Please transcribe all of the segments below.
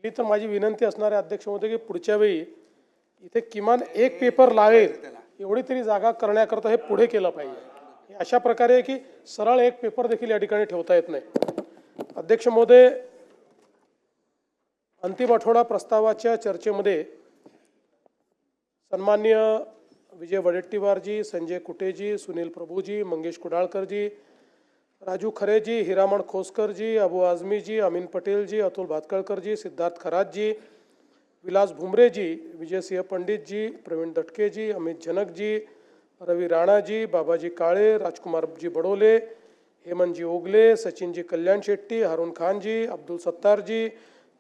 पहिली तर माझी विनंती असणार आहे अध्यक्ष महोदय की पुढच्या वेळी इथे किमान एक पेपर लागेल एवढी तरी जागा करण्याकरता हे पुढे केलं पाहिजे। अशा प्रकारे आहे की सरळ एक पेपर देखील या ठिकाणी ठेवता येत नाही। अध्यक्ष महोदय, अंतिम आठवडा प्रस्तावाच्या चर्चेमध्ये सन्माननीय विजय वडेट्टीवारजी, संजय कुटेजी, सुनील प्रभूजी, मंगेश कुडाळकरजी, राजू खरेजी, हिरामण खोसकरजी, अबू आझमीजी, अमीन पटेलजी, अतुल भातखळकरजी, सिद्धार्थ खरातजी, विलास भुमरेजी, विजयसिंह पंडितजी, प्रवीण दटकेजी, अमित जनकजी, रवी राणाजी, बाबाजी काळे, राजकुमारजी बडोले, हेमंतजी ओगले, सचिनजी कल्याण शेट्टी, हारून खानजी, अब्दुल सत्तारजी,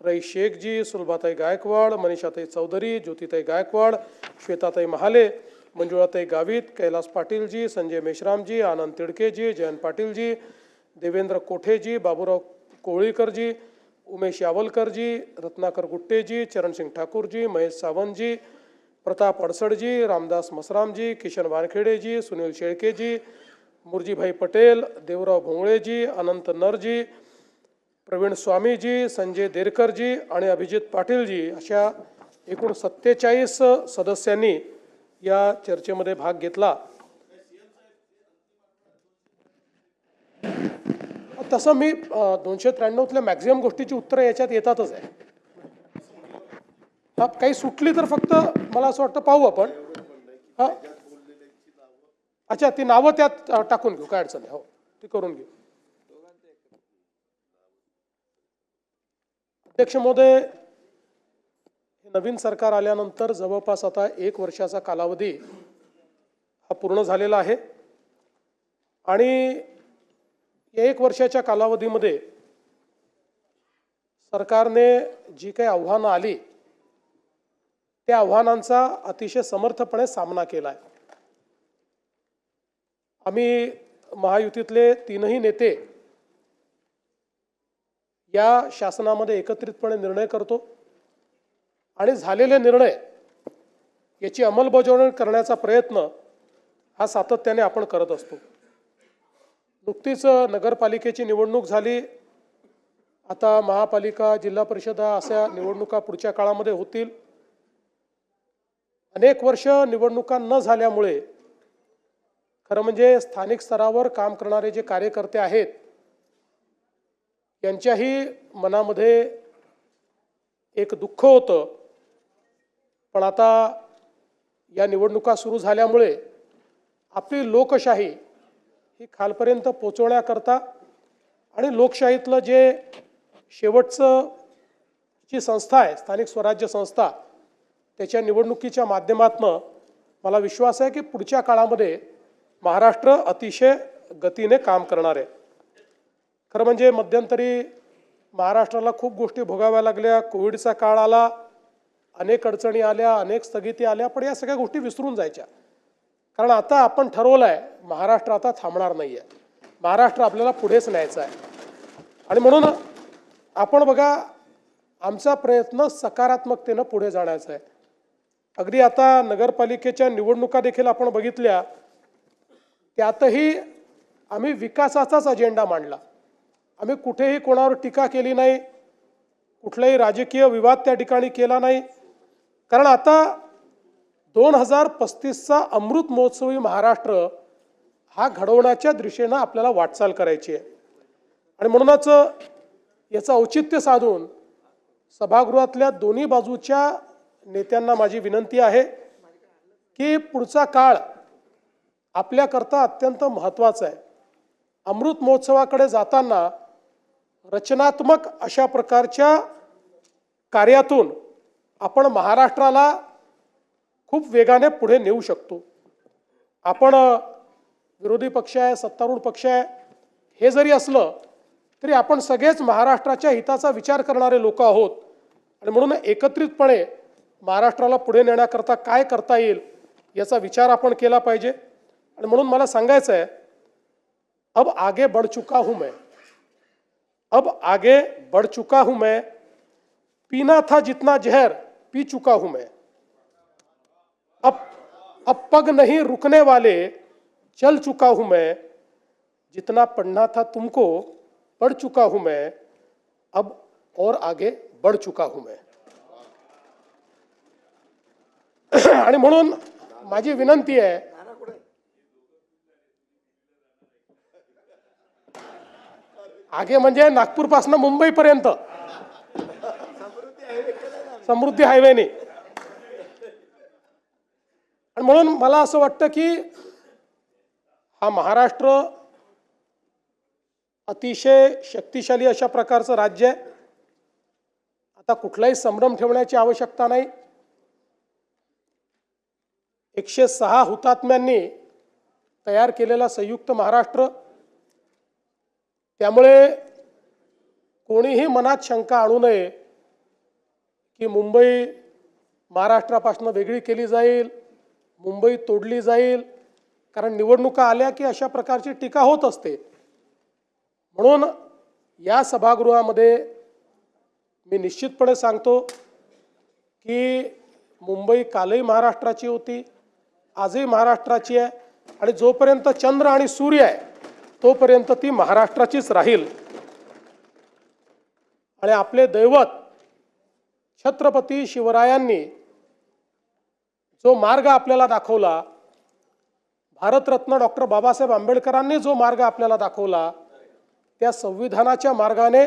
रईस शेखजी, सुलभाताई गायकवाड, मनीषाताई चौधरी, ज्योतिताई गायकवाड, श्वेताताई महाले, मंजुळाताई गावित, कैलास पाटीलजी, संजय मेश्रामजी, आनंद तिडकेजी, जयंत पाटीलजी, देवेंद्र कोठेजी, बाबूराव कोळीकरजी, उमेश यावलकरजी, रत्नाकर गुट्टेजी, चरणसिंग ठाकूरजी, महेश सावंतजी, प्रताप अडसडजी, रामदास मसरामजी, किशन वानखेडेजी, सुनील शेळकेजी, मुरजीभाई पटेल, देवराव भोंगळेजी, अनंत नरजी, प्रवीण स्वामीजी, संजय देरकरजी आणि अभिजित पाटीलजी अशा एकूण 47 सदस्यांनी या चर्चेमध्ये भाग घेतला। तसं मी 293तल्या मॅक्झिमम गोष्टीची उत्तरं याच्यात येतातच आहे। हा काही सुटली तर फक्त मला असं वाटतं पाहू आपण। हा अच्छा, ती नावं त्यात टाकून घेऊ, काय अडचण नाही, हो ती करून घेऊ। अध्यक्ष महोदय, नवीन सरकार आल्यानंतर जवळपास आता 1 वर्षाचा कालावधी हा पूर्ण झालेला आहे आणि या 1 वर्षाच्या कालावधीमध्ये सरकारने जी काही आव्हानं आली त्या आव्हानांचा अतिशय समर्थपणे सामना केला आहे। आम्ही महायुतीतले 3ही नेते या शासनामध्ये एकत्रितपणे निर्णय करतो आणि झालेले निर्णय याची अंमलबजावणी करण्याचा प्रयत्न हा सातत्याने आपण करत असतो। नुकतीच नगरपालिकेची निवडणूक झाली, आता महापालिका, जिल्हा परिषदा अशा निवडणुका पुढच्या काळामध्ये होतील। अनेक वर्ष निवडणुका न झाल्यामुळे खरं म्हणजे स्थानिक स्तरावर काम करणारे जे कार्यकर्ते आहेत यांच्याही मनामध्ये एक दुःख होतं, पण आता या निवडणुका सुरू झाल्यामुळे आपली लोकशाही ही खालपर्यंत पोहोचवण्याकरता आणि लोकशाहीतलं जे शेवटचं जी संस्था आहे स्थानिक स्वराज्य संस्था त्याच्या निवडणुकीच्या माध्यमातून मला विश्वास आहे की पुढच्या काळामध्ये महाराष्ट्र अतिशय गतीने काम करणार आहे। खरं म्हणजे मध्यंतरी महाराष्ट्राला खूप गोष्टी भोगाव्या लागल्या, कोविडचा काळ आला, अनेक अडचणी आल्या, अनेक स्थगिती आल्या, पण या सगळ्या गोष्टी विसरून जायच्या। कारण आता आपण ठरवलं आहे महाराष्ट्र आता थांबणार नाही आहे, महाराष्ट्र आपल्याला पुढेच न्यायचा आहे। आणि म्हणून आपण बघा आमचा प्रयत्न सकारात्मकतेनं पुढे जाण्याचा आहे। अगदी आता नगरपालिकेच्या निवडणुका देखील आपण बघितल्या, त्यातही आम्ही विकासाचाच अजेंडा मांडला। आम्ही कुठेही कोणावर टीका केली नाही, कुठलाही राजकीय विवाद त्या ठिकाणी केला नाही, कारण आता 2035चा अमृत महोत्सवी महाराष्ट्र हा घडवण्याच्या दिशेनं आपल्याला वाटचाल करायची आहे। आणि म्हणूनच याचं औचित्य साधून सभागृहातल्या दोन्ही बाजूच्या नेत्यांना माझी विनंती आहे की पुढचा काळ आपल्याकरता अत्यंत महत्त्वाचा आहे। अमृत महोत्सवाकडे जाताना रचनात्मक अशा प्रकारच्या कार्यातून आपण महाराष्ट्राला खूप वेगाने पुढे नेऊ शकतो। आपण विरोधी पक्ष आहे, सत्तारूढ पक्ष आहे, हे जरी असलं तरी आपण सगळेच महाराष्ट्राच्या हिताचा विचार करणारे लोक आहोत आणि म्हणून एकत्रितपणे महाराष्ट्राला पुढे नेण्याकरता काय करता येईल याचा विचार आपण केला पाहिजे। आणि म्हणून मला सांगायचं आहे, अब आगे बढ़ चुका हूं मैं, अब आगे बढ़ चुका हूं मैं, पीना था जितना जहर पी चुका हूं मैं, अब पग नहीं रुकने वाले चल चुका हूं मैं, जितना पढ़ना था तुमको पढ़ चुका हूं मैं, अब और आगे बढ़ चुका हूं मैं। आणि म्हणून माझी विनंती आहे, आगे म्हणजे नागपूर पासून मुंबई पर्यंत समृद्धी हायवेने। आणि म्हणून मला असं वाटतं की हा महाराष्ट्र अतिशय शक्तिशाली अशा प्रकारचं राज्य आहे। आता कुठलाही संभ्रम ठेवण्याची आवश्यकता नाही। 106 हुतात्म्यांनी तयार केलेला संयुक्त महाराष्ट्र, त्यामुळे कोणीही मनात शंका आणू नये की मुंबई महाराष्ट्रापासून वेगळी केली जाईल, मुंबई तोडली जाईल, कारण निवडणुका आल्या की अशा प्रकारची टीका होत असते। म्हणून या सभागृहामध्ये मी निश्चितपणे सांगतो की मुंबई कालही महाराष्ट्राची होती, आजही महाराष्ट्राची आहे, आणि जोपर्यंत चंद्र आणि सूर्य आहे तोपर्यंत ती महाराष्ट्राचीच राहील। आणि आपले दैवत छत्रपती शिवरायांनी जो मार्ग आपल्याला दाखवला, भारतरत्न डॉक्टर बाबासाहेब आंबेडकरांनी जो मार्ग आपल्याला दाखवला, त्या संविधानाच्या मार्गाने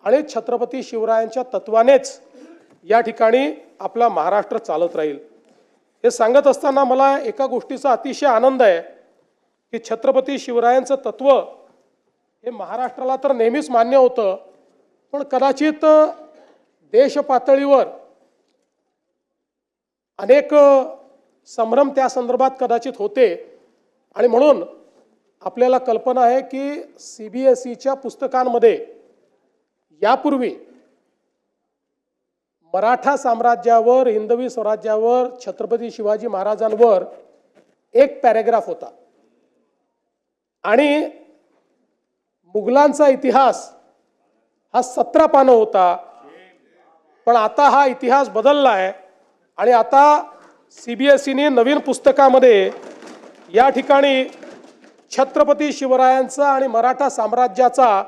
आणि छत्रपती शिवरायांच्या तत्वानेच या ठिकाणी आपला महाराष्ट्र चालत राहील। हे सांगत असताना मला एका गोष्टीचा अतिशय आनंद आहे की छत्रपती शिवरायांचं तत्व हे महाराष्ट्राला तर नेहमीच मान्य होतं, पण कदाचित देश पातळीवर अनेक संभ्रम त्या संदर्भात कदाचित होते। आणि म्हणून आपल्याला कल्पना आहे की CBSEच्या पुस्तकांमध्ये यापूर्वी मराठा साम्राज्यावर, हिंदवी स्वराज्यावर, छत्रपती शिवाजी महाराजांवर एक पॅराग्राफ होता, आणि मुघलांचा इतिहास हा 17 पानं होता। पण आता हा इतिहास बदलला आहे आणि आता CBSEने नवीन पुस्तकामध्ये या ठिकाणी छत्रपती शिवरायांचा आणि मराठा साम्राज्याचा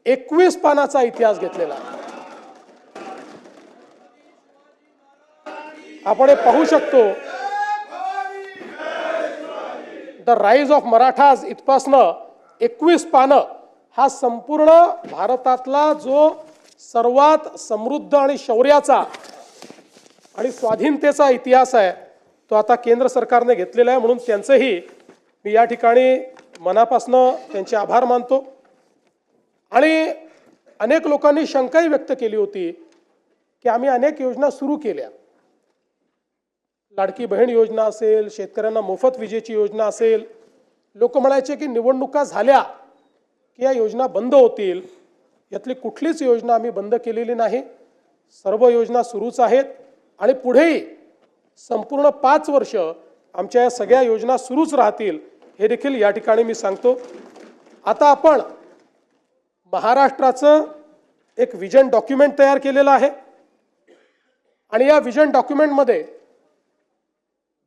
21 पानाचा इतिहास घेतलेला आहे। आपण हे पाहू शकतो, द राईज ऑफ मराठाज इथपासनं 21 पानं हा संपूर्ण भारतातला जो सर्वात समृद्ध आणि शौर्याचा आणि स्वाधीनतेचा इतिहास आहे तो आता केंद्र सरकारने घेतलेला आहे। म्हणून त्यांचेही मी या ठिकाणी मनापासून त्यांचे आभार मानतो। आणि अनेक लोकांनी शंकाही व्यक्त केली होती की आम्ही अनेक योजना सुरू केल्या, लाडकी बहीण योजना असेल, शेतकऱ्यांना मोफत विजेची योजना असेल, लोक म्हणायचे की निवडणुका झाल्या की या योजना बंद होतील। यातली कुठलीच योजना आम्ही बंद केलेली नाही, सर्व योजना सुरूच आहेत आणि पुढेही संपूर्ण 5 वर्ष आमच्या या सगळ्या योजना सुरूच राहतील, हे देखील या ठिकाणी मी सांगतो। आता आपण महाराष्ट्राचं एक विजन डॉक्युमेंट तयार केलेलं आहे आणि या विजन डॉक्युमेंटमध्ये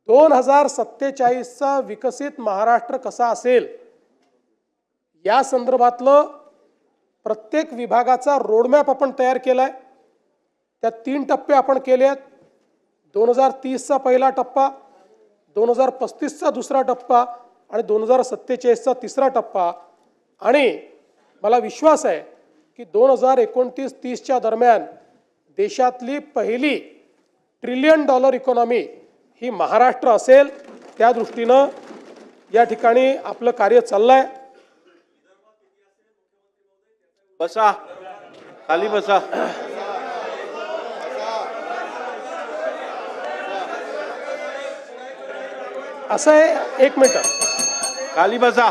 2047चा विकसित महाराष्ट्र कसा असेल या संदर्भातलं प्रत्येक विभागाचा रोडमॅप आपण तयार केलाय। त्या 3 टप्पे आपण केले आहेत। 2030चा पहिला टप्पा, 2035चा दुसरा टप्पा आणि 2047चा तिसरा टप्पा। आणि मला विश्वास आहे की 2029-30च्या दरम्यान देशातली पहिली $1 ट्रिलियन इकॉनॉमी ही महाराष्ट्र असेल। त्या दृष्टीनं या ठिकाणी आपलं कार्य चाललंय। बसा, खाली बसा। असं आहे, 1 मिनिट, खाली बसा,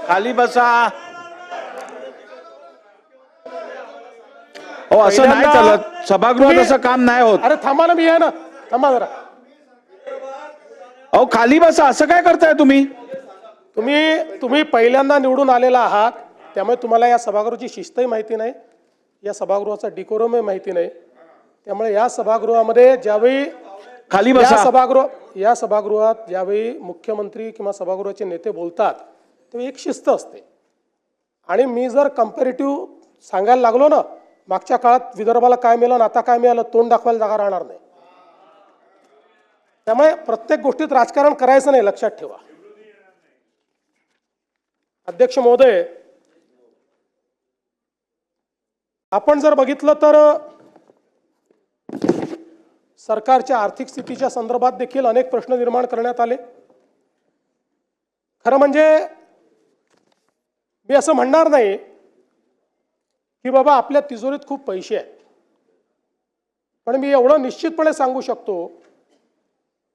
खाली बसा। हो, असं नाही चालत, सभागृहात असं काम नाही होत। अरे थांबा ना, मी आहे ना, थांबा जरा। अहो खाली बसा, असं काय करताय तुम्ही? तुम्ही पहिल्यांदा निवडून आलेला आहात, त्यामुळे तुम्हाला या सभागृहाची शिस्तही माहिती नाही, या सभागृहाचा डिकोरमही माहिती नाही। त्यामुळे या सभागृहामध्ये ज्यावेळी खाली बसा, या सभागृहात ज्यावेळी मुख्यमंत्री किंवा सभागृहाचे नेते बोलतात तेव्हा एक शिस्त असते। आणि मी जर कंपॅरेटिव्ह सांगायला लागलो ना मागच्या काळात विदर्भाला काय मिळालं आणि आता काय मिळालं तोंड दाखवायला जागा राहणार नाही. त्यामुळे प्रत्येक गोष्टीत राजकारण करायचं नाही, लक्षात ठेवा. अध्यक्ष महोदय, आपण जर बघितलं तर सरकारच्या आर्थिक स्थितीच्या संदर्भात देखील अनेक प्रश्न निर्माण करण्यात आले. खरं म्हणजे मी असं म्हणणार नाही की बाबा आपल्या तिजोरीत खूप पैसे आहेत, पण मी एवढं निश्चितपणे सांगू शकतो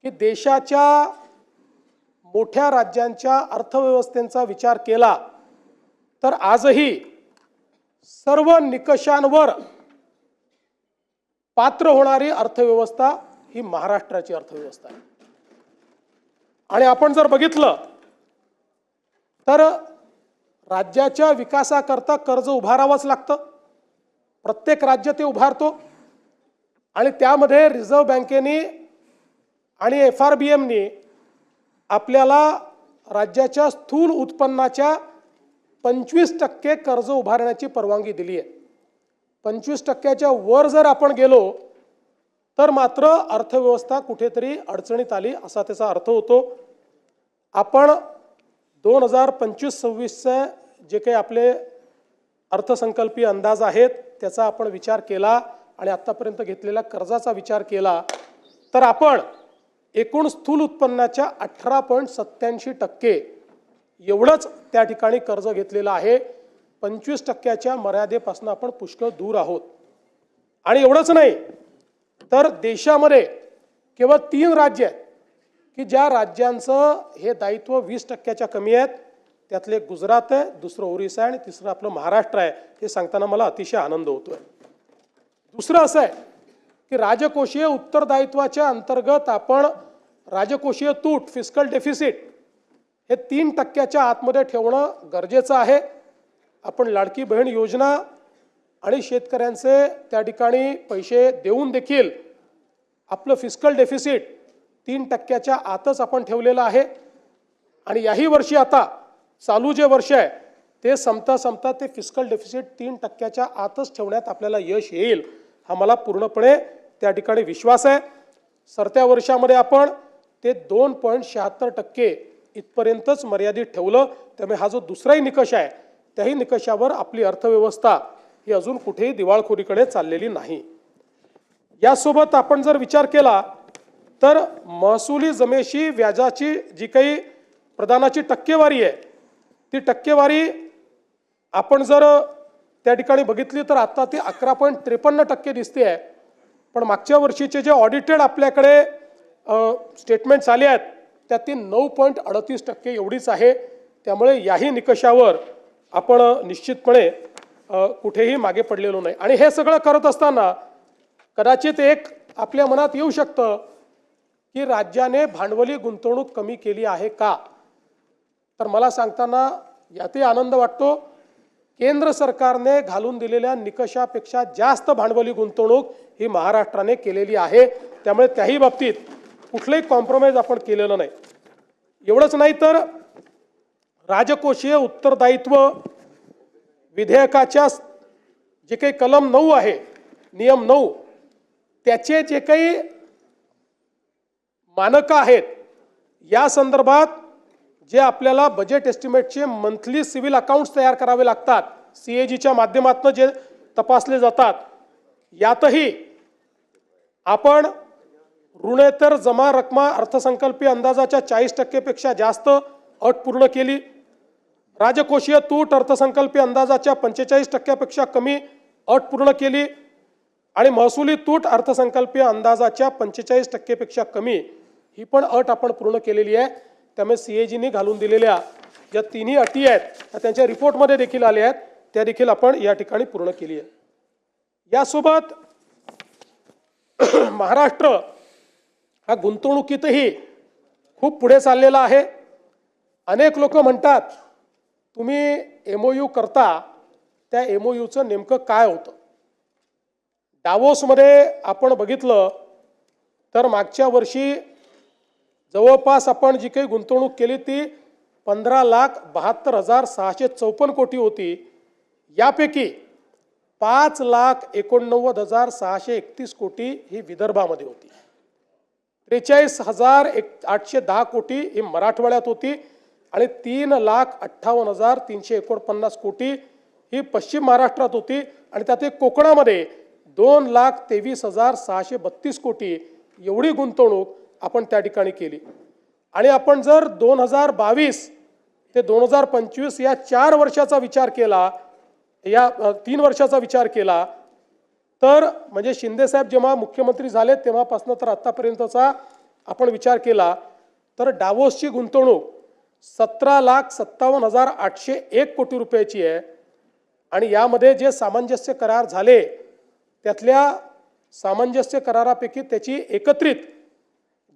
की देशाच्या मोठ्या राज्यांच्या अर्थव्यवस्थेचा विचार केला तर आजही सर्व निकषांवर पात्र होणारी अर्थव्यवस्था ही महाराष्ट्राची अर्थव्यवस्था आहे. आणि आपण जर बघितलं तर राज्याच्या विकासाकरता कर्ज उभारावंच लागतं. प्रत्येक राज्य ते उभारतो आणि त्यामध्ये रिझर्व्ह बँकेने आणि FRBMने आपल्याला राज्याच्या स्थूल उत्पन्नाच्या 25% कर्ज उभारण्याची परवानगी दिली आहे. 25%च्या वर जर आपण गेलो तर मात्र अर्थव्यवस्था कुठेतरी अडचणीत आली असा त्याचा अर्थ होतो. आपण 2025-26चे जे काही आपले अर्थसंकल्पीय अंदाज आहेत त्याचा आपण विचार केला आणि आत्तापर्यंत घेतलेल्या कर्जाचा विचार केला तर आपण एकूण स्थूल उत्पन्नाच्या 18.87% एवढंच त्या ठिकाणी कर्ज घेतलेलं आहे. 25%च्या मर्यादेपासून आपण पुष्कळ दूर आहोत. आणि एवढंच नाही तर देशामध्ये केवळ 3 राज्य आहेत की ज्या राज्यांचं हे दायित्व 20%च्या कमी आहेत. त्यातले गुजरात आहे, दुसरं ओरिसा आहे आणि तिसरं आपलं महाराष्ट्र आहे. हे सांगताना मला अतिशय आनंद होतोय. दुसरं असं आहे की राजकोषीय उत्तरदायित्वाच्या अंतर्गत आपण राजकोषीय तूट फिस्कल डेफिसिट हे 3%च्या आतमध्ये ठेवणं गरजेचं आहे. आपण लाडकी बहीण योजना आणि शेतकऱ्यांचे त्या ठिकाणी पैसे देऊन देखील आपलं फिस्कल डेफिसिट 3%च्या आतच आपण ठेवलेलं आहे. आणि याही वर्षी आता चालू जे वर्ष आहे ते संपता ते फिस्कल डेफिसिट 3%च्या आतच ठेवण्यात आपल्याला यश येईल हा मला पूर्णपणे त्या ठिकाणी विश्वास आहे. सरत्या वर्षामध्ये आपण ते 2.76% इथपर्यंतच मर्यादित ठेवलं. त्यामुळे हा जो दुसराही निकष आहे त्याही निकषावर आपली अर्थव्यवस्था ही अजून कुठेही दिवाळखोरीकडे चाललेली नाही. यासोबत आपण जर विचार केला तर महसुली जमेशी व्याजाची जी काही प्रदानाची टक्केवारी आहे ती टक्केवारी आपण जर त्या ठिकाणी बघितली तर आता ती 11.53% दिसते आहे. पण मागच्या वर्षीचे जे ऑडिटेड आपल्याकडे स्टेटमेंट्स आले आहेत त्यात ती 9.38% एवढीच आहे. त्यामुळे याही निकषावर आपण निश्चितपणे कुठेही मागे पडलेलो नाही. आणि हे सगळं करत असताना कदाचित एक आपल्या मनात येऊ शकतं की राज्याने भांडवली गुंतवणूक कमी केली आहे का. तर मला सांगताना यातही आनंद वाटतो. केंद्र सरकारने घालून दिलेल्या निकषापेक्षा जास्त भांडवली गुंतवणूक ही महाराष्ट्राने केलेली आहे. त्यामुळे त्याही बाबतीत कुठलंही कॉम्प्रोमाइज आपण केलेलं नाही. एवढंच नाही तर राजकोषीय उत्तरदायित्व विधेयकाच्या जे काही कलम 9 आहे, नियम 9, त्याचे जे काही मानकं आहेत या संदर्भात जे आपल्याला बजेट एस्टिमेटचे मंथली सिव्हिल अकाउंट्स तयार करावे लागतात, CAGच्या माध्यमातून जे तपासले जातात, यातही आपण ऋणेतर जमा रक्कमा अर्थसंकल्पीय अंदाजाच्या 40% पेक्षा जास्त अट पूर्ण केली. राजकोषीय तूट अर्थसंकल्पीय अंदाजाच्या 45% पेक्षा कमी अट पूर्ण केली. आणि महसुली तूट अर्थसंकल्पीय अंदाजाच्या 45% पेक्षा कमी ही पण अट आपण पूर्ण केलेली आहे. त्यामुळे CAGने घालून दिलेल्या ज्या तिन्ही अटी आहेत त्या त्यांच्या रिपोर्टमध्ये देखील आल्या आहेत, त्या देखील आपण या ठिकाणी पूर्ण केली आहे. यासोबत महाराष्ट्र हा गुंतवणुकीतही खूप पुढे चाललेला आहे. अनेक लोक म्हणतात तुम्ही MOU करता, त्या MOUचं नेमकं काय होतं. डावोसमध्ये आपण बघितलं तर मागच्या वर्षी जवळपास आपण जी काही गुंतवणूक केली ती 15,72,654 कोटी होती. यापैकी 5,89,631 कोटी ही विदर्भामध्ये होती. 43,810 कोटी ही मराठवाड्यात होती आणि 3,58,349 कोटी ही पश्चिम महाराष्ट्रात होती आणि त्यात कोकणामध्ये 2,23,632 कोटी एवढी गुंतवणूक आपण त्या ठिकाणी केली. आणि आपण जर 2022 ते 2025 या 4 वर्षाचा विचार केला, या 3 वर्षाचा विचार केला, तर म्हणजे शिंदे साहेब जेव्हा मुख्यमंत्री झाले तेव्हापासून तर आतापर्यंतचा आपण विचार केला तर डावोसची गुंतवणूक 17,57,801 कोटी रुपयाची आहे. आणि यामध्ये जे सामंजस्य करार झाले त्यातल्या सामंजस्य करारापैकी त्याची एकत्रित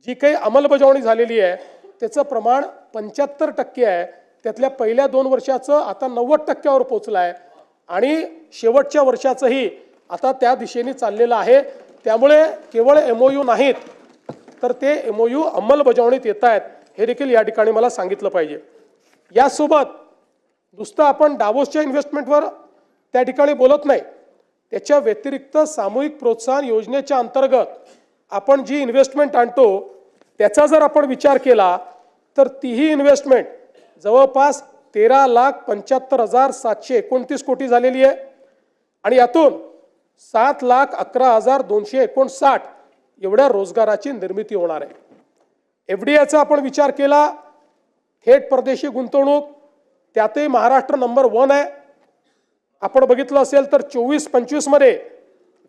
जी काही अंमलबजावणी झालेली आहे त्याचं प्रमाण 75% आहे. त्यातल्या पहिल्या 2 वर्षाचं आता 90% पोहोचलं आहे आणि शेवटच्या वर्षाचंही आता त्या दिशेने चाललेलं आहे. त्यामुळे केवळ MOU नाहीत तर ते MOU अंमलबजावणीत येत आहेत हे देखील या ठिकाणी मला सांगितलं पाहिजे. यासोबत नुसतं आपण डावोसच्या इन्व्हेस्टमेंटवर त्या ठिकाणी बोलत नाही, त्याच्या व्यतिरिक्त सामूहिक प्रोत्साहन योजनेच्या अंतर्गत आपण जी इन्व्हेस्टमेंट आणतो त्याचा जर आपण विचार केला तर तीही इन्व्हेस्टमेंट जवळपास 13,75,729 कोटी झालेली आहे आणि यातून 7,11,259 एवढ्या रोजगाराची निर्मिती होणार आहे. FDIचा आपण विचार केला, थेट परदेशी गुंतवणूक, त्यातही महाराष्ट्र नंबर 1 आहे. आपण बघितलं असेल तर 24-25 मध्ये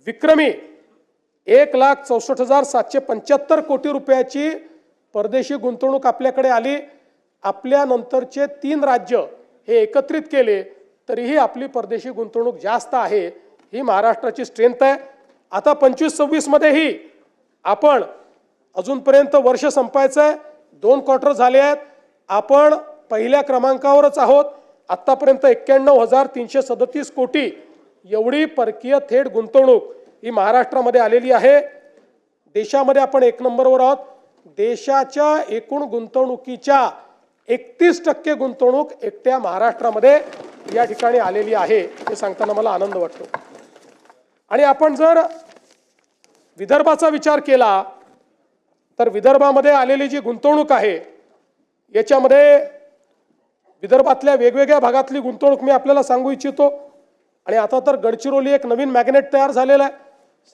विक्रमी 1,64,775 कोटी रुपयाची परदेशी गुंतवणूक आपल्याकडे आली. आपल्या नंतरचे 3 राज्य हे एकत्रित केले तरीही आपली परदेशी गुंतवणूक जास्त आहे. ही महाराष्ट्राची स्ट्रेंथ आहे. आता 25-26 मध्येही आपण अजूनपर्यंत वर्ष संपायचं आहे, 2 क्वार्टर झाले आहेत, आपण पहिल्या क्रमांकावरच आहोत. आतापर्यंत 91,337 कोटी एवढी परकीय थेट गुंतवणूक ही महाराष्ट्रामध्ये आलेली आहे. देशामध्ये आपण 1 नंबरवर आहोत. देशाच्या एकूण गुंतवणुकीच्या 31% गुंतवणूक एकट्या महाराष्ट्रामध्ये या ठिकाणी आलेली आहे हे सांगताना मला आनंद वाटतो. आणि आपण जर विदर्भाचा विचार केला तर विदर्भामध्ये आलेली जी गुंतवणूक आहे याच्यामध्ये विदर्भातल्या वेगवेगळ्या भागातली गुंतवणूक मी आपल्याला सांगू इच्छितो. आणि आता तर गडचिरोली एक नवीन मॅग्नेट तयार झालेला आहे.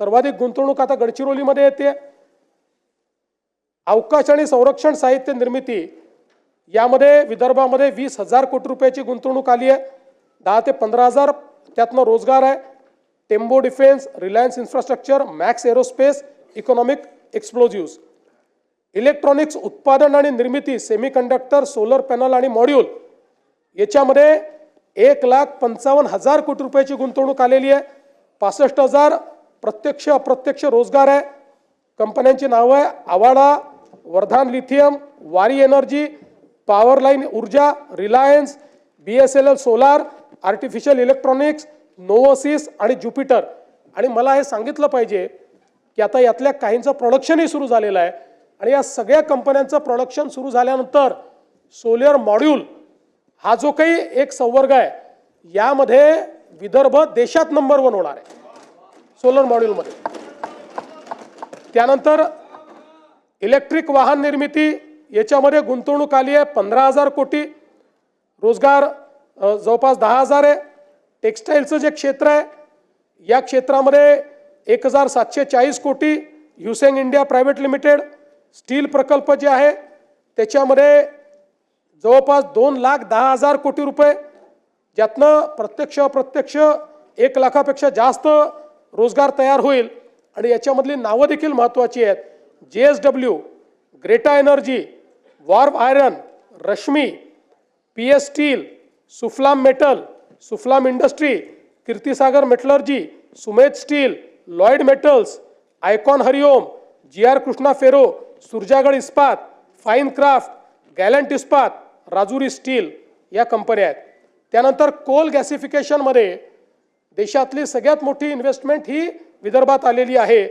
सर्वाधिक गुंतवणूक आता गडचिरोलीमध्ये येते. अवकाश आणि संरक्षण साहित्य निर्मिती यामध्ये विदर्भामध्ये 20,000 कोटी रुपयाची गुंतवणूक आली आहे. 10 ते 15,000 त्यातनं रोजगार आहे. Tembo defence, Reliance infrastructure, Max aerospace, economic explosives, electronics उत्पादन आणि निर्मिती, सेमीकंडक्टर, सोलर पॅनल आणि मॉड्यूल याच्यामध्ये 1,55,000 कोटी रुपयाची गुंतवणूक आलेली आहे. 65,000 प्रत्यक्ष अप्रत्यक्ष रोजगार आहे. कंपन्यांची नावं आहे Avaada, Vardhan lithium, Waaree energy, power line ऊर्जा, Reliance, BSNL solar, artificial electronics, नोवोसिस आणि ज्युपिटर. आणि मला हे सांगितलं पाहिजे की आता यातल्या काहींचं प्रोडक्शनही सुरू झालेलं आहे आणि या सगळ्या कंपन्यांचं प्रोडक्शन सुरू झाल्यानंतर सोलर मॉड्यूल हा जो काही एक संवर्ग आहे यामध्ये विदर्भ देशात नंबर 1 होणार आहे सोलर मॉड्यूलमध्ये. त्यानंतर इलेक्ट्रिक वाहन निर्मिती याच्यामध्ये गुंतवणूक आली आहे 15,000 कोटी. रोजगार जवळपास 10,000 आहे. टेक्स्टाईलचं जे क्षेत्र आहे या क्षेत्रामध्ये 1,740 कोटी. ह्युसेंग इंडिया प्रायव्हेट लिमिटेड स्टील प्रकल्प जे आहे त्याच्यामध्ये जवळपास 2,10,000 कोटी रुपये, ज्यातनं प्रत्यक्ष अप्रत्यक्ष 1 लाखापेक्षा जास्त रोजगार तयार होईल. आणि याच्यामधली नावं देखील महत्त्वाची आहेत. JSW, ग्रेटा एनर्जी, वॉर्व iron, Rashmi, PS steel, Suflam metal, Suflam industry, Kirtisagar metallurgy, Sumedh steel, Lloyd metals, icon Hariom, GR Krishna ferro, Surjagad Ispat, fine craft, गॅलंट इस्पात, राजुरी स्टील या कंपन्या आहेत. त्यानंतर कोल गॅसिफिकेशनमध्ये देशातली सगळ्यात मोठी इन्व्हेस्टमेंट ही विदर्भात आलेली आहे.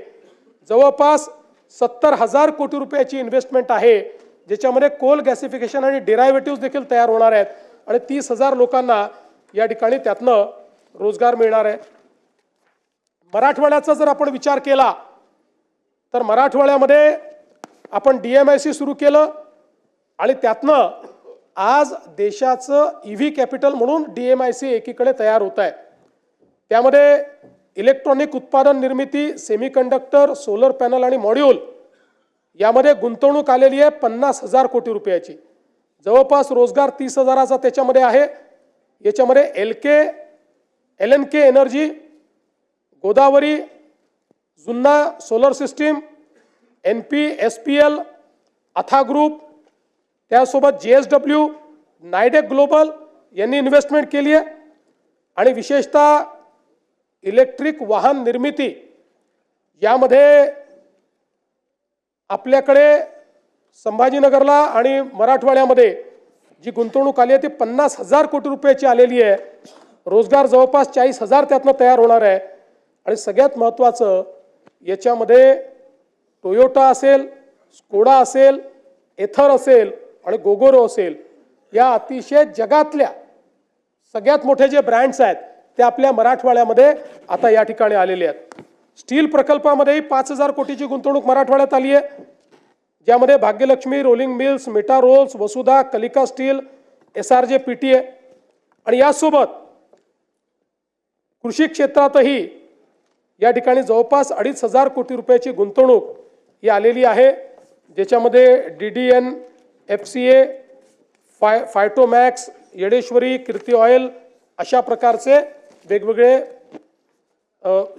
जवळपास 70,000 कोटी रुपयाची इन्व्हेस्टमेंट आहे ज्याच्यामध्ये कोल गॅसिफिकेशन आणि डेरायव्हेटिव्ह देखील तयार होणार आहेत आणि 30,000 लोकांना या ठिकाणी त्यातनं रोजगार मिळणार आहे. मराठवाड्याचा जर आपण विचार केला तर मराठवाड्यामध्ये आपण DMIC सुरू केलं आणि त्यातनं आज देशाचं EV कॅपिटल म्हणून DMIC एकीकडे तयार होत आहे. त्यामध्ये इलेक्ट्रॉनिक उत्पादन निर्मिती, सेमीकंडक्टर, सोलर पॅनल आणि मॉड्यूल यामध्ये गुंतवणूक आलेली आहे 50,000 कोटी रुपयाची. जवळपास रोजगार 30,000चा त्याच्यामध्ये आहे. याच्यामध्ये LNK एनर्जी, गोदावरी, जुन्ना सोलर सिस्टीम, NPSPL, अथा ग्रुप, त्यासोबत JSW, नायडेक ग्लोबल यांनी इन्व्हेस्टमेंट केली आहे. आणि विशेषतः इलेक्ट्रिक वाहन निर्मिती यामध्ये आपल्याकडे संभाजीनगरला आणि मराठवाड्यामध्ये जी गुंतवणूक आली आहे ती 50,000 कोटी रुपयाची आलेली आहे. रोजगार जवळपास 40,000 त्यातनं तयार होणार आहे. आणि सगळ्यात महत्त्वाचं याच्यामध्ये टोयोटा असेल, स्कोडा असेल, एथर असेल आणि गोगोरो असेल, या अतिशय जगातल्या सगळ्यात मोठे जे ब्रँड्स आहेत ते आपल्या मराठवाड्यामध्ये आता या ठिकाणी आलेले आहेत. स्टील प्रकल्पामध्येही 5,000 कोटीची गुंतवणूक मराठवाड्यात आली आहे, ज्यामध्ये Bhagyalakshmi, rolling mills, Meta rolls, Vasudha, Kalika steel, SRJ PTA आणि यासोबत कृषी क्षेत्रातही या ठिकाणी जवळपास 2,500 कोटी रुपयाची गुंतवणूक ही आलेली आहे, ज्याच्यामध्ये DDN, FCA, फायटोमॅक्स, येडेश्वरी, कीर्ती ऑइल अशा प्रकारचे वेगवेगळे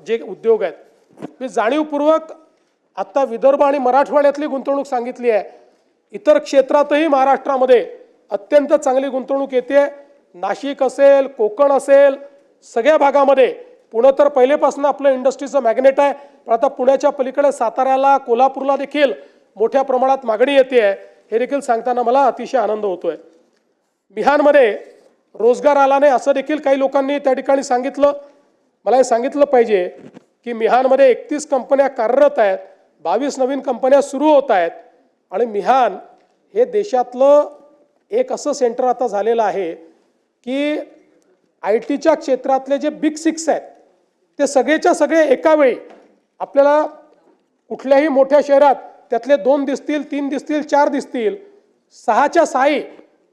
जे उद्योग आहेत. मी जाणीवपूर्वक आत्ता विदर्भ आणि मराठवाड्यातली गुंतवणूक सांगितली आहे. इतर क्षेत्रातही महाराष्ट्रामध्ये अत्यंत चांगली गुंतवणूक येते. नाशिक असेल, कोकण असेल, सगळ्या भागामध्ये. पुणे तर पहिलेपासून आपलं इंडस्ट्रीचं मॅग्नेट आहे, पण आता पुण्याच्या पलीकडे साताऱ्याला, कोल्हापूरला देखील मोठ्या प्रमाणात मागणी येते आहे. हे देखील सांगताना मला अतिशय आनंद होतोय. मिहानमध्ये रोजगार आला नाही असं देखील काही लोकांनी त्या ठिकाणी सांगितलं. मला हे सांगितलं पाहिजे की मिहानमध्ये 31 कंपन्या कार्यरत आहेत, 22 नवीन कंपन्या सुरू होत आहेत. आणि मिहान हे देशातलं एक असं सेंटर आता झालेलं आहे की IT क्षेत्रातले जे बिग 6 आहेत ते सगळेच्या सगळे एका वेळी आपल्याला कुठल्याही मोठ्या शहरात त्यातले 2 दिसतील, 3 दिसतील, 4 दिसतील, 6च्या 6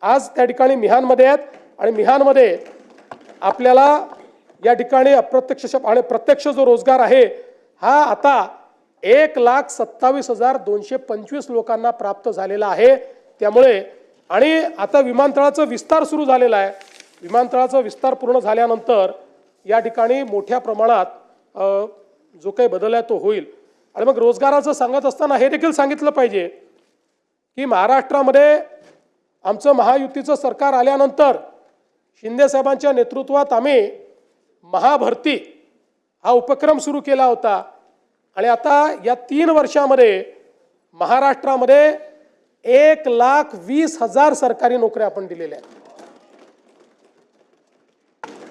आज त्या ठिकाणी मिहानमध्ये आहेत. आणि मिहानमध्ये आपल्याला या ठिकाणी अप्रत्यक्ष आणि प्रत्यक्ष जो रोजगार आहे हा आता 1,27,225 लोकांना प्राप्त झालेला आहे. त्यामुळे आणि आता विमानतळाचा विस्तार सुरू झालेला आहे. विमानतळाचा विस्तार पूर्ण झाल्यानंतर या ठिकाणी मोठ्या प्रमाणात जो काही बदल आहे तो होईल. आणि मग रोजगाराचं सांगत असताना हे देखील सांगितलं पाहिजे की महाराष्ट्रामध्ये आमचं महायुतीचं सरकार आल्यानंतर शिंदे साहेबांच्या नेतृत्वात आम्ही महाभरती हा उपक्रम सुरू केला होता. आणि आता या 3 वर्षामध्ये महाराष्ट्रामध्ये 1,20,000 सरकारी नोकऱ्या आपण दिलेल्या आहेत.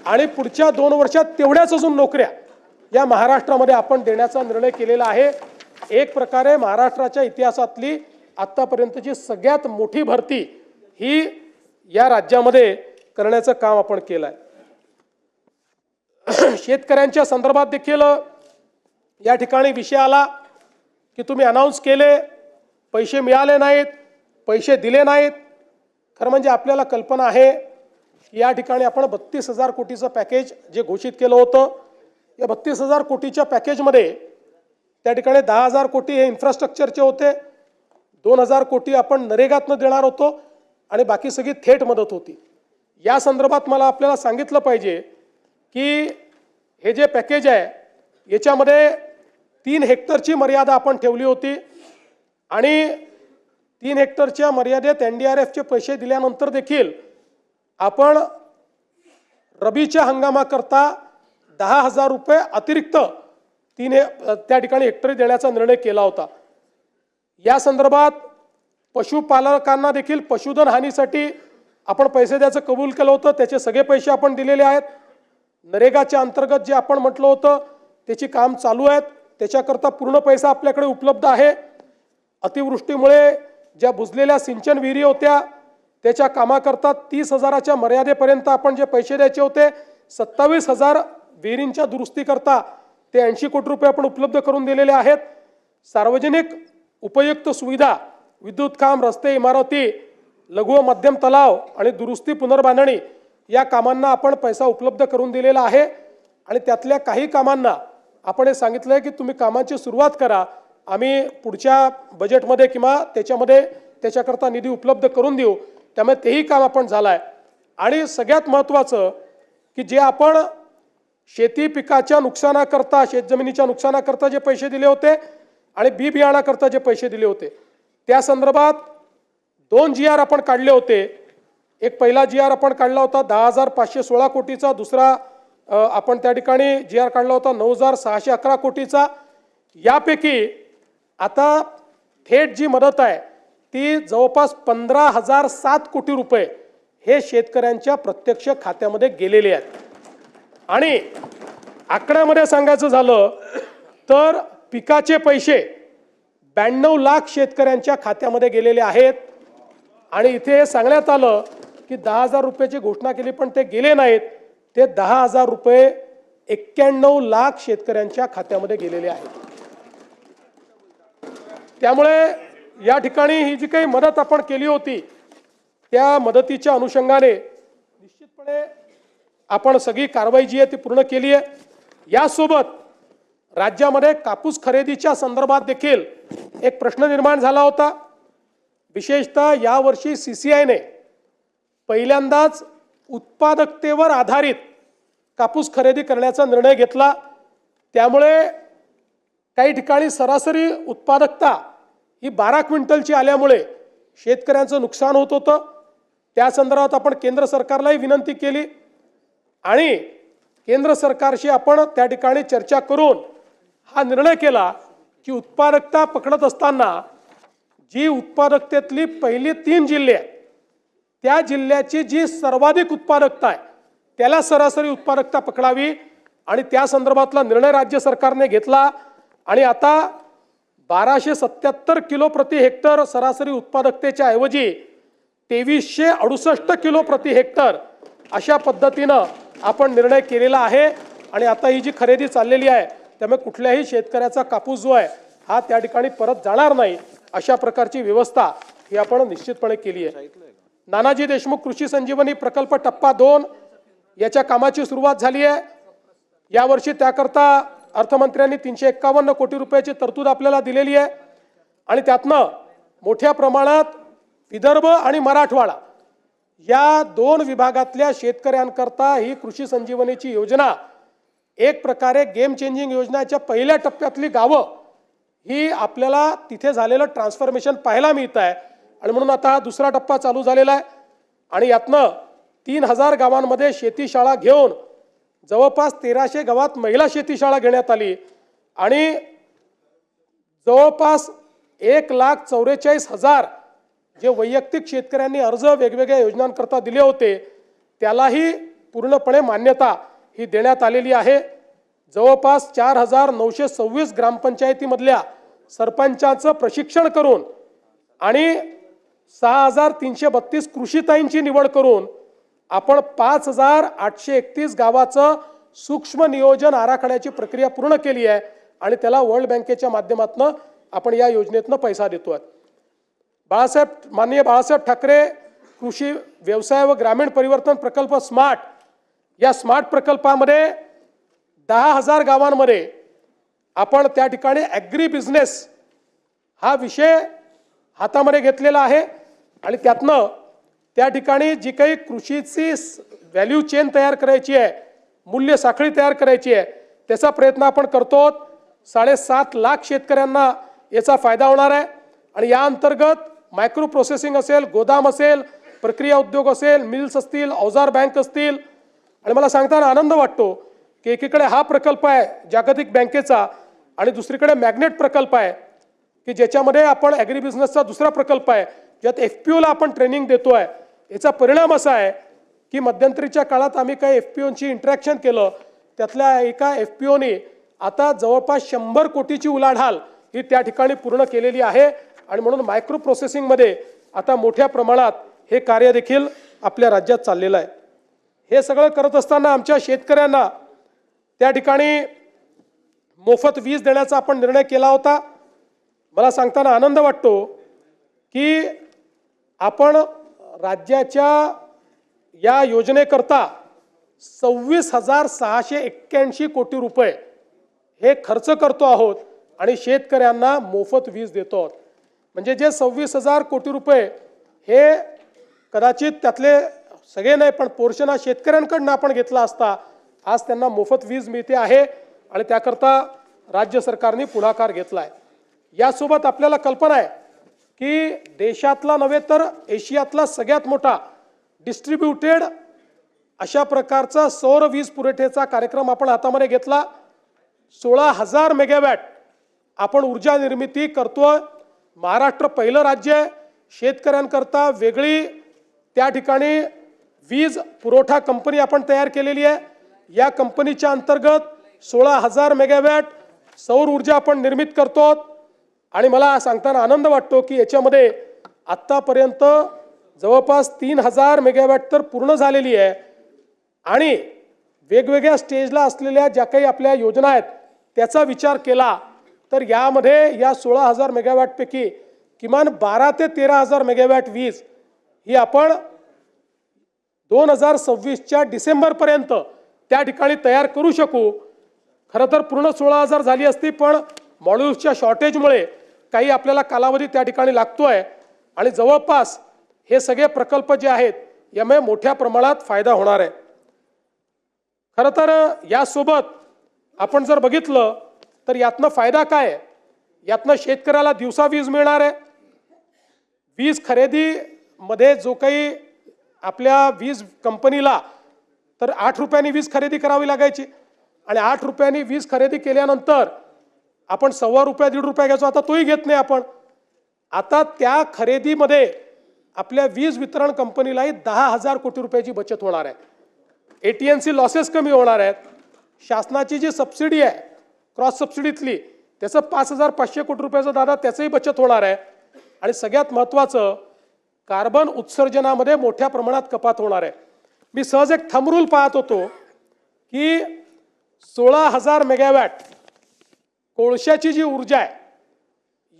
आणि पुढच्या 2 वर्षात तेवढ्याच अजून नोकऱ्या या महाराष्ट्रामध्ये आपण देण्याचा निर्णय केलेला आहे. एक प्रकारे महाराष्ट्राच्या इतिहासातली आतापर्यंतची सगळ्यात मोठी भरती ही या राज्यामध्ये करण्याचं काम आपण केलं आहे. शेतकऱ्यांच्या संदर्भात देखील या ठिकाणी विषय आला की तुम्ही अनाऊन्स केले, पैसे मिळाले नाहीत, पैसे दिले नाहीत. खरं म्हणजे आपल्याला कल्पना आहे की या ठिकाणी आपण 32,000 कोटीचं पॅकेज जे घोषित केलं होतं, या 32,000 कोटीच्या पॅकेजमध्ये त्या ठिकाणी 10,000 कोटी हे इन्फ्रास्ट्रक्चरचे होते, 2,000 कोटी आपण नरेगातनं देणार होतो आणि बाकी सगळी थेट मदत होती. या संदर्भात मला आपल्याला सांगितलं पाहिजे की हे जे पॅकेज आहे याच्यामध्ये 3 हेक्टरची मर्यादा आपण ठेवली होती. आणि 3 हेक्टरच्या मर्यादेत NDRFचे पैसे दिल्यानंतर देखील आपण रबीच्या हंगामाकरता 10,000 रुपये अतिरिक्त त्या ठिकाणी हेक्टरी देण्याचा निर्णय केला होता. या संदर्भात पशुपालकांना देखील पशुधन हानीसाठी आपण पैसे द्यायचं कबूल केलं होतं, त्याचे सगळे पैसे आपण दिलेले आहेत. नरेगाच्या अंतर्गत जे आपण म्हटलं होतं त्याची काम चालू आहेत, त्याच्याकरता पूर्ण पैसा आपल्याकडे उपलब्ध आहे. अतिवृष्टीमुळे ज्या बुजलेल्या सिंचन विहिरी होत्या त्याच्या कामाकरता 30,000च्या मर्यादेपर्यंत आपण जे पैसे द्यायचे होते, 27,000 विहिरींच्या दुरुस्तीकरता ते 80 कोटी रुपये आपण उपलब्ध करून दिलेले आहेत. सार्वजनिक उपयुक्त सुविधा, विद्युत काम, रस्ते, इमारती, लघु व मध्यम तलाव आणि दुरुस्ती पुनर्बांधणी या कामांना आपण पैसा उपलब्ध करून दिलेला आहे. आणि त्यातल्या काही कामांना आपण हे सांगितलंय की तुम्ही कामांची सुरुवात करा, आम्ही पुढच्या बजेटमध्ये किंवा त्याच्याकरता निधी उपलब्ध करून देऊ. त्यामुळे तेही काम आपण झालंय. आणि सगळ्यात महत्त्वाचं की जे आपण शेती पिकाच्या नुकसानाकरता, शेतजमिनीच्या नुकसानाकरता जे पैसे दिले होते आणि बी बियाणाकरता जे पैसे दिले होते, त्या संदर्भात 2 GR आपण काढले होते. एक पहिला GR आपण काढला होता 10,516 कोटीचा, दुसरा आपण त्या ठिकाणी GR काढला होता 9,611 कोटीचा. यापैकी आता थेट जी मदत आहे ती जवळपास 15,007 कोटी रुपये हे शेतकऱ्यांच्या प्रत्यक्ष खात्यामध्ये गेलेले आहेत. आणि आकड्यामध्ये सांगायचं झालं तर पिकाचे पैसे 92 लाख शेतकऱ्यांच्या खात्यामध्ये गेलेले आहेत. आणि इथे सांगण्यात आलं की 10,000 रुपयाची घोषणा केली पण ते गेले नाहीत. ते 10,000 रुपये 91 लाख शेतकऱ्यांच्या खात्यामध्ये गेलेले आहेत. त्यामुळे या ठिकाणी ही जी काही मदत आपण केली होती त्या मदतीच्या अनुषंगाने निश्चितपणे आपण सगळी कारवाई जी आहे ती पूर्ण केली आहे. यासोबत राज्यामध्ये कापूस खरेदीच्या संदर्भात देखील एक प्रश्न निर्माण झाला होता. विशेषतः यावर्षी CCIने पहिल्यांदाच उत्पादकतेवर आधारित कापूस खरेदी करण्याचा निर्णय घेतला. त्यामुळे काही ठिकाणी सरासरी उत्पादकता ही 12 क्विंटलची आल्यामुळे शेतकऱ्यांचं नुकसान होत होतं. त्या संदर्भात आपण केंद्र सरकारलाही विनंती केली आणि केंद्र सरकारशी आपण त्या ठिकाणी चर्चा करून हा निर्णय केला की उत्पादकता पकडत असताना जी उत्पादकतेतली पहिली 3 जिल्हे आहेत त्या जिल्ह्याची जी सर्वाधिक उत्पादकता आहे त्याला सरासरी उत्पादकता पकडावी आणि त्या संदर्भातला निर्णय राज्य सरकारने घेतला. आणि आता 1277 किलो प्रति हेक्टर सरासरी उत्पादकतेच्या ऐवजी 2368 किलो प्रति हेक्टर अशा पद्धतीनं आपण निर्णय केलेला आहे. आणि आता ही जी खरेदी चाललेली आहे त्यामुळे कुठल्याही शेतकऱ्याचा कापूस जो आहे हा त्या ठिकाणी परत जाणार नाही अशा प्रकारची व्यवस्था ही आपण निश्चितपणे केली आहे. नानाजी देशमुख कृषी संजीवनी प्रकल्प टप्पा 2 याच्या कामाची सुरुवात झाली आहे. यावर्षी त्याकरता अर्थमंत्र्यांनी 351 कोटी रुपयाची तरतूद आपल्याला दिलेली आहे. आणि त्यातनं मोठ्या प्रमाणात विदर्भ आणि मराठवाडा या 2 विभागातल्या शेतकऱ्यांकरता ही कृषी संजीवनीची योजना एक प्रकारे गेम चेंजिंग योजनेच्या पहिल्या टप्प्यातली गावं ही आपल्याला तिथे झालेलं ट्रान्सफॉर्मेशन पाहायला मिळत आहे. आणि म्हणून आता हा दुसरा टप्पा चालू झालेला आहे. आणि यातनं 3000 गावांमध्ये शेतीशाळा घेऊन जवळपास 1300 गावात महिला शेतीशाळा घेण्यात आली. आणि जवळपास 1,44,000 जे वैयक्तिक शेतकऱ्यांनी अर्ज वेगवेगळ्या योजनांकरता दिले होते त्यालाही पूर्णपणे मान्यता ही देण्यात आलेली आहे. जवळपास 4,926 ग्रामपंचायतीमधल्या सरपंचांचं प्रशिक्षण करून आणि 6,332 कृषीताईंची निवड करून आपण 5,831 गावाचं सूक्ष्म नियोजन आराखड्याची प्रक्रिया पूर्ण केली आहे. आणि त्याला वर्ल्ड बँकेच्या माध्यमातून आपण या योजनेतनं पैसा देतोय. माननीय बाळासाहेब ठाकरे कृषी व्यवसाय व ग्रामीण परिवर्तन प्रकल्प स्मार्ट या स्मार्ट प्रकल्पामध्ये 10,000 गावांमध्ये आपण त्या ठिकाणी ॲग्री बिझनेस हा विषय हातामध्ये घेतलेला आहे. आणि त्यातनं त्या ठिकाणी जी काही कृषीची व्हॅल्यू चेन तयार करायची आहे, मूल्य साखळी तयार करायची आहे त्याचा प्रयत्न आपण करतो. 7.5 लाख शेतकऱ्यांना याचा फायदा होणार आहे. आणि या अंतर्गत मायक्रो प्रोसेसिंग असेल, गोदाम असेल, प्रक्रिया उद्योग असेल, मिल्स असतील, अवजार बँक असतील. आणि मला सांगताना आनंद वाटतो की एकीकडे हा प्रकल्प आहे जागतिक बँकेचा आणि दुसरीकडे मॅग्नेट प्रकल्प आहे की ज्याच्यामध्ये आपण ॲग्री बिझनेसचा दुसरा प्रकल्प आहे ज्यात FPOला आपण ट्रेनिंग देतोय. याचा परिणाम असा आहे की मध्यंतरीच्या काळात आम्ही काही FPOंची इंटरॅक्शन केलं, त्यातल्या एका FPOने आता जवळपास 100 कोटीची उलाढाल ही त्या ठिकाणी पूर्ण केलेली आहे. आणि म्हणून मायक्रो प्रोसेसिंगमध्ये आता मोठ्या प्रमाणात हे कार्य देखील आपल्या राज्यात चाललेलं आहे. हे सगळं करत असताना आमच्या शेतकऱ्यांना त्या ठिकाणी मोफत वीज देण्याचा आपण निर्णय केला होता. मला सांगताना आनंद वाटतो की आपण राज्याच्या या योजनेकरता 26,681 कोटी रुपये हे खर्च करतो आहोत आणि शेतकऱ्यांना मोफत वीज देतो आहोत. म्हणजे जे 26,000 कोटी रुपये हे कदाचित त्यातले सगळे नाही पण पोर्शन हा शेतकऱ्यांकडून आपण घेतला असता, आज त्यांना मोफत वीज मिळते आहे आणि त्याकरता राज्य सरकारने पुढाकार घेतला आहे. यासोबत आपल्याला कल्पना आहे की देशातला नव्हे तर एशियातला सगळ्यात मोठा डिस्ट्रीब्युटेड अशा प्रकारचा सौर वीज पुरवठ्याचा कार्यक्रम आपण हातामध्ये घेतला. 16,000 मेगावॅट आपण ऊर्जा निर्मिती करतोय. महाराष्ट्र पहिलं राज्य आहे शेतकऱ्यांकरता वेगळी त्या ठिकाणी वीज पुरवठा कंपनी आपण तयार केलेली आहे. या कंपनीच्या अंतर्गत 16,000 मेगावॅट सौर ऊर्जा आपण निर्मित करतो आणि मला सांगताना आनंद वाटतो की याच्यामध्ये आत्तापर्यंत जवळपास 3,000 मेगावॅट तर पूर्ण झालेली आहे आणि वेगवेगळ्या स्टेजला असलेल्या ज्या काही आपल्या योजना आहेत त्याचा विचार केला तर यामध्ये या 16,000 मेगावॅटपैकी किमान 12 ते 13,000 मेगावॅट वीज ही आपण 2026च्या डिसेंबरपर्यंत त्या ठिकाणी तयार करू शकू. खरं तर पूर्ण 16,000 झाली असती पण मॉड्यूल्सच्या शॉर्टेजमुळे काही आपल्याला कालावधी त्या ठिकाणी लागतोय आणि जवळपास हे सगळे प्रकल्प जे आहेत यामुळे मोठ्या प्रमाणात फायदा होणार आहे. खरं तर यासोबत आपण जर बघितलं तर यातनं फायदा काय आहे, यातनं शेतकऱ्याला दिवसा वीज मिळणार आहे. वीज खरेदीमध्ये जो काही आपल्या वीज कंपनीला तर 8 रुपयांनी वीज खरेदी करावी लागायची आणि 8 रुपयांनी वीज खरेदी केल्यानंतर आपण ₹1.25 ₹1.5 घ्यायचो, आता तोही घेत नाही आपण. आता त्या खरेदीमध्ये आपल्या वीज वितरण कंपनीलाही 10,000 कोटी रुपयाची बचत होणार आहे. AT&C लॉसेस कमी होणार आहेत. शासनाची जी सबसिडी आहे क्रॉस सबसिडीतली त्याचं 5,500 कोटी रुपयाचं दादा त्याचंही बचत होणार आहे आणि सगळ्यात महत्त्वाचं कार्बन उत्सर्जनामध्ये मोठ्या प्रमाणात कपात होणार आहे. मी सहज एक थंब रूल पाहत होतो की 16,000 मेगावॅट कोळशाची जी ऊर्जा आहे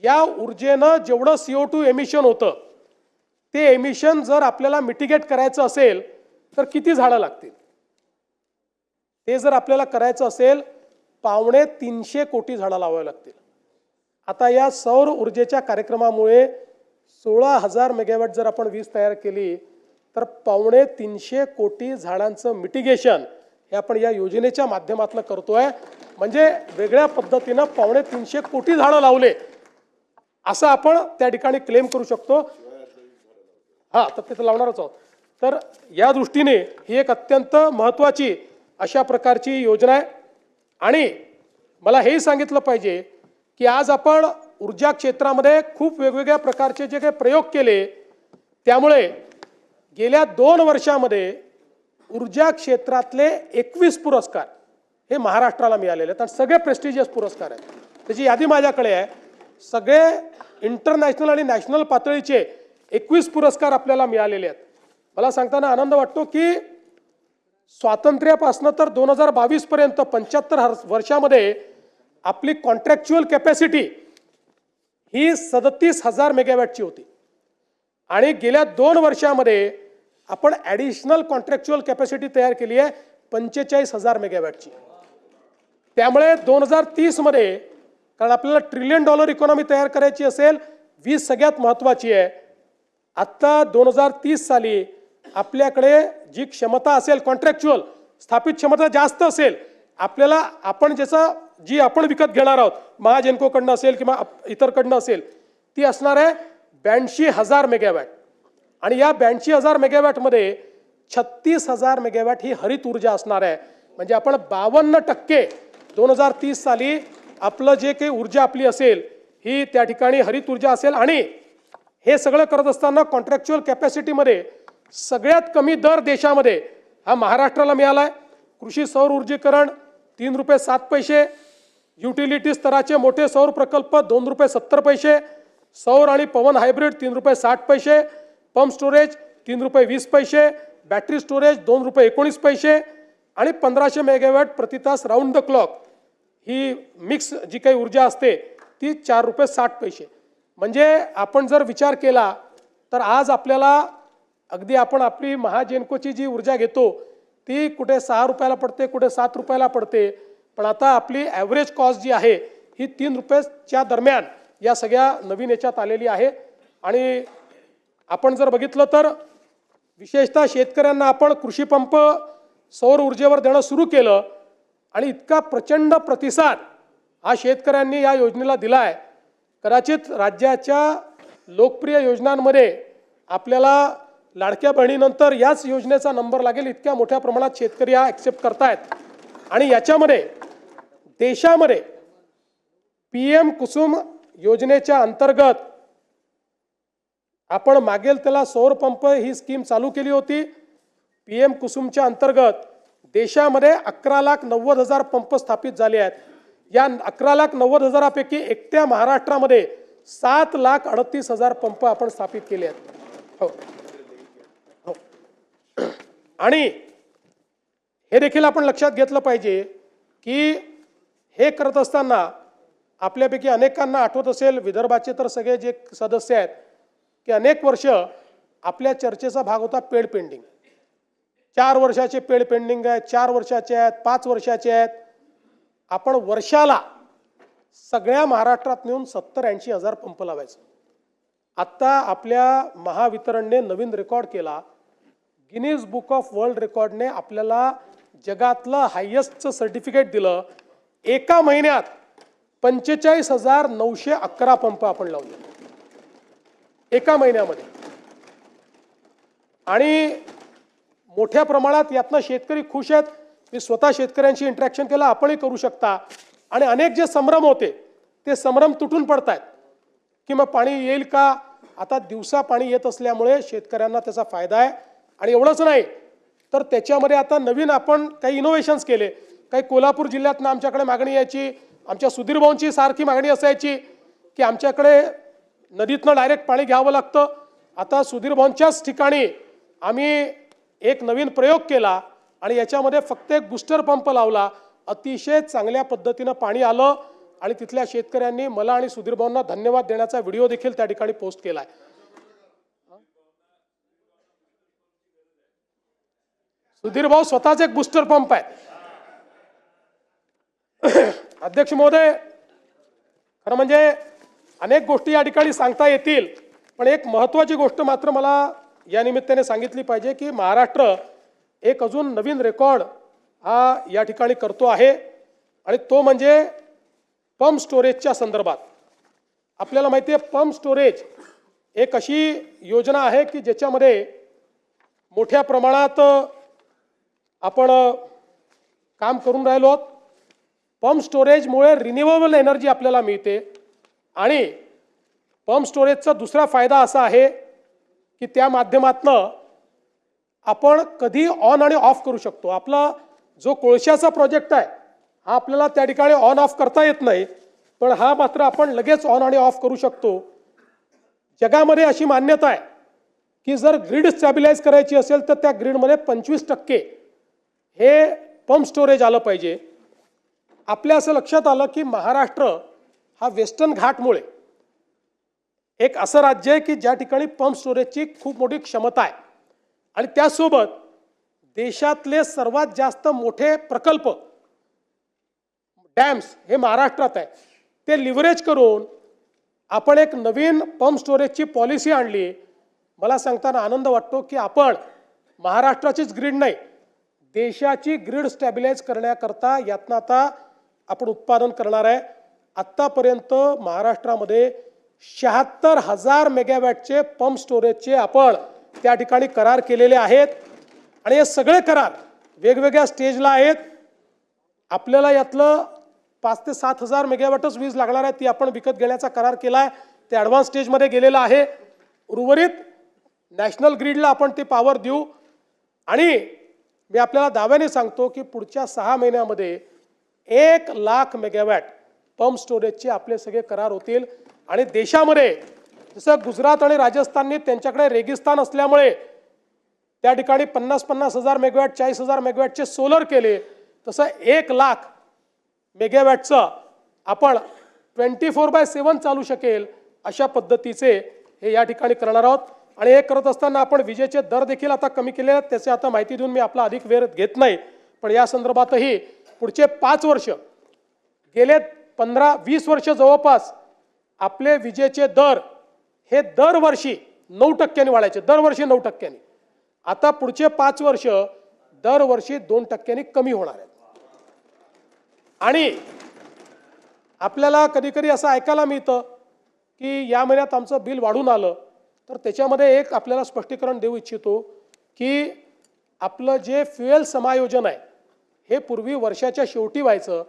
या ऊर्जेनं जेवढं CO2 एमिशन होतं ते एमिशन जर आपल्याला मिटिगेट करायचं असेल तर किती झाडं लागतील. ते जर आपल्याला करायचं असेल 250 कोटी झाडं लावावी लागतील. आता या सौर ऊर्जेच्या कार्यक्रमामुळे 16,000 मेगावॅट जर आपण वीज तयार केली तर 250 कोटी झाडांचं मिटिगेशन हे आपण या योजनेच्या माध्यमातून करतोय. म्हणजे वेगळ्या पद्धतीनं 250 कोटी झाडं लावले असं आपण त्या ठिकाणी क्लेम करू शकतो. हा तर तिथं लावणारच आहोत. तर या दृष्टीने ही एक अत्यंत महत्त्वाची अशा प्रकारची योजना आहे आणि मला हेही सांगितलं पाहिजे की आज आपण ऊर्जा क्षेत्रामध्ये खूप वेगवेगळ्या प्रकारचे जे काही प्रयोग केले त्यामुळे गेल्या 2 वर्षामध्ये ऊर्जा क्षेत्रातले 21 पुरस्कार हे महाराष्ट्राला मिळालेले आहेत आणि सगळे प्रेस्टिजियस पुरस्कार आहेत. त्याची यादी माझ्याकडे आहे. सगळे इंटरनॅशनल आणि नॅशनल पातळीचे 21 पुरस्कार आपल्याला मिळालेले आहेत. मला सांगताना आनंद वाटतो की स्वातंत्र्यापासून तर 2022 पर्यंत 75 वर्षामध्ये आपली कॉन्ट्रॅक्च्युअल कॅपॅसिटी ही 37,000 मेगावॅटची होती आणि गेल्या 2 वर्षामध्ये आपण ॲडिशनल कॉन्ट्रॅक्च्युअल कॅपॅसिटी तयार केली आहे 45,000 मेगावॅटची. त्यामुळे 2030 मध्ये कारण आपल्याला $1 ट्रिलियन इकॉनॉमी तयार करायची असेल वीज सगळ्यात महत्त्वाची आहे. आत्ता 2030 साली आपल्याकडे जी क्षमता असेल कॉन्ट्रॅक्च्युअल स्थापित क्षमता जास्त असेल आपल्याला आपण जी आपण विकत घेणार आहोत महाजेनकोकडनं असेल किंवा इतरकडनं असेल ती असणार आहे 82,000 मेगावॅट आणि या 82,000 मेगावॅटमध्ये 36,000 मेगावॅट ही हरित ऊर्जा असणार आहे. म्हणजे आपण 52% 2030 साली आपलं जे काही ऊर्जा आपली असेल ही त्या ठिकाणी हरित ऊर्जा असेल आणि हे सगळं करत असताना कॉन्ट्रॅक्च्युअल कॅपॅसिटीमध्ये सगळ्यात कमी दर देशामध्ये हा महाराष्ट्राला मिळाला आहे. कृषी सौर ऊर्जीकरण ₹3.07, युटिलिटी स्तराचे मोठे सौर प्रकल्प ₹2.70, सौर आणि पवन hybrid ₹3.60, pump storage ₹3.20, battery storage ₹2.19 आणि 1500 मेगावॅट प्रति तास राऊंड द क्लॉक ही मिक्स जी काही ऊर्जा असते ती 4 रुपये 60 पैसे. म्हणजे आपण जर विचार केला तर आज आपल्याला अगदी आपण आपली महाजेनकोची जी ऊर्जा घेतो ती कुठे 6 रुपयाला पडते, कुठे 7 रुपयाला पडते. पण आता आपली ॲव्हरेज कॉस्ट जी आहे ही 3 रुपयाच्या दरम्यान या सगळ्या नवीन याच्यात आलेली आहे. आणि आपण जर बघितलं तर विशेषतः शेतकऱ्यांना आपण कृषी पंप सौर ऊर्जेवर देणं सुरू केलं आणि इतका प्रचंड प्रतिसाद हा शेतकऱ्यांनी या योजनेला दिला आहे. कदाचित राज्याच्या लोकप्रिय योजनांमध्ये आपल्याला लाडक्या बहिणीनंतर याच योजनेचा नंबर लागेल, इतक्या मोठ्या प्रमाणात शेतकरी हा ॲक्सेप्ट करतायत. आणि याच्यामध्ये देशामध्ये PM कुसुम योजनेच्या अंतर्गत आपण मागेल त्याला सौर पंप ही स्कीम चालू केली होती. PM कुसुमच्या अंतर्गत देशामध्ये 11,90,000 पंप स्थापित झाले आहेत. या 11,90,000पैकी एकट्या महाराष्ट्रामध्ये 7,38,000 पंप आपण स्थापित केले आहेत. हो हो. आणि हे देखील आपण लक्षात घेतलं पाहिजे की हे करत असताना आपल्यापैकी अनेकांना आठवत असेल, विदर्भाचे तर सगळे जे सदस्य आहेत की अनेक वर्ष आपल्या चर्चेचा भाग होता पेड पेंडिंग. 4 वर्षाचे पेड पेंडिंग आहेत, 4 वर्षाचे आहेत, 5 वर्षाचे आहेत. आपण वर्षाला सगळ्या महाराष्ट्रात मिळून 70-80 हजार पंप लावायचे. आत्ता आपल्या महावितरणने नवीन रेकॉर्ड केला. गिनीज बुक ऑफ वर्ल्ड रेकॉर्डने आपल्याला जगातलं हायेस्टचं सर्टिफिकेट दिलं. एका महिन्यात 45,911 पंप आपण लावले एका महिन्यामध्ये. आणि मोठ्या प्रमाणात यातनं शेतकरी खुश आहेत. मी स्वतः शेतकऱ्यांशी इंटरॅक्शन केलं, आपणही करू शकता. आणि अनेक जे संभ्रम होते ते संभ्रम तुटून पडत आहेत की मग पाणी येईल का. आता दिवसा पाणी येत असल्यामुळे शेतकऱ्यांना त्याचा फायदा आहे. आणि एवढंच नाही तर त्याच्यामध्ये आता नवीन आपण काही इनोव्हेशन्स केले. काही कोल्हापूर जिल्ह्यातनं आमच्याकडे मागणी यायची, आमच्या सुधीर भाऊंची सारखी मागणी असायची की आमच्याकडे नदीतनं डायरेक्ट पाणी घ्यावं लागतं. आता सुधीर भाऊंच्याच ठिकाणी आम्ही एक नवीन प्रयोग केला आणि याच्यामध्ये फक्त एक बूस्टर पंप लावला. अतिशय चांगल्या पद्धतीनं पाणी आलं आणि तिथल्या शेतकऱ्यांनी मला आणि सुधीर भाऊंना धन्यवाद देण्याचा व्हिडिओ देखील त्या ठिकाणी पोस्ट केलाय. सुधीर भाऊ स्वतःच एक बूस्टर पंप आहे. अध्यक्ष महोदय, खरं म्हणजे अनेक गोष्टी या ठिकाणी सांगता येतील, पण एक महत्त्वाची गोष्ट मात्र मला या निमित्ताने सांगितली पाहिजे की महाराष्ट्र एक अजून नवीन रेकॉर्ड हा या ठिकाणी करतो आहे. आणि तो म्हणजे पंप स्टोरेजच्या संदर्भात. आपल्याला माहिती आहे पंप स्टोरेज एक अशी योजना आहे की ज्याच्यामध्ये मोठ्या प्रमाणात आपण काम करून राहिलो आहोत. पंप स्टोरेजमुळे रिन्युएबल एनर्जी आपल्याला मिळते. आणि पंप स्टोरेजचा दुसरा फायदा असा आहे की त्या माध्यमातनं आपण कधी ऑन आणि ऑफ करू शकतो. आपला जो कोळशाचा प्रोजेक्ट आहे हा आपल्याला त्या ठिकाणी ऑन ऑफ करता येत नाही, पण हा मात्र आपण लगेच ऑन आणि ऑफ करू शकतो. जगामध्ये अशी मान्यता आहे की जर ग्रीड स्टॅबिलाइज करायची असेल तर त्या ग्रीडमध्ये 25% हे पंप स्टोरेज आलं पाहिजे. आपल्या असं लक्षात आलं की महाराष्ट्र हा वेस्टर्न घाटमुळे एक असं राज्य आहे की ज्या ठिकाणी पंप स्टोरेजची खूप मोठी क्षमता आहे. आणि त्यासोबत देशातले सर्वात जास्त मोठे प्रकल्प डॅम्स हे महाराष्ट्रात आहे. ते लिव्हरेज करून आपण एक नवीन पंप स्टोरेजची पॉलिसी आणली. मला सांगताना आनंद वाटतो की आपण महाराष्ट्राचीच ग्रीड नाही, देशाची ग्रीड स्टॅबिलाइज करण्याकरता यातनं आता आपण उत्पादन करणार आहे. आत्तापर्यंत महाराष्ट्रामध्ये 76,000 मेगावॅटचे पंप स्टोरेजचे आपण त्या ठिकाणी करार केलेले आहेत. आणि हे सगळे करार वेगवेगळ्या स्टेजला आहेत. आपल्याला यातलं 5 ते 7 हजार मेगावॅटच वीज लागणार आहे, ती आपण विकत घेण्याचा करार केला आहे. ते ॲडव्हान्स स्टेजमध्ये गेलेलं आहे. उर्वरित नॅशनल ग्रीडला आपण ते पॉवर देऊ. आणि मी आपल्याला दाव्याने सांगतो की पुढच्या 6 महिन्यामध्ये 1,00,000 मेगावॅट पंप स्टोरेजचे आपले सगळे करार होतील. आणि देशामध्ये जसं गुजरात आणि राजस्थानने त्यांच्याकडे रेगिस्तान असल्यामुळे त्या ठिकाणी 50,000 मेगावॅट 40,000 मेगावॅटचे सोलर केले, तसं 1,00,000 मेगावॅटचं आपण 24/7 चालू शकेल अशा पद्धतीचे हे या ठिकाणी करणार आहोत. आणि हे करत असताना आपण विजेचे दर देखील आता कमी केले आहेत. त्याची आता माहिती देऊन मी आपला अधिक वेळ घेत नाही, पण या संदर्भातही पुढचे 5 वर्ष, गेले 15-20 वर्ष जवळपास आपले विजेचे दर हे दरवर्षी 9% वाढायचे, दरवर्षी 9%. आता पुढचे 5 वर्ष दरवर्षी 2% कमी होणार आहेत. आणि आपल्याला कधी कधी असं ऐकायला मिळतं की या महिन्यात आमचं बिल वाढून आलं, तर त्याच्यामध्ये एक आपल्याला स्पष्टीकरण देऊ इच्छितो की आपलं जे फ्युएल समायोजन आहे हे पूर्वी वर्षाच्या शेवटी व्हायचं.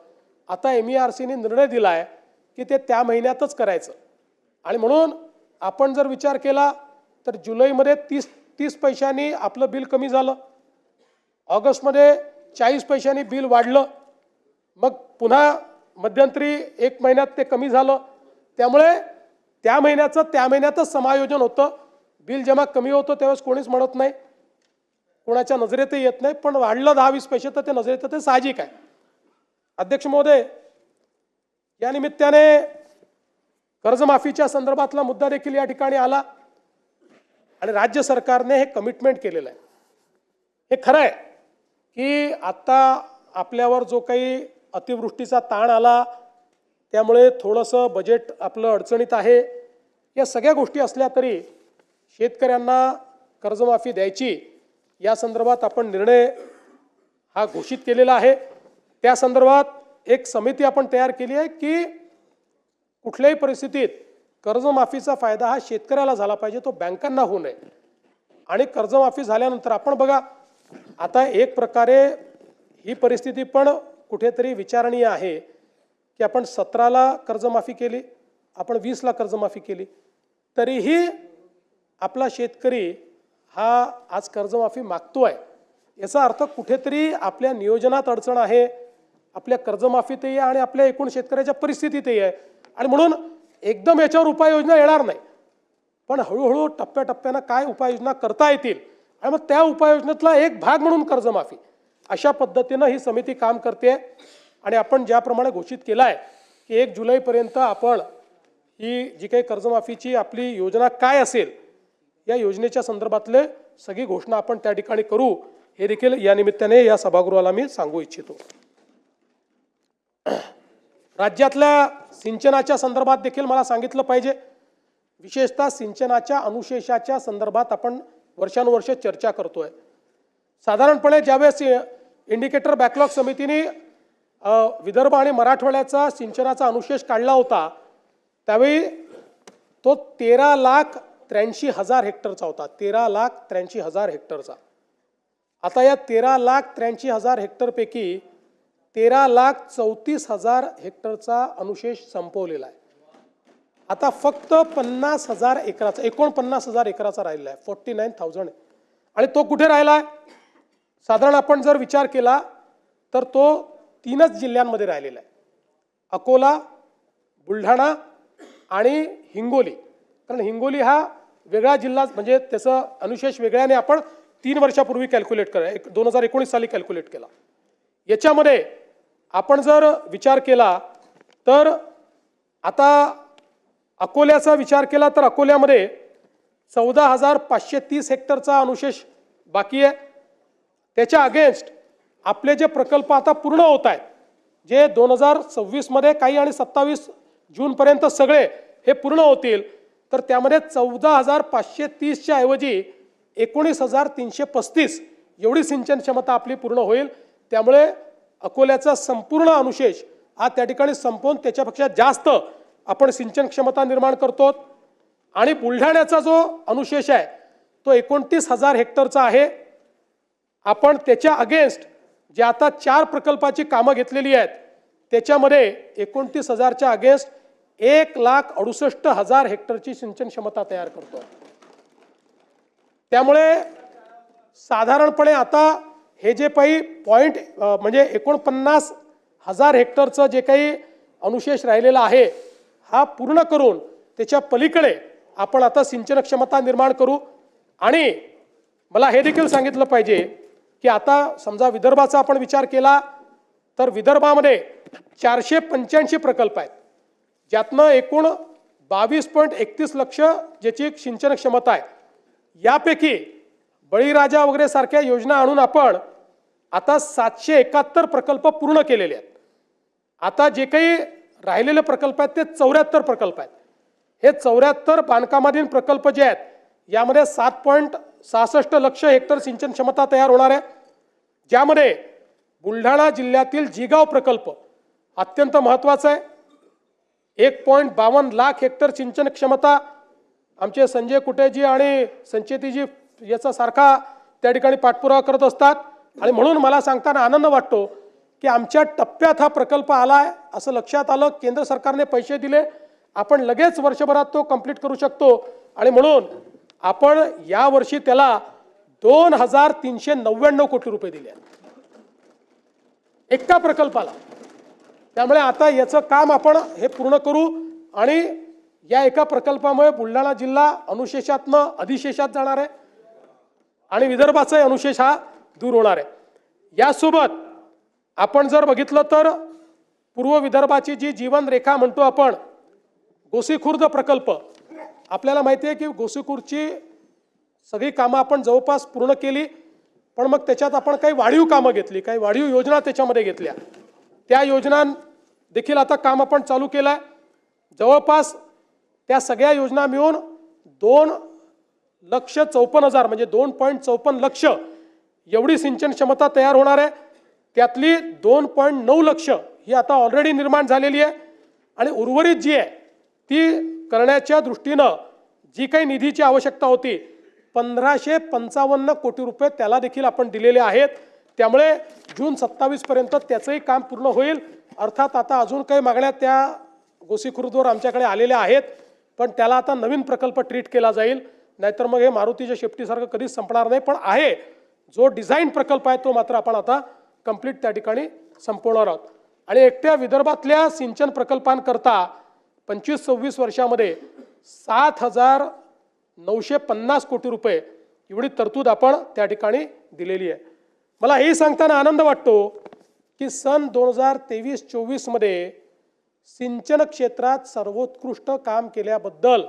आता MERCने निर्णय दिला आहे की ते त्या महिन्यातच करायचं. आणि म्हणून आपण जर विचार केला तर जुलैमध्ये 30 पैशांनी आपलं बिल कमी झालं, ऑगस्टमध्ये 40 पैशांनी बिल वाढलं, मग पुन्हा मध्यंतरी 1 महिन्यात ते कमी झालं. त्यामुळे त्या महिन्यातच समायोजन होतं. बिल जेव्हा कमी होतं त्यावेळेस कोणीच म्हणत नाही, कोणाच्या नजरेतही येत नाही, पण वाढलं 10-20 पैसे तर ते नजरेत येतं, ते साहजिक आहे. अध्यक्ष महोदय, या निमित्ताने कर्जमाफीच्या संदर्भातला मुद्दा देखील या ठिकाणी आला आणि राज्य सरकारने हे कमिटमेंट केलेलं आहे. हे खरं आहे की आता आपल्यावर जो काही अतिवृष्टीचा ताण आला त्यामुळे थोडंसं बजेट आपलं अडचणीत आहे. या सगळ्या गोष्टी असल्या तरी शेतकऱ्यांना कर्जमाफी द्यायची या संदर्भात आपण निर्णय हा घोषित केलेला आहे. त्या संदर्भात एक समिती आपण तयार केली आहे की कुठल्याही परिस्थितीत कर्जमाफीचा फायदा हा शेतकऱ्याला झाला पाहिजे, तो बँकांना होऊ नये. आणि कर्जमाफी झाल्यानंतर आपण बघा, आता एक प्रकारे ही परिस्थिती पण कुठेतरी विचारणीय आहे की आपण 17ला कर्जमाफी केली, आपण 20ला कर्जमाफी केली, तरीही आपला शेतकरी हा आज कर्जमाफी मागतोय. याचा अर्थ कुठेतरी आपल्या नियोजनात अडचण आहे, आपल्या कर्जमाफीतही आहे आणि आपल्या एकूण शेतकऱ्याच्या परिस्थितीतही आहे. आणि म्हणून एकदम याच्यावर उपाययोजना येणार नाही, पण हळूहळू टप्प्याटप्प्यानं काय उपाययोजना करता येतील आणि मग त्या उपाययोजनेतला एक भाग म्हणून कर्जमाफी, अशा पद्धतीनं ही समिती काम करते. आणि आपण ज्याप्रमाणे घोषित केलं आहे की 1 जुलैपर्यंत आपण ही जी काही कर्जमाफीची आपली योजना काय असेल या योजनेच्या संदर्भातले सगळी घोषणा आपण त्या ठिकाणी करू, हे देखील या निमित्ताने या सभागृहाला मी सांगू इच्छितो. राज्यातल्या सिंचनाच्या संदर्भात देखील मला सांगितलं पाहिजे. विशेषतः सिंचनाच्या अनुशेषाच्या संदर्भात आपण वर्षानुवर्ष चर्चा करतोय. साधारणपणे ज्यावेळेस इंडिकेटर बॅकलॉग समितीने विदर्भ आणि मराठवाड्याचा सिंचनाचा अनुशेष काढला होता त्यावेळी तो 13,83,000 हेक्टरचा होता. 13,83,000 हेक्टरचा. आता या 13,83,000 हेक्टरपैकी 13,34,000 हेक्टरचा अनुशेष संपवलेला आहे. आता फक्त 50,000 एकराचा, 49,000 एकराचा राहिलेला आहे, 49,000. आणि तो कुठे राहिला आहे? साधारण आपण जर विचार केला तर तो 3च जिल्ह्यांमध्ये राहिलेला आहे, अकोला, बुलढाणा आणि हिंगोली. कारण हिंगोली हा वेगळा जिल्हा, म्हणजे त्याचं अनुशेष वेगळ्याने आपण 3 वर्षापूर्वी कॅल्क्युलेट करा, 2019 साली कॅल्क्युलेट केला. याच्यामध्ये आपण जर विचार केला तर आता अकोल्याचा विचार केला तर अकोल्यामध्ये 14,530 हेक्टरचा अनुशेष बाकी आहे. त्याच्या अगेन्स्ट आपले जे प्रकल्प आता पूर्ण होत आहेत, जे 2026 मध्ये काही आणि 27 जूनपर्यंत सगळे हे पूर्ण होतील, तर त्यामध्ये 14,530च्या ऐवजी 19,335 एवढी सिंचन क्षमता आपली पूर्ण होईल. त्यामुळे अकोल्याचा संपूर्ण अनुशेष हा त्या ठिकाणी संपवून त्याच्यापेक्षा जास्त आपण सिंचन क्षमता निर्माण करतो. आणि बुलढाण्याचा जो अनुशेष आहे तो 29,000 हेक्टरचा आहे. आपण त्याच्या अगेन्स्ट जे आता 4 प्रकल्पाची कामं घेतलेली आहेत त्याच्यामध्ये 29,000च्या अगेन्स्ट 1,68,000 हेक्टरची सिंचन क्षमता तयार करतो. त्यामुळे साधारणपणे आता हे जे काही पॉईंट म्हणजे 49,000 हेक्टरचं जे काही अनुशेष राहिलेला आहे हा पूर्ण करून त्याच्या पलीकडे आपण आता सिंचन क्षमता निर्माण करू. आणि मला हे देखील सांगितलं पाहिजे की आता समजा विदर्भाचा आपण विचार केला तर विदर्भामध्ये 485 प्रकल्प आहेत, ज्यातनं एकूण 22.31 लक्ष ज्याची सिंचन क्षमता आहे. यापैकी बळीराजा वगैरे सारख्या योजना आणून आपण आता 771 प्रकल्प पूर्ण केलेले आहेत. आता जे काही राहिलेले प्रकल्प आहेत ते 74 प्रकल्प आहेत. हे 74 बांधकामाधीन प्रकल्प जे आहेत यामध्ये 7.66 लक्ष हेक्टर सिंचन क्षमता तयार होणार आहे, ज्यामध्ये बुलढाणा जिल्ह्यातील जिगाव प्रकल्प अत्यंत महत्त्वाचा आहे. 1.52 लाख हेक्टर सिंचन क्षमता आमचे संजय कुटेजी आणि संचेतीजी याचा सारखा त्या ठिकाणी पाठपुरावा करत असतात. आणि म्हणून मला सांगताना आनंद वाटतो की आमच्या टप्प्यात हा प्रकल्प आलाय असं लक्षात आलं. केंद्र सरकारने पैसे दिले, आपण लगेच वर्षभरात तो कंप्लीट करू शकतो. आणि म्हणून आपण यावर्षी त्याला 2,399 कोटी रुपये दिले एका प्रकल्पाला. त्यामुळे आता याचं काम आपण हे पूर्ण करू आणि या एका प्रकल्पामुळे बुलढाणा जिल्हा अनुशेषातनं अधिशेषात जाणार आहे आणि विदर्भाचा अनुशेष हा दूर होणार आहे. यासोबत आपण जर बघितलं तर पूर्व विदर्भाची जी जीवनरेखा म्हणतो आपण, गोसीखुर्द प्रकल्प, आपल्याला माहिती आहे की गोसीखुर्दची सगळी कामं आपण जवळपास पूर्ण केली, पण मग त्याच्यात आपण काही वाढीव कामं घेतली, काही वाढीव योजना त्याच्यामध्ये घेतल्या. त्या योजना देखील आता काम आपण चालू केलं आहे. जवळपास त्या सगळ्या योजना मिळून 2,54,000 म्हणजे 2.54 लक्ष एवढी सिंचन क्षमता तयार होणार आहे. त्यातली 2.9 लक्ष ही आता ऑलरेडी निर्माण झालेली आहे आणि उर्वरित जी आहे ती करण्याच्या दृष्टीनं जी काही निधीची आवश्यकता होती 1,555 कोटी रुपये त्याला देखील आपण दिलेले आहेत. त्यामुळे जून 27 पर्यंत त्याचंही काम पूर्ण होईल. अर्थात आता अजून काही मागण्या त्या गोसीखुर्दवर आमच्याकडे आलेल्या आहेत, पण त्याला आता नवीन प्रकल्प ट्रीट केला जाईल, नाहीतर मग हे मारुतीच्या शेपटीसारखं कधीच संपणार नाही. पण आहे जो डिझाईन प्रकल्प आहे तो मात्र आपण आता कंप्लीट त्या ठिकाणी संपवणार आहोत. आणि एकट्या विदर्भातल्या सिंचन प्रकल्पांकरता 25-26 वर्षामध्ये 7,950 कोटी रुपये एवढी तरतूद आपण त्या ठिकाणी दिलेली आहे. मला हे सांगताना आनंद वाटतो की सन 2023-24 मध्ये सिंचन क्षेत्रात सर्वोत्कृष्ट काम केल्याबद्दल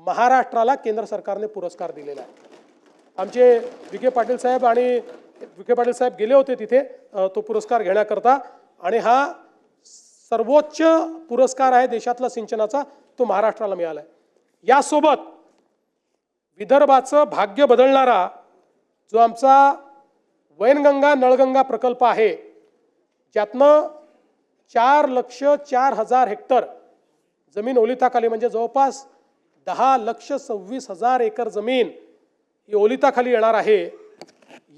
महाराष्ट्राला केंद्र सरकारने पुरस्कार दिलेला आहे. आमचे विखे पाटील साहेब गेले होते तिथे तो पुरस्कार घेण्याकरता आणि हा सर्वोच्च पुरस्कार आहे देशातला सिंचनाचा, तो महाराष्ट्राला मिळाला आहे. यासोबत विदर्भाचं भाग्य बदलणारा जो आमचा वैनगंगा नळगंगा प्रकल्प आहे, ज्यातनं 4,04,000 हेक्टर जमीन ओलिताखाली म्हणजे जवळपास 10,26,000 एकर जमीन ही ओलिताखाली येणार आहे.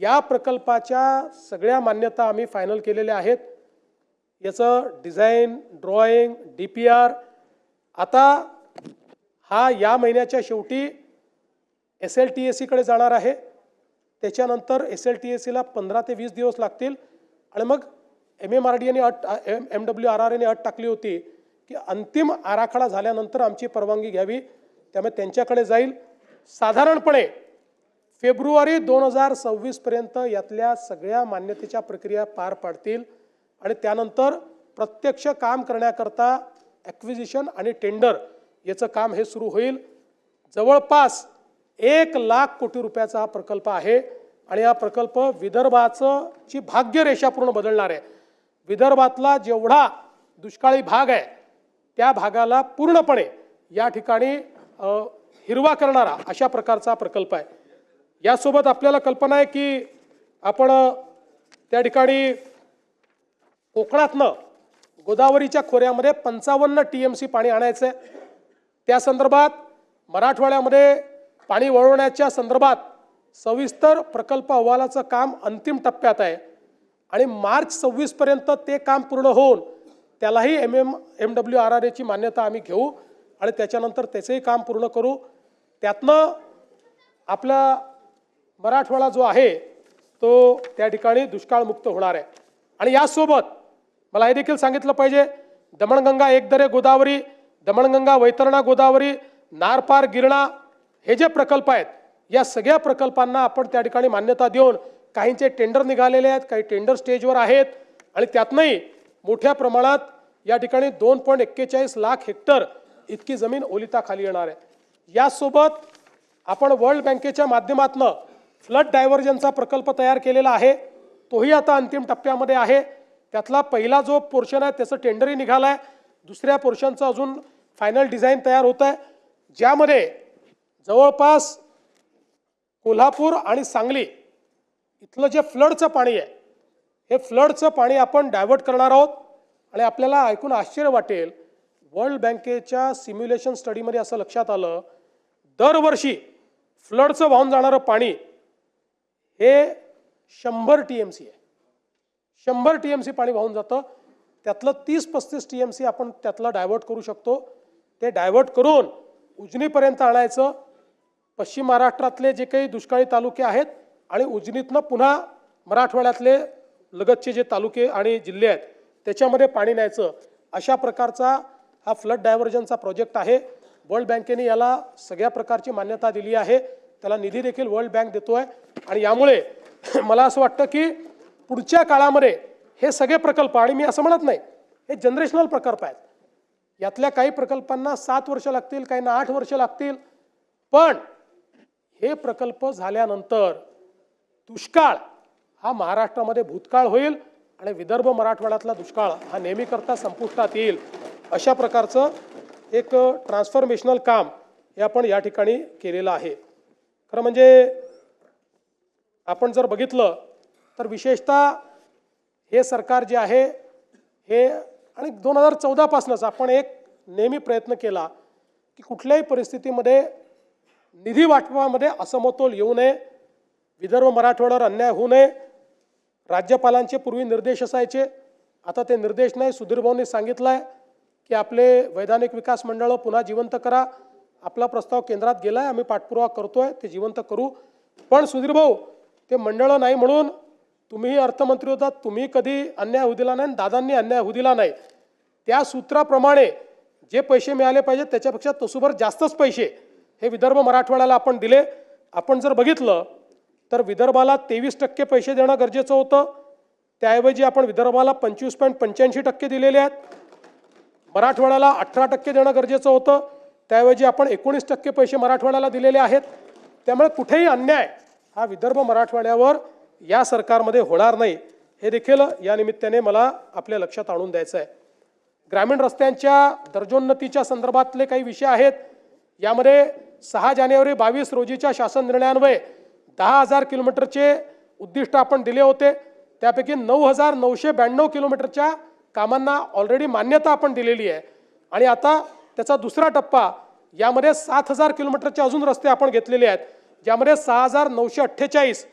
या प्रकल्पाच्या सगळ्या मान्यता आम्ही फायनल केलेल्या आहेत. याचं डिझाईन, ड्रॉइंग, DPR आता हा या महिन्याच्या शेवटी SLTAC कडे जाणार आहे. त्याच्यानंतर SLTAC ला 15 ते 20 दिवस लागतील आणि मग MMRDA ने MWRRA ने अट टाकली होती की अंतिम आराखडा झाल्यानंतर आमची परवानगी घ्यावी, त्यामुळे त्यांच्याकडे जाईल. साधारणपणे फेब्रुवारी 2026 पर्यंत यातल्या सगळ्या मान्यतेच्या प्रक्रिया पार पाडतील आणि त्यानंतर प्रत्यक्ष काम करण्याकरता ॲक्विजिशन आणि टेंडर याचं काम हे सुरू होईल. जवळपास 1,00,000 कोटी रुपयाचा हा प्रकल्प आहे आणि हा प्रकल्प विदर्भाचं ची भाग्यरेषा पूर्ण बदलणार आहे. विदर्भातला जेवढा दुष्काळी भाग आहे त्या भागाला पूर्णपणे या ठिकाणी हिरवा करणारा अशा प्रकारचा प्रकल्प आहे. यासोबत आपल्याला कल्पना आहे की आपण त्या ठिकाणी कोकणातनं गोदावरीच्या खोऱ्यामध्ये 55 TMC पाणी आणायचं आहे. त्या संदर्भात मराठवाड्यामध्ये पाणी वळवण्याच्या संदर्भात सविस्तर प्रकल्प अहवालाचं काम अंतिम टप्प्यात आहे आणि मार्च 26 पर्यंत ते काम पूर्ण होऊन त्यालाही MWRRA ची मान्यता आम्ही घेऊ आणि त्याच्यानंतर त्याचंही काम पूर्ण करू. त्यातनं आपला मराठवाडा जो आहे तो त्या ठिकाणी दुष्काळमुक्त होणार आहे. आणि यासोबत मला हे देखील सांगितलं पाहिजे, दमणगंगा एकदरे गोदावरी, दमणगंगा वैतरणा गोदावरी, नारपार गिरणा हे जे प्रकल्प आहेत या सगळ्या प्रकल्पांना आपण त्या ठिकाणी मान्यता देऊन काहींचे टेंडर निघालेले आहेत, काही टेंडर स्टेजवर आहेत आणि त्यातनंही मोठ्या प्रमाणात या ठिकाणी 2.41 लाख हेक्टर इतकी जमीन ओलिताखाली येणार आहे. यासोबत आपण वर्ल्ड बँकेच्या माध्यमातून फ्लड डायव्हर्जनचा प्रकल्प तयार केलेला आहे. तोही आता अंतिम टप्प्यामध्ये आहे. त्यातला पहिला जो पोर्शन आहे त्याचं टेंडरही निघालं आहे. दुसऱ्या पोर्शनचं अजून फायनल डिझाईन तयार होत आहे, ज्यामध्ये जवळपास कोल्हापूर आणि सांगली इथलं जे फ्लडचं पाणी आहे, हे फ्लडचं पाणी आपण डायव्हर्ट करणार आहोत. आणि आपल्याला ऐकून आश्चर्य वाटेल, वर्ल्ड बँकेच्या सिम्युलेशन स्टडीमध्ये असं लक्षात आलं, दरवर्षी फ्लडचं वाहून जाणारं पाणी हे 100 TMC आहे. 100 TMC पाणी वाहून जातं. त्यातलं 30-35 TMC आपण त्यातलं डायव्हर्ट करू शकतो. ते डायव्हर्ट करून उजनीपर्यंत आणायचं. पश्चिम महाराष्ट्रातले जे काही दुष्काळी तालुके आहेत आणि उजनीतनं पुन्हा मराठवाड्यातले लगतचे जे तालुके आणि जिल्हे आहेत त्याच्यामध्ये पाणी न्यायचं. अशा प्रकारचा हा फ्लड डायव्हर्जनचा प्रोजेक्ट आहे. वर्ल्ड बँकेने याला सगळ्या प्रकारची मान्यता दिली आहे. त्याला निधी देखील वर्ल्ड बँक देतोय. आणि यामुळे मला असं वाटतं की पुढच्या काळामध्ये हे सगळे प्रकल्प, आणि मी असं म्हणत नाही, हे जनरेशनल प्रकल्प आहेत. यातल्या काही प्रकल्पांना 7 वर्ष लागतील, काहींना 8 वर्ष लागतील. पण हे प्रकल्प झाल्यानंतर दुष्काळ हा महाराष्ट्रामध्ये भूतकाळ होईल आणि विदर्भ मराठवाड्यातला दुष्काळ हा नेहमीकरता संपुष्टात येईल. अशा प्रकारचं एक ट्रान्सफॉर्मेशनल काम हे आपण या ठिकाणी केलेलं आहे. खरं म्हणजे आपण जर बघितलं तर विशेषतः हे सरकार जे आहे हे, आणि 2014 पासूनच आपण एक नेहमी प्रयत्न केला की कुठल्याही परिस्थितीमध्ये निधी वाटपामध्ये असमतोल येऊ नये, विदर्भ मराठवाड्यावर अन्याय होऊ नये. राज्यपालांचे पूर्वी निर्देश असायचे, आता ते निर्देश नाही. सुधीर भाऊंनी सांगितलं आहे की आपले वैधानिक विकास मंडळ पुन्हा जिवंत करा. आपला प्रस्ताव केंद्रात गेला आहे, आम्ही पाठपुरावा करतोय, ते जिवंत करू. पण सुधीर भाऊ, ते मंडळ नाही म्हणून तुम्हीही अर्थमंत्री होतात, तुम्ही कधी अन्याय होऊ दिला नाही, दादांनी अन्याय होऊ दिला नाही. त्या सूत्राप्रमाणे जे पैसे मिळाले पाहिजे त्याच्यापेक्षा तसूभर जास्तच पैसे हे विदर्भ मराठवाड्याला आपण दिले. आपण जर बघितलं तर विदर्भाला 23% पैसे देणं गरजेचं होतं. त्याऐवजी आपण विदर्भाला 25.85% दिलेले आहेत. मराठवाड्याला 18% देणं गरजेचं होतं, त्याऐवजी आपण 19% पैसे मराठवाड्याला दिलेले आहेत. त्यामुळे कुठेही अन्याय हा विदर्भ मराठवाड्यावर या सरकारमध्ये होणार नाही, हे देखील या निमित्ताने मला आपल्या लक्षात आणून द्यायचं आहे. ग्रामीण रस्त्यांच्या दर्जोन्नतीच्या संदर्भातले काही विषय आहेत. यामध्ये 6 जानेवारी 22 रोजीच्या शासन निर्णयान्वये 10,000 किलोमीटरचे उद्दिष्ट आपण दिले होते. त्यापैकी 9,992 किलोमीटरच्या कामांना ऑलरेडी मान्यता आपण दिलेली आहे. आणि आता त्याचा दुसरा टप्पा, यामध्ये 7,000 किलोमीटरचे अजून रस्ते आपण घेतलेले आहेत, ज्यामध्ये 6,948,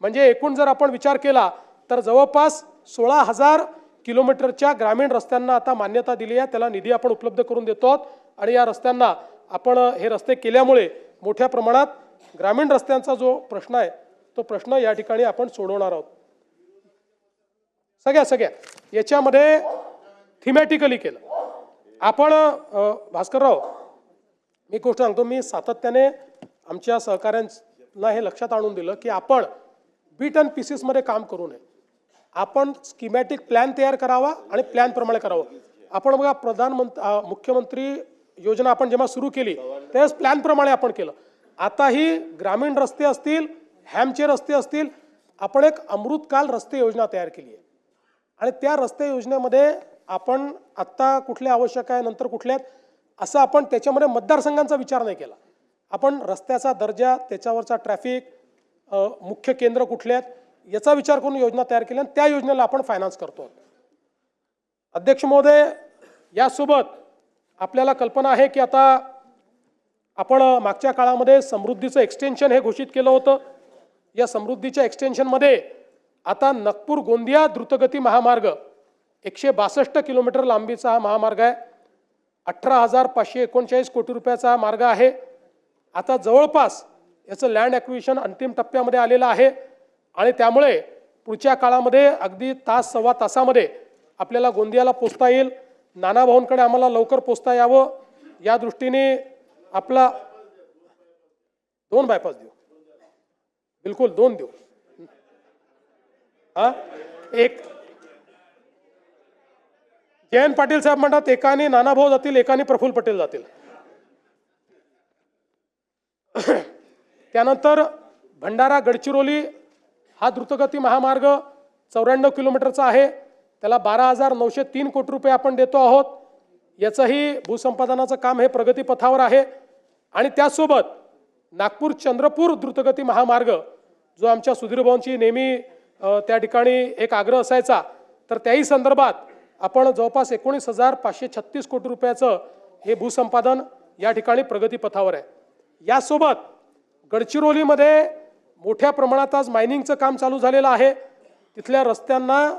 म्हणजे एकूण जर आपण विचार केला तर जवळपास 16,000 किलोमीटरच्या ग्रामीण रस्त्यांना आता मान्यता दिली आहे. त्याला निधी आपण उपलब्ध करून देतो आहोत. आणि या रस्त्यांना आपण हे रस्ते केल्यामुळे मोठ्या प्रमाणात ग्रामीण रस्त्यांचा जो प्रश्न आहे तो प्रश्न या ठिकाणी आपण सोडवणार आहोत. सगळ्या याच्यामध्ये थीमॅटिकली केलं आपण. भास्करराव, मी गोष्ट सांगतो, मी सातत्याने आमच्या सहकाऱ्यांना हे लक्षात आणून दिलं की आपण बीट अँड पीसेसमध्ये काम करू नये. आपण स्कीमॅटिक प्लॅन तयार करावा आणि प्लॅनप्रमाणे करावं. आपण बघा, मुख्यमंत्री योजना आपण जेव्हा सुरू केली त्यावेळेस प्लॅनप्रमाणे आपण केलं. आताही ग्रामीण रस्ते असतील, हॅमचे रस्ते असतील, आपण एक अमृतकाल रस्ते योजना तयार केली आहे. आणि त्या रस्ते योजनेमध्ये आपण आत्ता कुठले आवश्यक आहे, नंतर कुठले आहेत, असं आपण त्याच्यामध्ये मतदारसंघांचा विचार नाही केला. आपण रस्त्याचा दर्जा, त्याच्यावरचा ट्रॅफिक, मुख्य केंद्र कुठले आहेत याचा विचार करून योजना तयार केली आणि त्या योजनेला आपण फायनान्स करतो. अध्यक्ष महोदय, यासोबत आपल्याला कल्पना आहे की आता आपण मागच्या काळामध्ये समृद्धीचं एक्सटेन्शन हे घोषित केलं होतं. या समृद्धीच्या एक्सटेन्शनमध्ये आता नागपूर गोंदिया द्रुतगती महामार्ग 162 किलोमीटर लांबीचा हा महामार्ग आहे. 18,539 कोटी रुपयाचा हा मार्ग आहे. आता जवळपास याचं लँड ॲक्विजिशन अंतिम टप्प्यामध्ये आलेलं आहे आणि त्यामुळे पुढच्या काळामध्ये अगदी तास सव्वा तासामध्ये आपल्याला गोंदियाला पोचता येईल. नानाभाऊंकडे आम्हाला लवकर पोचता यावं या दृष्टीने आपला 2 बायपास देऊ, बिलकुल 2 देऊ. जयंत पाटील साहेब म्हणतात एकाने नानाभाऊ जातील, एकाने प्रफुल्ल पटेल जातील. त्यानंतर भंडारा गडचिरोली हा द्रुतगती महामार्ग 94 किलोमीटरचा आहे. त्याला 12,903 कोटी रुपये आपण देतो आहोत. याचंही भूसंपादनाचं काम हे प्रगतीपथावर आहे. आणि त्याचसोबत नागपूर चंद्रपूर द्रुतगती महामार्ग जो आमच्या सुधीर भाऊंची नेहमी त्या ठिकाणी एक आग्रह असायचा, तर त्याही संदर्भात आपण जवळपास 19,536 कोटी रुपयाचं हे भूसंपादन या ठिकाणी प्रगतीपथावर आहे. यासोबत गडचिरोलीमध्ये मोठ्या प्रमाणात आज मायनिंगचं काम चालू झालेलं आहे. तिथल्या रस्त्यांना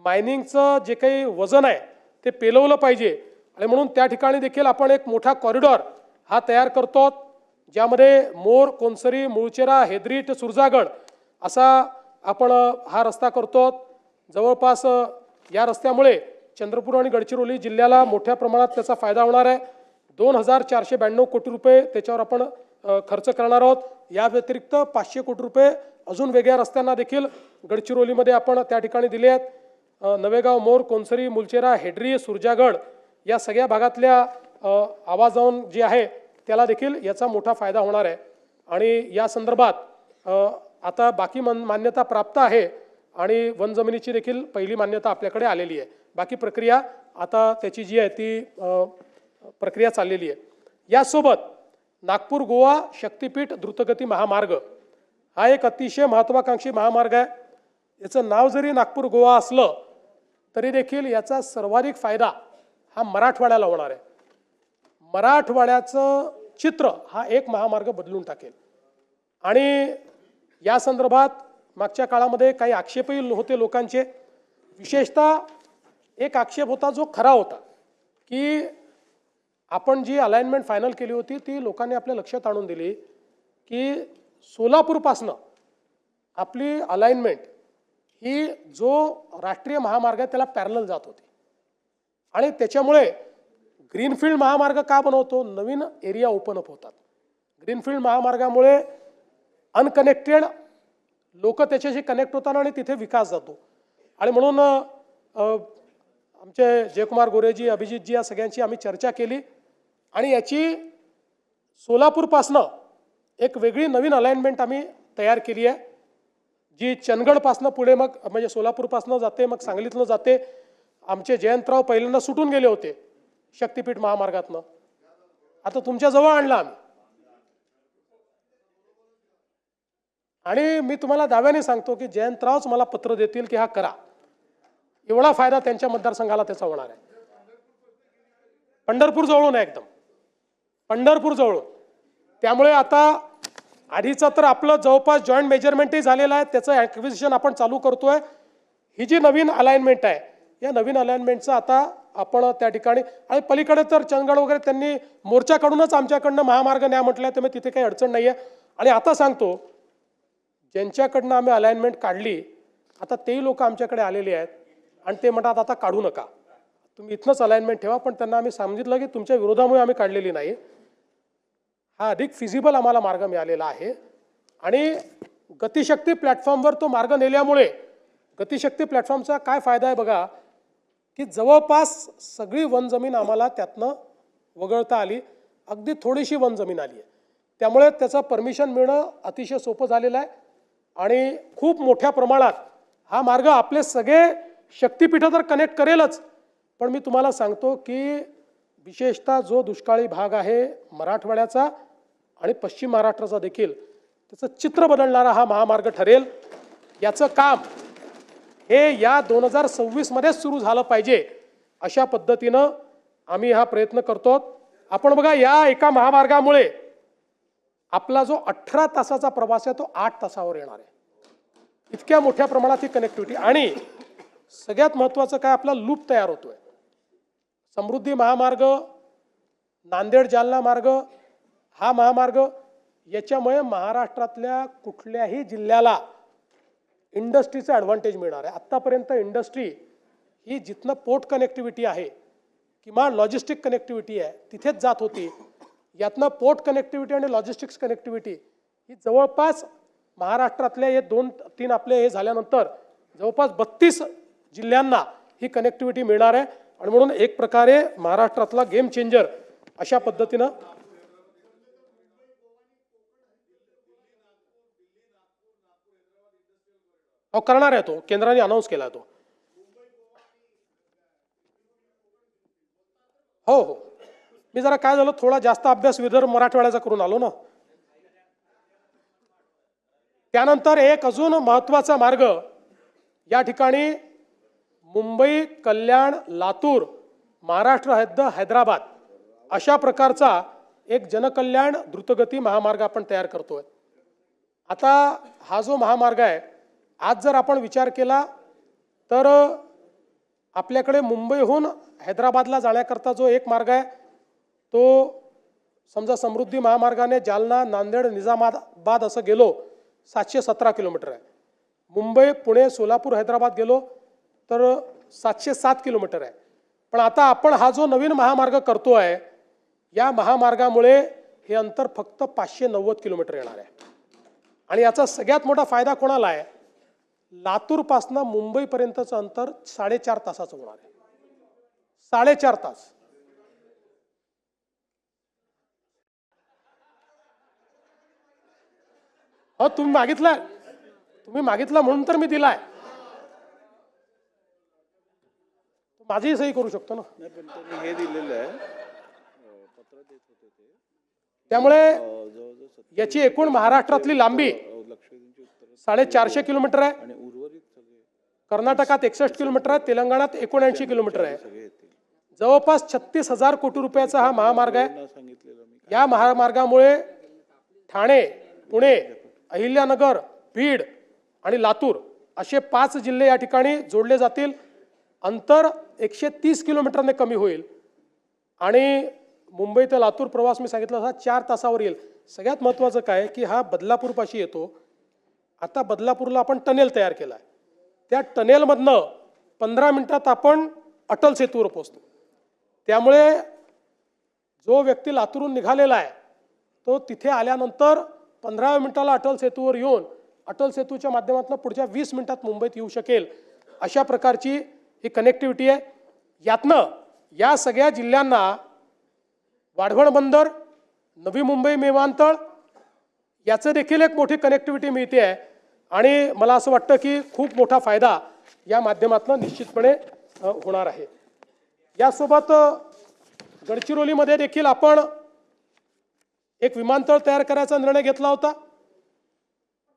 मायनिंगचं जे काही वजन आहे ते पेलवलं पाहिजे आणि म्हणून त्या ठिकाणी देखील आपण एक मोठा कॉरिडॉर हा तयार करतो, ज्यामध्ये मोर, कोनसरी, मुळचेरा, हेदरी ते सुरजागड असा आपण हा रस्ता करतो. जवळपास या रस्त्यामुळे चंद्रपूर आणि गडचिरोली जिल्ह्याला मोठ्या प्रमाणात त्याचा फायदा होणार आहे. 2,492 कोटी रुपये त्याच्यावर आपण खर्च करणार आहोत. या व्यतिरिक्त 500 कोटी रुपये अजून वेगळ्या रस्त्यांना देखील गडचिरोलीमध्ये आपण त्या ठिकाणी दिले आहेत. नवेगाव, मोर, कोनसरी, मुलचेरा, हेडरी, सुरजागड या सगळ्या भागातल्या आवाजाऊन जी आहे त्याला देखील याचा मोठा फायदा होणार आहे. आणि या संदर्भात आता बाकी मान्यता प्राप्त आहे आणि वन जमिनीची देखील पहिली मान्यता आपल्याकडे आलेली आहे. बाकी प्रक्रिया आता त्याची जी आहे ती प्रक्रिया चाललेली आहे. यासोबत नागपूर गोवा शक्तिपीठ द्रुतगती महामार्ग हा एक अतिशय महत्त्वाकांक्षी महामार्ग आहे. याचं नाव जरी नागपूर गोवा असलं तरी देखील याचा सर्वाधिक फायदा हा मराठवाड्याला होणार आहे. मराठवाड्याचं चित्र हा एक महामार्ग बदलून टाकेल. आणि या संदर्भात मागच्या काळामध्ये काही आक्षेपही होते लोकांचे. विशेषतः एक आक्षेप होता जो खरा होता की आपण जी अलाइनमेंट फायनल केली होती ती लोकांनी आपल्या लक्षात आणून दिली की सोलापूरपासनं आपली अलाइनमेंट ही जो राष्ट्रीय महामार्ग आहे त्याला पॅरलल जात होती. आणि त्याच्यामुळे ग्रीनफील्ड महामार्ग का बनवतो, नवीन एरिया ओपन अप होतात. ग्रीनफील्ड महामार्गामुळे अनकनेक्टेड लोक त्याच्याशी कनेक्ट होतात आणि तिथे विकास जातो. आणि म्हणून आमचे जयकुमार गोरेजी, अभिजितजी या सगळ्यांची आम्ही चर्चा केली आणि याची सोलापूरपासनं एक वेगळी नवीन अलाइनमेंट आम्ही तयार केली आहे, जी चंदगडपासनं पुढे मग म्हणजे सोलापूरपासनं जाते, मग सांगलीतनं जाते. आमचे जयंतराव पहिल्यांदा सुटून गेले होते शक्तिपीठ महामार्गातनं, आता तुमच्या जवळ आणलं आम्ही. आणि मी तुम्हाला दाव्याने सांगतो की जयंतरावच मला पत्र देतील की हा करा. एवढा फायदा त्यांच्या मतदारसंघाला त्याचा होणार आहे. पंढरपूर जवळून आहे, एकदम पंढरपूर जवळून. त्यामुळे आता आधीचं तर आपलं जवळपास जॉईंट मेजरमेंटही झालेलं आहे, त्याचं ॲक्विजिशन आपण चालू करतोय. ही जी नवीन अलाइनमेंट आहे या नवीन अलाइनमेंटचं आता आपण त्या ठिकाणी आणि पलीकडे तर चंदगड वगैरे त्यांनी मोर्चा काढूनच आमच्याकडनं महामार्ग न्या म्हटलं, त्यामुळे तिथे काही अडचण नाही आहे. आणि आता सांगतो ज्यांच्याकडनं आम्ही अलाइनमेंट काढली आता तेही लोक आमच्याकडे आलेले आहेत आणि ते म्हणतात आता काढू नका, तुम्ही इथनंच अलाइनमेंट ठेवा. पण त्यांना आम्ही सांगितलं की तुमच्या विरोधामुळे आम्ही काढलेली नाही, हा अधिक फिजिबल आम्हाला मार्ग मिळालेला आहे. आणि गतिशक्ती प्लॅटफॉर्मवर तो मार्ग नेल्यामुळे गतिशक्ती प्लॅटफॉर्मचा काय फायदा आहे बघा की जवळपास सगळी वन जमीन आम्हाला त्यातनं वगळता आली, अगदी थोडीशी वन जमीन आली आहे. त्यामुळे त्याचं परमिशन मिळणं अतिशय सोपं झालेलं आहे. आणि खूप मोठ्या प्रमाणात हा मार्ग आपले सगळे शक्तिपीठं तर कनेक्ट करेलच, पण मी तुम्हाला सांगतो की विशेषतः जो दुष्काळी भाग आहे मराठवाड्याचा आणि पश्चिम महाराष्ट्राचा देखील त्याचं चित्र बदलणारा हा महामार्ग ठरेल. याचं काम हे या 2026 मध्येच सुरू झालं पाहिजे अशा पद्धतीनं आम्ही हा प्रयत्न करतो. आपण बघा या एका महामार्गामुळे आपला जो 18 तासाचा प्रवास आहे तो 8 तासावर येणार आहे. इतक्या मोठ्या प्रमाणात ही कनेक्टिव्हिटी. आणि सगळ्यात महत्त्वाचं काय, आपला लूप तयार होतोय. समृद्धी महामार्ग, नांदेड जालना मार्ग, हा महामार्ग याच्यामुळे महाराष्ट्रातल्या कुठल्याही जिल्ह्याला इंडस्ट्रीचं ॲडव्हान्टेज मिळणार आहे. आत्तापर्यंत इंडस्ट्री ही जिथनं पोर्ट कनेक्टिव्हिटी आहे किंवा लॉजिस्टिक कनेक्टिव्हिटी आहे तिथेच जात होती. यातनं पोर्ट कनेक्टिव्हिटी आणि लॉजिस्टिक्स कनेक्टिव्हिटी ही जवळपास महाराष्ट्रातल्या हे 2-3 आपले हे झाल्यानंतर जवळपास 32 जिल्ह्यांना ही कनेक्टिव्हिटी मिळणार आहे. आणि म्हणून एक प्रकारे महाराष्ट्रातला गेम चेंजर अशा पद्धतीनं करणार आहे तो, केंद्राने अनाऊन्स केला तो. हो हो, मी जरा काय झालं थोडा जास्त अभ्यास विदर्भ मराठवाड्याचा करून आलो ना. त्यानंतर एक अजून महत्त्वाचा मार्ग या ठिकाणी मुंबई कल्याण लातूर महाराष्ट्र हद्द हैदराबाद अशा प्रकारचा एक जनकल्याण द्रुतगती महामार्ग आपण तयार करतोय. आता हा जो महामार्ग आहे, आज जर आपण विचार केला तर आपल्याकडे मुंबईहून हैदराबादला जाण्याकरता जो एक मार्ग आहे तो समजा समृद्धी महामार्गाने जालना नांदेड निजामाबाद असं गेलो 717 किलोमीटर आहे. मुंबई पुणे सोलापूर हैदराबाद गेलो तर 707 किलोमीटर आहे. पण आता आपण हा जो नवीन महामार्ग करतोय या महामार्गामुळे हे अंतर फक्त 590 किलोमीटर येणार आहे. आणि याचा सगळ्यात मोठा फायदा कोणाला आहे? लातूरपासून मुंबईपर्यंतचं अंतर 4.5 तासाचं होणार आहे. 4.5 तास. हो, तुम्ही मागितला म्हणून तर मी दिलाय. माझीही सही करू शकतो ना. हे दिलेलं आहे त्यामुळे याची एकूण महाराष्ट्रातली लांबी 450 किलोमीटर आहे. कर्नाटकात 61 किलोमीटर आहे. तेलंगणात 79 किलोमीटर आहे. जवळपास 36,000 कोटी रुपयाचा हा महामार्ग आहे. या महामार्गामुळे ठाणे, पुणे, अहिल्यानगर, बीड आणि लातूर असे 5 जिल्हे या ठिकाणी जोडले जातील. अंतर 130 किलोमीटरने कमी होईल आणि मुंबई ते लातूर प्रवास मी सांगितलं हा 4 तासावर येईल. सगळ्यात महत्त्वाचं काय की हा बदलापूरपाशी येतो. आता बदलापूरला आपण टनेल तयार केला आहे. त्या टनेलमधनं 15 मिनिटात आपण अटल सेतूवर पोहोचतो. त्यामुळे जो व्यक्ती लातूरून निघालेला आहे तो तिथे आल्यानंतर 15 मिनिटाला अटल सेतूवर येऊन अटल सेतूच्या माध्यमातून पुढच्या 20 मिनिटात मुंबईत येऊ शकेल. अशा प्रकारची ही कनेक्टिव्हिटी आहे. यातनं या सगळ्या जिल्ह्यांना वाढवण बंदर, नवी मुंबई विमानतळ याचं देखील एक मोठी कनेक्टिव्हिटी मिळते आहे. आणि मला असं वाटतं की खूप मोठा फायदा या माध्यमातून निश्चितपणे होणार आहे. यासोबत गडचिरोलीमध्ये देखील आपण एक विमानतळ तयार करायचा निर्णय घेतला होता.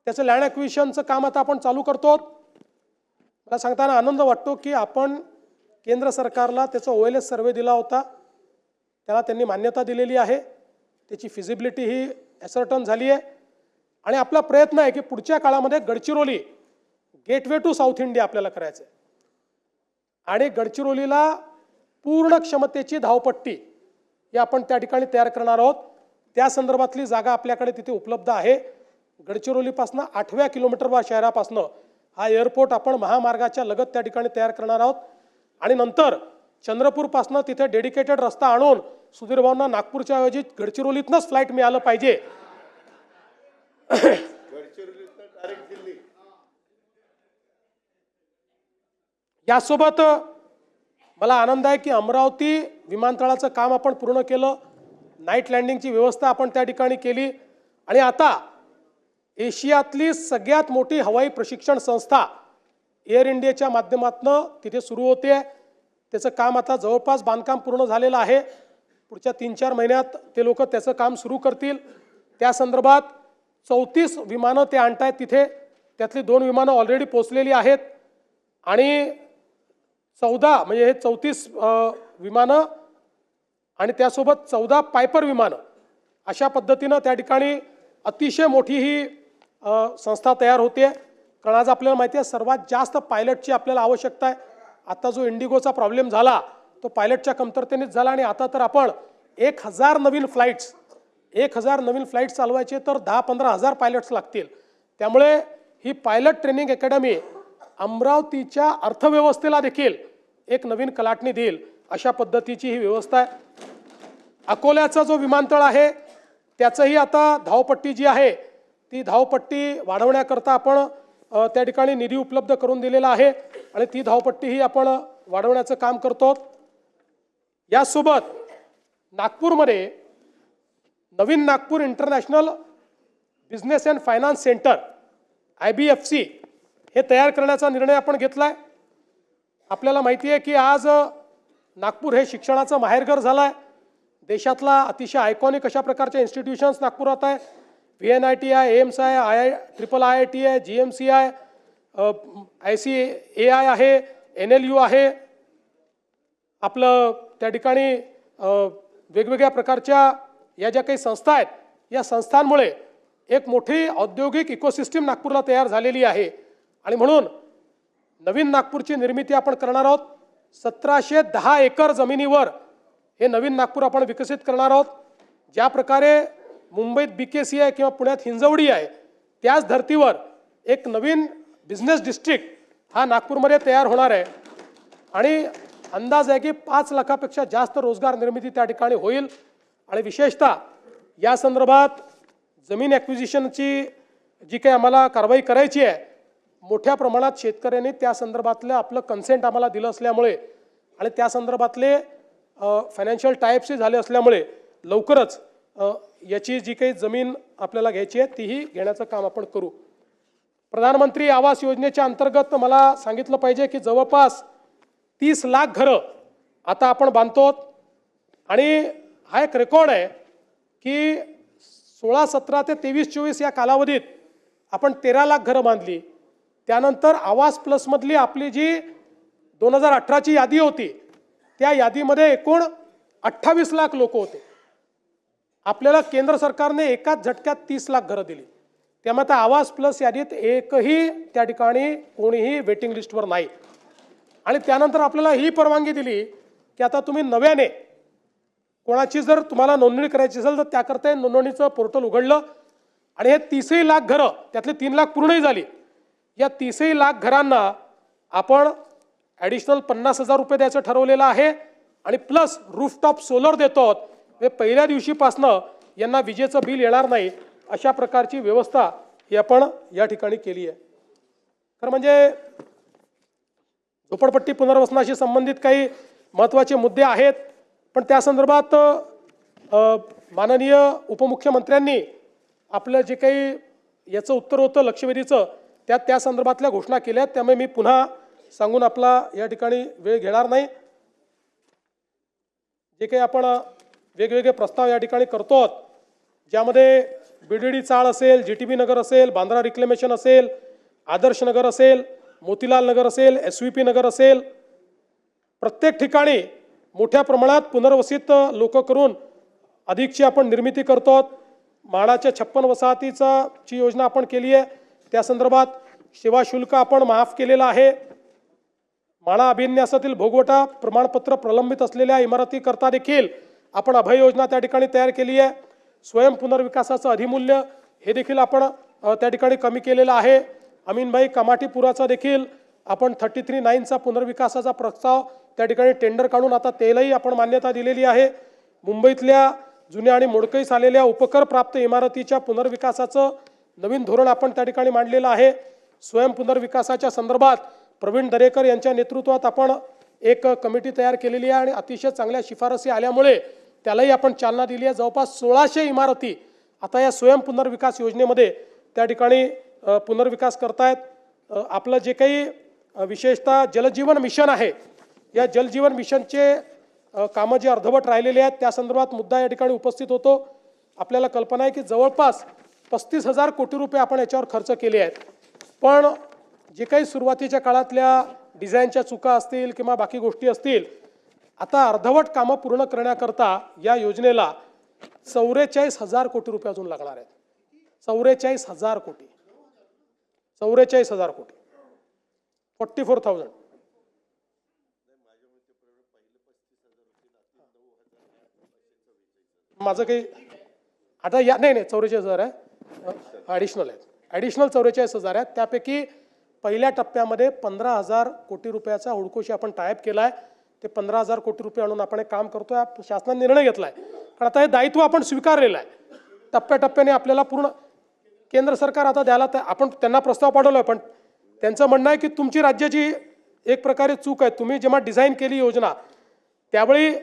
त्याचं लँड ॲक्विजिशनचं काम आता आपण चालू करतो. मला सांगताना आनंद वाटतो की आपण केंद्र सरकारला त्याचा OLS सर्वे दिला होता. त्याला त्यांनी मान्यता दिलेली आहे. त्याची फिजिबिलिटी ही ॲसर्टन झाली आहे. आणि आपला प्रयत्न आहे की पुढच्या काळामध्ये Gadchiroli gateway to South India आपल्याला करायचं आहे. आणि गडचिरोलीला पूर्ण क्षमतेची धावपट्टी ही आपण त्या ठिकाणी तयार करणार आहोत. त्या संदर्भातली जागा आपल्याकडे तिथे उपलब्ध आहे. गडचिरोलीपासून 8व्या किलोमीटरवर शहरापासून हा एअरपोर्ट आपण महामार्गाच्या लगत त्या ठिकाणी तयार करणार आहोत. आणि नंतर चंद्रपूरपासून तिथे डेडिकेटेड रस्ता आणून सुधीर भाऊंना नागपूरच्या ऐवजी गडचिरोलीतनंच फ्लाईट मिळालं पाहिजे. यासोबत मला आनंद आहे की अमरावती विमानतळाचं काम आपण पूर्ण केलं. नाईट लँडिंगची व्यवस्था आपण त्या ठिकाणी केली. आणि आता एशियातली सगळ्यात मोठी हवाई प्रशिक्षण संस्था एअर इंडियाच्या माध्यमातून तिथे सुरू होते. त्याचं काम आता जवळपास बांधकाम पूर्ण झालेलं आहे. पुढच्या 3-4 महिन्यात ते लोक त्याचं काम सुरू करतील. त्या संदर्भात 34 विमानं ते आणतायत तिथे. त्यातली 2 विमानं ऑलरेडी पोचलेली आहेत. आणि 14 म्हणजे हे 34 विमानं आणि त्यासोबत 14 पायपर विमानं अशा पद्धतीनं त्या ठिकाणी अतिशय मोठी ही संस्था तयार होते. कारण आज आपल्याला माहिती आहे सर्वात जास्त पायलटची आपल्याला आवश्यकता आहे. आता जो इंडिगोचा प्रॉब्लेम झाला तो पायलटच्या कमतरतेनेच झाला. आणि आता तर आपण 1000 नवीन फ्लाईट्स चालवायचे तर 10-15 हजार पायलट्स लागतील. त्यामुळे ही पायलट ट्रेनिंग अकॅडमी अमरावतीच्या अर्थव्यवस्थेला देखील एक नवीन कलाटणी देईल अशा पद्धतीची ही व्यवस्था आहे. अकोल्याचा जो विमानतळ आहे त्याचंही आता धावपट्टी जी आहे ती धावपट्टी वाढवण्याकरता आपण त्या ठिकाणी निधी उपलब्ध करून दिलेला आहे. आणि ती धावपट्टी ही आपण वाढवण्याचं काम करतो. यासोबत नागपूरमध्ये नवीन Nagpur international business and finance centre IBFC हे तयार करण्याचा निर्णय आपण घेतला आहे. आपल्याला माहिती आहे की आज नागपूर हे शिक्षणाचं माहेरघर झालं आहे. देशातला अतिशय आयकॉनिक अशा प्रकारच्या इन्स्टिट्यूशन्स नागपुरात आहे. VNIT आहे, एम्स आहे, IIIT आहे, GMC आहे, ICAI आहे, NLU आहे. आपलं त्या ठिकाणी वेगवेगळ्या प्रकारच्या या ज्या काही संस्था आहेत, या संस्थांमुळे एक मोठी औद्योगिक इकोसिस्टीम नागपूरला तयार झालेली आहे. आणि म्हणून नवीन नागपूरची निर्मिती आपण करणार आहोत. 1710 एकर जमिनीवर हे नवीन नागपूर आपण विकसित करणार आहोत. ज्या प्रकारे मुंबईत BKC आहे किंवा पुण्यात हिंजवडी आहे, त्याच धर्तीवर एक नवीन बिझनेस डिस्ट्रिक्ट हा नागपूरमध्ये तयार होणार आहे. आणि अंदाज आहे की 5 लाखापेक्षा जास्त रोजगार निर्मिती त्या ठिकाणी होईल. आणि विशेषतः या संदर्भात जमीन ॲक्विजिशनची जी काही आम्हाला कारवाई करायची आहे, मोठ्या प्रमाणात शेतकऱ्यांनी त्या संदर्भातलं आपलं कन्सेंट आम्हाला दिलं असल्यामुळे आणि त्या संदर्भातले फायनान्शियल टाईप्सही झाले असल्यामुळे लवकरच याची जी काही जमीन आपल्याला घ्यायची आहे तीही घेण्याचं काम आपण करू. प्रधानमंत्री आवास योजनेच्या अंतर्गत मला सांगितलं पाहिजे की जवळपास 30 लाख घरं आता आपण बांधतो. आणि हा एक रेकॉर्ड आहे की 16, 17 ते 23, 24 या कालावधीत आपण 13 लाख घरं बांधली. त्यानंतर आवास प्लसमधली आपली जी 2018ची यादी होती, त्या यादीमध्ये एकूण 28 लाख लोक होते. आपल्याला केंद्र सरकारने एकाच झटक्यात 30 लाख घरं दिली. त्यामुळे आता आवास प्लस यादीत एकही त्या ठिकाणी कोणीही वेटिंग लिस्टवर नाही. आणि त्यानंतर आपल्याला ही परवानगी दिली की आता तुम्ही नव्याने कोणाची जर तुम्हाला नोंदणी करायची असेल तर त्याकरता नोंदणीचं पोर्टल उघडलं. आणि हे 30 लाख घरं, त्यातले 3 लाख पूर्णही झाली. या 30 लाख घरांना आपण ॲडिशनल 50,000 रुपये द्यायचं ठरवलेलं आहे. आणि प्लस रूफटॉप सोलर देतो. हे पहिल्या दिवशीपासनं यांना विजेचं बिल येणार नाही, अशा प्रकारची व्यवस्था ही आपण या ठिकाणी केली आहे. खरं म्हणजे झोपडपट्टी पुनर्वसनाशी संबंधित काही महत्त्वाचे मुद्दे आहेत, पण त्या संदर्भात माननीय उपमुख्यमंत्र्यांनी आपलं जे काही याचं उत्तर होतं लक्षवेधीचं, त्या संदर्भातल्या घोषणा केल्या आहेत. त्यामुळे मी पुन्हा सांगून आपला या ठिकाणी वेळ घेणार नाही. जे काही आपण वेगवेगळे प्रस्ताव या ठिकाणी करतो, ज्यामध्ये BDD चाळ असेल, GTB नगर असेल, बांद्रा रिक्लेमेशन असेल, आदर्श नगर असेल, मोतीलाल नगर असेल, SVP नगर असेल, प्रत्येक ठिकाणी मोठ्या प्रमाणात पुनर्वसित लोक करून अधिकची आपण निर्मिती करतो. म्हाडाच्या 56 वसाहतीची योजना आपण केली आहे. त्या संदर्भात सेवा शुल्क आपण माफ केलेलं आहे. म्हाडा अभिन्यासातील भोगवटा प्रमाणपत्र प्रलंबित असलेल्या इमारतीकरता देखील आपण अभय योजना त्या ठिकाणी तयार केली आहे. स्वयं पुनर्विकासाचं अधिमूल्य हे देखील आपण त्या ठिकाणी कमी केलेलं आहे. अमीनभाई कमाटीपुराचा देखील आपण 33/9चा पुनर्विकासाचा प्रस्ताव त्या ठिकाणी टेंडर काढून आता त्यालाही आपण मान्यता दिलेली आहे. मुंबईतल्या जुन्या आणि मोडकळीस आलेल्या उपकर प्राप्त इमारतीच्या पुनर्विकासाचं नवीन धोरण आपण त्या ठिकाणी मांडलेलं आहे. स्वयं पुनर्विकासाच्या संदर्भात प्रवीण दरेकर यांच्या नेतृत्वात आपण एक कमिटी तयार केलेली आहे आणि अतिशय चांगल्या शिफारसी आल्यामुळे त्यालाही आपण चालना दिली आहे. जवळपास 1600 इमारती आता या स्वयं पुनर्विकास योजनेमध्ये त्या ठिकाणी पुनर्विकास करतायत. आपलं जे काही विशेषतः जलजीवन मिशन आहे, या जलजीवन मिशनचे कामं जे अर्धवट राहिलेले आहेत त्या संदर्भात मुद्दा या ठिकाणी उपस्थित होतो. आपल्याला कल्पना आहे की जवळपास 35,000 कोटी रुपये आपण याच्यावर खर्च केले आहेत. पण जे काही सुरुवातीच्या काळातल्या डिझाईनच्या चुका असतील किंवा बाकी गोष्टी असतील, आता अर्धवट कामं पूर्ण करण्याकरता या योजनेला 44,000 कोटी रुपये अजून लागणार आहेत. 44,000 कोटी, 44,000 कोटी, 44,000. माझं काही आता या नाही 44,000 आहे, ॲडिशनल आहेत. ॲडिशनल 44,000 आहेत. त्यापैकी पहिल्या टप्प्यामध्ये 15,000 कोटी रुपयाचा हुडकोशी आपण टायप केला आहे. ते 15,000 कोटी रुपये आणून आपण एक काम करतोय. शासनाने निर्णय घेतला आहे, कारण आता हे दायित्व आपण स्वीकारलेलं आहे. टप्प्याटप्प्याने आपल्याला पूर्ण केंद्र सरकार आता द्यायला आपण त्यांना प्रस्ताव पाठवला आहे. पण त्यांचं म्हणणं आहे की तुमची राज्याची एक प्रकारे चूक आहे. तुम्ही जेव्हा डिझाईन केली योजना त्यावेळी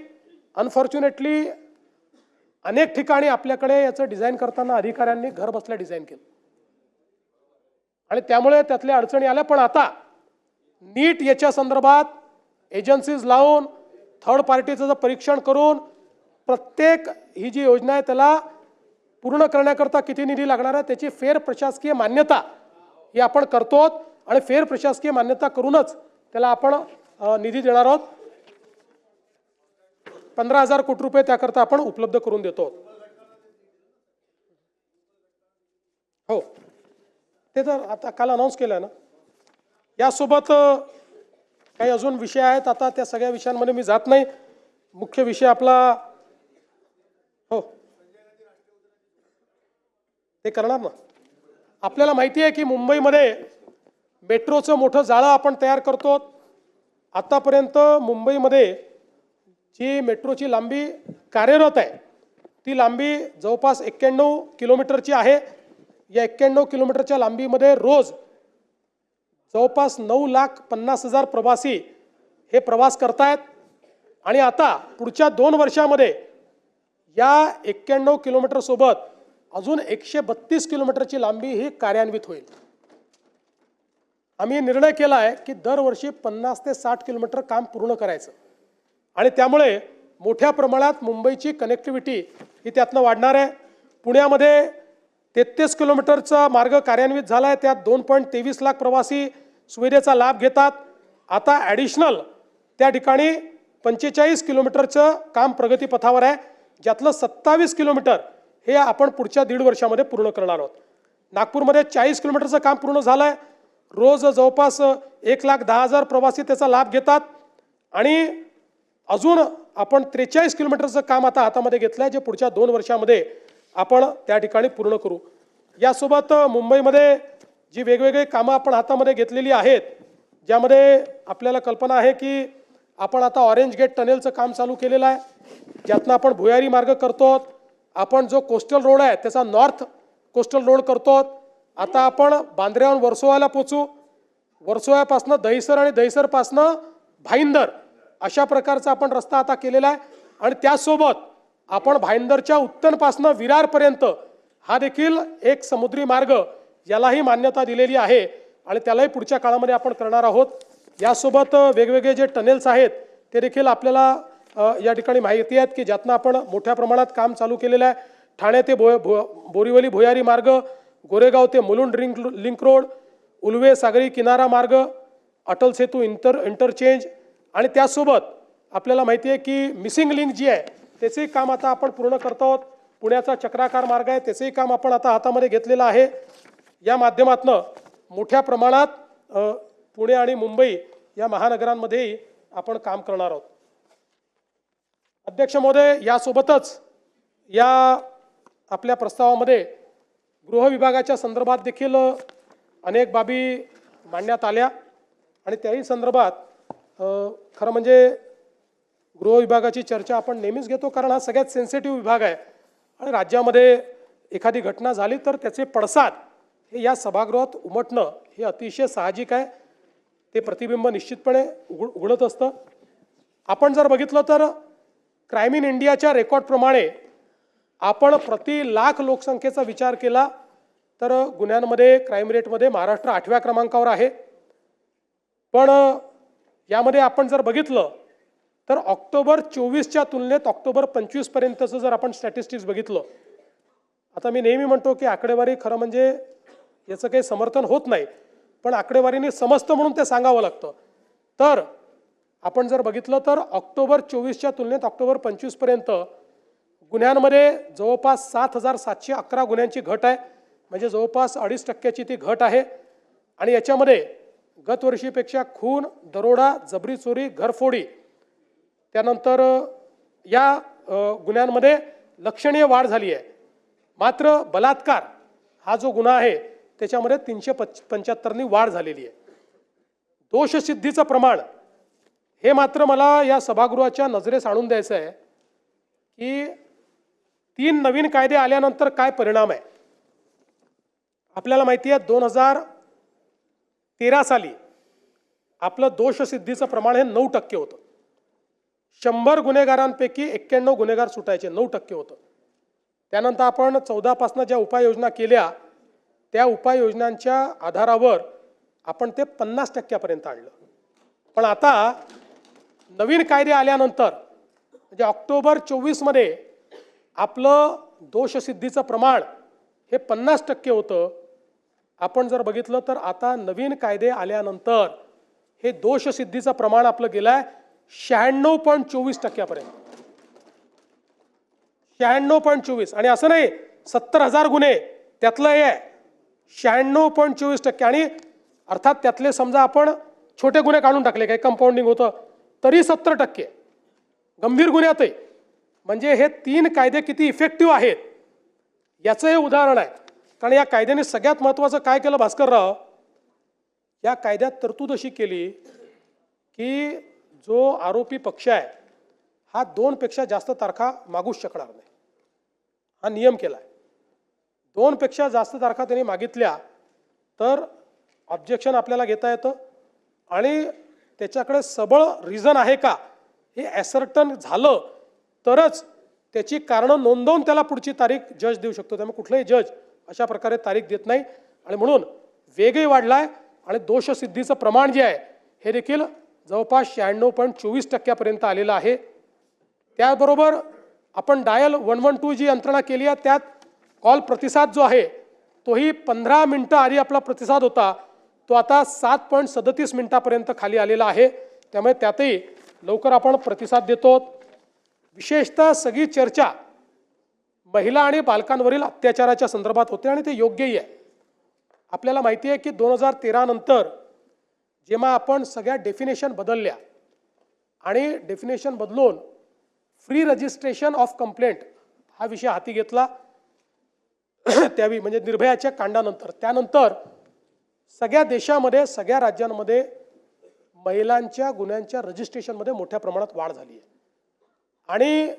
अनफॉर्च्युनेटली अनेक ठिकाणी आपल्याकडे याचं डिझाईन करताना अधिकाऱ्यांनी घर बसल्या डिझाईन केलं आणि त्यामुळे त्यातल्या अडचणी आल्या. पण आता नीट याच्या संदर्भात एजन्सीज लावून थर्ड पार्टीचं जर परीक्षण करून प्रत्येक ही जी योजना आहे त्याला पूर्ण करण्याकरता किती निधी लागणार आहे त्याची फेर प्रशासकीय मान्यता ही आपण करतो आणि फेर प्रशासकीय मान्यता करूनच त्याला आपण निधी देणार आहोत. 15,000 कोटी रुपये त्याकरता आपण उपलब्ध करून देतो. हो, ते तर आता काल अनाऊन्स केलं ना. यासोबत काही अजून विषय आहेत. आता त्या सगळ्या विषयांमध्ये मी जात नाही. मुख्य विषय आपला हो ते करणार ना. आपल्याला माहिती आहे की मुंबईमध्ये मेट्रोचं मोठं जाळं आपण तयार करतो. आतापर्यंत मुंबईमध्ये जी मेट्रोची लांबी कार्यरत आहे ती लांबी जवळपास 91 किलोमीटरची आहे. या 91 किलोमीटरच्या लांबीमध्ये रोज जवळपास 9,50,000 प्रवासी हे प्रवास करतायत आणि आता पुढच्या 2 वर्षामध्ये या 91 किलोमीटर सोबत अजून 132 किलोमीटरची लांबी ही कार्यान्वित होईल. आम्ही निर्णय केला आहे की दरवर्षी 50 ते 60 किलोमीटर काम पूर्ण करायचं आणि त्यामुळे मोठ्या प्रमाणात मुंबईची कनेक्टिव्हिटी ही त्यातनं वाढणार आहे. पुण्यामध्ये 33 किलोमीटरचा मार्ग कार्यान्वित झाला आहे. त्यात 2.23 लाख प्रवासी सुविधेचा लाभ घेतात. आता ॲडिशनल त्या ठिकाणी 45 किलोमीटरचं काम प्रगतीपथावर आहे, ज्यातलं 27 किलोमीटर हे आपण पुढच्या 1.5 वर्षामध्ये पूर्ण करणार आहोत. नागपूरमध्ये 40 किलोमीटरचं काम पूर्ण झालं आहे. रोज जवळपास 1,10,000 प्रवासी त्याचा लाभ घेतात आणि अजून आपण 43 किलोमीटरचं काम आता हातामध्ये घेतलं आहे, जे पुढच्या 2 वर्षामध्ये आपण त्या ठिकाणी पूर्ण करू. यासोबत मुंबईमध्ये जी वेगवेगळी कामं आपण हातामध्ये घेतलेली आहेत, ज्यामध्ये आपल्याला कल्पना आहे की आपण आता ऑरेंज गेट टनेलचं काम चालू केलेलं आहे, ज्यातनं आपण भुयारी मार्ग करतो. आपण जो कोस्टल रोड आहे त्याचा नॉर्थ कोस्टल रोड करतो. आता आपण बांद्र्याहून वर्सोवाला पोचू. वर्सोव्यापासनं दहिसर आणि दहिसरपासनं भाईंदर अशा प्रकारचा आपण रस्ता आता केलेला आहे आणि त्यासोबत आपण भाईंदरच्या उत्तरपासनं विरारपर्यंत हा देखील एक समुद्री मार्ग यालाही मान्यता दिलेली आहे आणि त्यालाही पुढच्या काळामध्ये आपण करणार आहोत. यासोबत वेगवेगळे जे टनेल्स आहेत ते देखील आपल्याला या ठिकाणी माहिती आहेत की ज्यातनं आपण मोठ्या प्रमाणात काम चालू केलेलं आहे. ठाणे ते बोरिवली भुयारी मार्ग, गोरेगाव ते मुलुंड लिंक रोड, उल्वे सागरी किनारा मार्ग, अटल सेतू इंटरचेंज आणि त्यासोबत आपल्याला माहिती आहे की मिसिंग लिंक जी आहे त्याचंही काम आता आपण पूर्ण करतो आहोत. पुण्याचा चक्राकार मार्ग आहे त्याचंही काम आपण आता हातामध्ये घेतलेलं आहे. या माध्यमातून मोठ्या प्रमाणात पुणे आणि मुंबई या महानगरांमध्येही आपण काम करणार आहोत. अध्यक्ष महोदय, यासोबतच या आपल्या प्रस्तावामध्ये गृह विभागाच्या संदर्भात देखील अनेक बाबी मांडण्यात आल्या आणि त्याही संदर्भात खरं म्हणजे गृह विभागाची चर्चा आपण नेहमीच घेतो, कारण हा सगळ्यात सेन्सिटिव्ह विभाग आहे आणि राज्यामध्ये एखादी घटना झाली तर त्याचे पडसाद हे या सभागृहात उमटणं हे अतिशय साहजिक आहे. ते प्रतिबिंब निश्चितपणे उघडत असतं. आपण जर बघितलं तर क्राईम इन इंडियाच्या रेकॉर्डप्रमाणे आपण प्रति लाख लोकसंख्येचा विचार केला तर गुन्ह्यांमध्ये क्राईम रेटमध्ये महाराष्ट्र 8व्या क्रमांकावर आहे. पण यामध्ये आपण जर बघितलं तर ऑक्टोबर 24च्या तुलनेत ऑक्टोबर 25 पर्यंतचं जर आपण स्टॅटिस्टिक्स बघितलं, आता मी नेहमी म्हणतो की आकडेवारी खरं म्हणजे याचं काही समर्थन होत नाही, पण आकडेवारीने समजतं म्हणून ते सांगावं लागतं. तर आपण जर बघितलं तर ऑक्टोबर 24च्या तुलनेत ऑक्टोबर 25 पर्यंत गुन्ह्यांमध्ये जवळपास 7,711 गुन्ह्यांची घट आहे, म्हणजे जवळपास 2.5% ती घट आहे. आणि याच्यामध्ये गत वर्षीपेक्षा खून, दरोडा, जबरी चोरी, घरफोडी त्यानंतर या गुन्ह्यांमध्ये लक्षणीय वाढ झाली आहे. मात्र बलात्कार हा जो गुन्हा आहे त्याच्यामध्ये 375नी वाढ झालेली आहे. दोषसिद्धीचं प्रमाण हे मात्र मला या सभागृहाच्या नजरेस आणून द्यायचं आहे की 3 नवीन कायदे आल्यानंतर काय परिणाम आहे. आपल्याला माहिती आहे 2013 साली आपलं दोषसिद्धीचं प्रमाण हे 9% होतं. 100 गुन्हेगारांपैकी 91 गुन्हेगार सुटायचे, 9% होतं. त्यानंतर आपण 14 पासून ज्या उपाययोजना केल्या त्या उपाययोजनांच्या आधारावर आपण ते 50% आणलं. पण आता नवीन कायदे आल्यानंतर म्हणजे ऑक्टोबर 24 मध्ये आपलं दोषसिद्धीचं प्रमाण हे 50% होतं. आपण जर बघितलं तर आता नवीन कायदे आल्यानंतर हे दोषसिद्धीचं प्रमाण आपलं गेलंय 96.24% 96.24. आणि असं नाही 70,000 गुन्हे त्यातलं हे 96.24%. आणि अर्थात त्यातले समजा आपण छोटे गुन्हे काढून टाकले, काही कंपाऊंडिंग होतं तरी 70% गंभीर गुन्ह्यातही. म्हणजे हे 3 कायदे किती इफेक्टिव्ह आहेत याचं हे उदाहरण आहे. कारण या कायद्याने सगळ्यात महत्त्वाचं काय केलं भास्करराव, या कायद्यात तरतूद अशी केली की जो आरोपी पक्ष आहे हा 2 पेक्षा जास्त तारखा मागूच शकणार नाही. हा नियम केला आहे. 2 पेक्षा जास्त तारखा त्यांनी मागितल्या तर ऑब्जेक्शन आपल्याला घेता येतं आणि त्याच्याकडे सबळ रिझन आहे का हे ॲसर्टन झालं तरच त्याची कारणं नोंदवून त्याला पुढची तारीख जज देऊ शकतो. त्यामुळे कुठलाही जज अशा प्रकारे तारीख देत नाही. आणि म्हणून वेगही वाढलाय आणि दोषसिद्धीचं प्रमाण जे आहे हे देखील जवळपास 96.24% आलेलं आहे. त्याबरोबर आपण डायल 112 जी यंत्रणा केली आहे त्यात कॉल प्रतिसाद जो आहे तोही 15 मिनिटं आधी आपला प्रतिसाद होता तो आता 7.37 मिनिटापर्यंत खाली आलेला आहे. त्यामुळे त्यातही लवकर आपण प्रतिसाद देतो. विशेषतः सगळी चर्चा महिला आणि बालकांवरील अत्याचाराच्या संदर्भात होते आणि ते योग्यही आहे. आपल्याला माहिती आहे की 2013 नंतर जेव्हा आपण सगळ्या डेफिनेशन बदलल्या आणि डेफिनेशन बदलून फ्री रजिस्ट्रेशन ऑफ कंप्लेंट हा विषय हाती घेतला त्यावेळी म्हणजे निर्भयाच्या कांडानंतर, त्यानंतर सगळ्या देशामध्ये सगळ्या राज्यांमध्ये महिलांच्या गुन्ह्यांच्या रजिस्ट्रेशनमध्ये मोठ्या प्रमाणात वाढ झाली आहे. आणि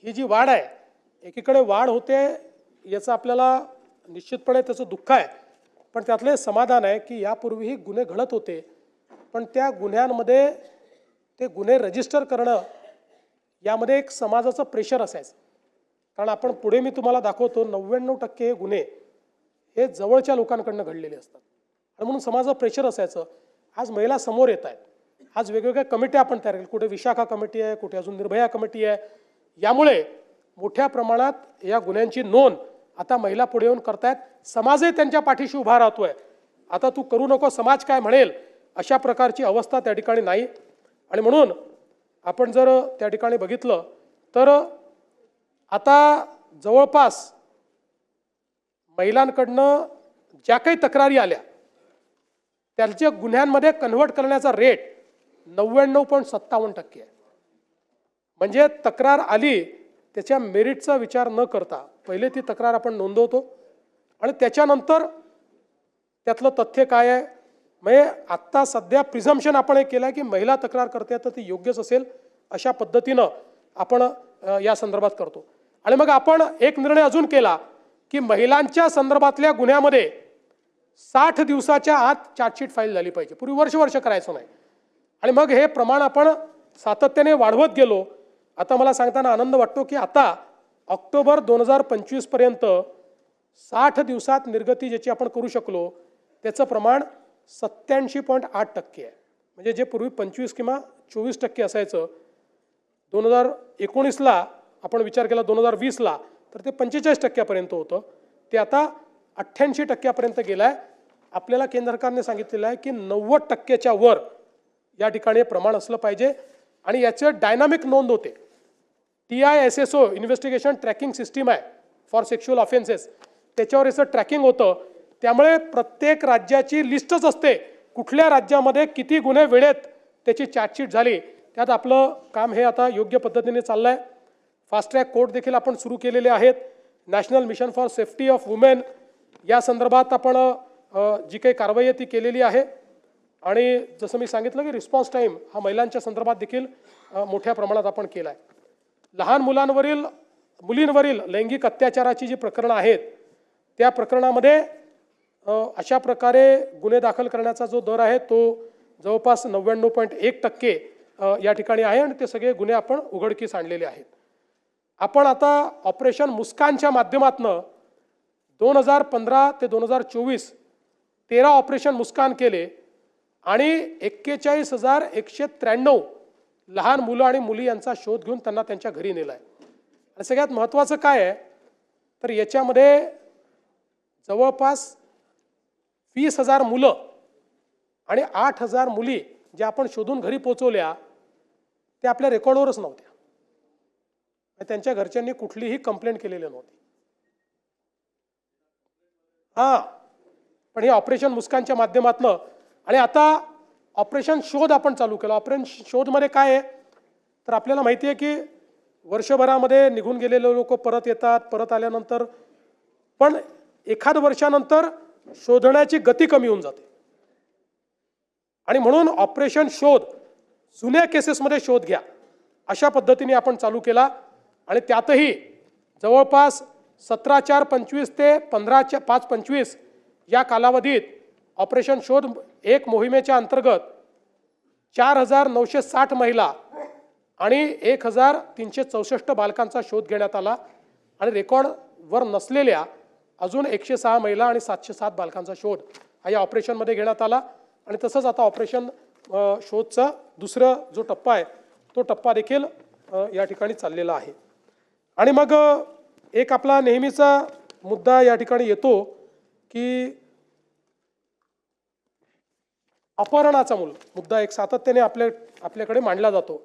ही जी वाढ आहे एकीकडे वाढ होते याचं आपल्याला निश्चितपणे त्याचं दुःख आहे, पण त्यातले समाधान आहे की यापूर्वीही गुन्हे घडत होते पण त्या गुन्ह्यांमध्ये ते गुन्हे रजिस्टर करणं यामध्ये एक समाजाचं प्रेशर असायचं. कारण आपण पुढे मी तुम्हाला दाखवतो 99% हे गुन्हे हे जवळच्या लोकांकडनं घडलेले असतात आणि म्हणून समाजाचं प्रेशर असायचं. आज महिला समोर येत आहेत. आज वेगवेगळ्या कमिट्या आपण तयार केल्या, कुठे विशाखा कमिटी आहे, कुठे अजून निर्भया कमिटी आहे. यामुळे मोठ्या प्रमाणात या गुन्ह्यांची नोंद आता महिला पुढे येऊन करतायत. समाजही त्यांच्या पाठीशी उभा राहतोय. आता तू करू नको समाज काय म्हणेल अशा प्रकारची अवस्था त्या ठिकाणी नाही. आणि म्हणून आपण जर त्या ठिकाणी बघितलं तर आता जवळपास महिलांकडनं ज्या काही तक्रारी आल्या त्यांच्या गुन्ह्यांमध्ये कन्व्हर्ट करण्याचा रेट 99.57% आहे. म्हणजे तक्रार आली त्याच्या मेरिटचा विचार न करता पहिले ती तक्रार आपण नोंदवतो आणि त्याच्यानंतर त्यातलं तथ्य काय आहे. म्हणजे आत्ता सध्या प्रिझम्पशन आपण एक केलं आहे की महिला तक्रार करते तर ती योग्यच असेल अशा पद्धतीनं आपण या संदर्भात करतो. आणि मग आपण एक निर्णय अजून केला की महिलांच्या संदर्भातल्या गुन्ह्यामध्ये 60 दिवसाच्या आत चार्जशीट फाईल झाली पाहिजे. पूर्वी वर्ष करायचं नाही. आणि मग हे प्रमाण आपण सातत्याने वाढवत गेलो. आता मला सांगताना आनंद वाटतो की आता ऑक्टोबर 2025 पर्यंत 60 दिवसात निर्गती ज्याची आपण करू शकलो त्याचं प्रमाण 87.8% आहे. म्हणजे जे पूर्वी 25 किंवा 24% असायचं 2019ला आपण विचार केला 2020ला तर ते 45% होतं. ते आता 88% गेलं आहे. आपल्याला केंद्र सरकारने सांगितलेलं आहे की 90%च्या वर या ठिकाणी प्रमाण असलं पाहिजे. आणि याचे डायनामिक नोंद होते. TISSO इन्व्हेस्टिगेशन ट्रॅकिंग सिस्टीम आहे फॉर सेक्शुअल ऑफेन्सेस, त्याच्यावर याचं ट्रॅकिंग होतं. त्यामुळे प्रत्येक राज्याची लिस्टच असते कुठल्या राज्यामध्ये किती गुन्हे वेळेत त्याची चार्जशीट झाली. त्यात आपलं काम हे आता योग्य पद्धतीने चाललं आहे. फास्ट ट्रॅक कोर्ट देखील आपण सुरू केलेले आहेत. National mission for safety of women या संदर्भात आपण जी काही कारवाई आहे ती केलेली आहे. आणि जसं मी सांगितलं की रिस्पॉन्स टाईम हा महिलांच्या संदर्भात देखील मोठ्या प्रमाणात आपण केला आहे. लहान मुलींवरील लैंगिक अत्याचाराची जी प्रकरणं आहेत त्या प्रकरणामध्ये अशा प्रकारे गुन्हे दाखल करण्याचा जो दर आहे तो जवळपास 99.1% या ठिकाणी आहे आणि ते सगळे गुन्हे आपण उघडकीस आणलेले आहेत. आपण आता ऑपरेशन मुस्कानच्या माध्यमातून 2015 ते 2024 13 ऑपरेशन मुस्कान केले आणि 41,193 लहान मुलं आणि मुली यांचा शोध घेऊन त्यांना त्यांच्या घरी नेलाय. आणि सगळ्यात महत्त्वाचं काय आहे तर याच्यामध्ये जवळपास 20,000 मुलं आणि 8,000 मुली ज्या आपण शोधून घरी पोहोचवल्या त्या आपल्या रेकॉर्डवरच नव्हत्या. त्यांच्या घरच्यांनी कुठलीही कंप्लेंट केलेली नव्हती. पण हे ऑपरेशन मुस्कानच्या माध्यमातून आणि आता ऑपरेशन शोध आपण चालू केलं. ऑपरेशन शोधमध्ये काय आहे तर आपल्याला माहिती आहे की वर्षभरामध्ये निघून गेलेले लोक परत येतात. परत आल्यानंतर पण एखाद वर्षानंतर शोधण्याची गती कमी होऊन जाते आणि म्हणून ऑपरेशन शोध जुन्या केसेसमध्ये शोध घ्या अशा पद्धतीने आपण चालू केला. आणि त्यातही जवळपास 17/4/25 ते 15/5/25 या कालावधीत ऑपरेशन शोध एक मोहिमेच्या अंतर्गत 4,960 महिला आणि 1,364 बालकांचा शोध घेण्यात आला आणि रेकॉर्डवर नसलेल्या अजून 106 महिला आणि 707 बालकांचा शोध हा या ऑपरेशनमध्ये घेण्यात आला. आणि तसंच आता ऑपरेशन शोधचा दुसरा जो टप्पा आहे तो टप्पा देखील या ठिकाणी चाललेला आहे. आणि मग एक आपला नेहमीचा मुद्दा या ठिकाणी येतो की अपहरणाचा मुद्दा एक सातत्याने आपल्याकडे मांडला जातो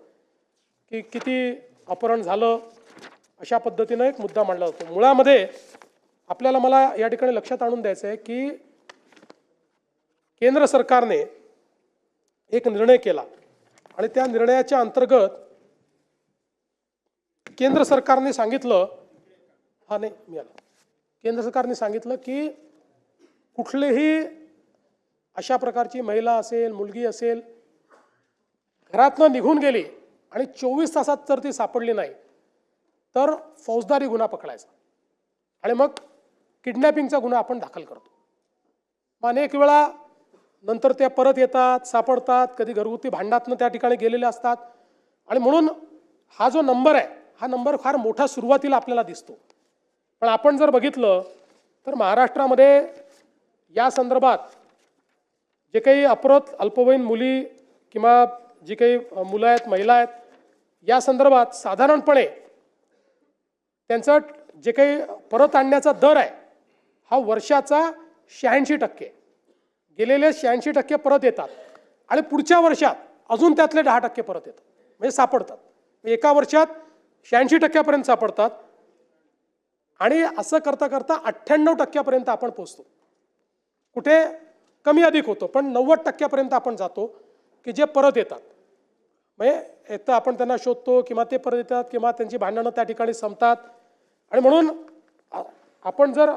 की किती अपहरण झालं अशा पद्धतीनं एक मुद्दा मांडला जातो. मुळामध्ये मला या ठिकाणी लक्षात आणून द्यायचं आहे की केंद्र सरकारने एक निर्णय केला आणि त्या निर्णयाच्या अंतर्गत केंद्र सरकारने सांगितलं केंद्र सरकारने सांगितलं की कुठलेही अशा प्रकारची महिला असेल मुलगी असेल घरातनं निघून गेली आणि 24 तासात जर ती सापडली नाही तर फौजदारी गुन्हा पकडायचा आणि मग किडनॅपिंगचा गुन्हा आपण दाखल करतो. अनेक वेळा नंतर त्या परत येतात सापडतात कधी घरगुती भांडणातनं त्या ठिकाणी गेलेले असतात आणि म्हणून हा जो नंबर आहे हा नंबर फार मोठा सुरुवातीला आपल्याला दिसतो. पण आपण जर बघितलं तर महाराष्ट्रामध्ये या संदर्भात जे काही अपहृत अल्पवयीन मुली किंवा जी काही मुलं आहेत महिला आहेत या संदर्भात साधारणपणे त्यांचं जे काही परत आणण्याचा दर आहे हा वर्षाचा 86%. गेलेले 86% परत येतात आणि पुढच्या वर्षात अजून त्यातले 10% परत येतात म्हणजे सापडतात. एका वर्षात 86% सापडतात आणि असं करता करता 98% आपण पोहोचतो. कुठे कमी अधिक होतो पण 90% आपण जातो की जे परत येतात. म्हणजे एक तर आपण त्यांना शोधतो किंवा ते परत येतात किंवा त्यांची भांडणं त्या ठिकाणी संपतात. आणि म्हणून आपण जर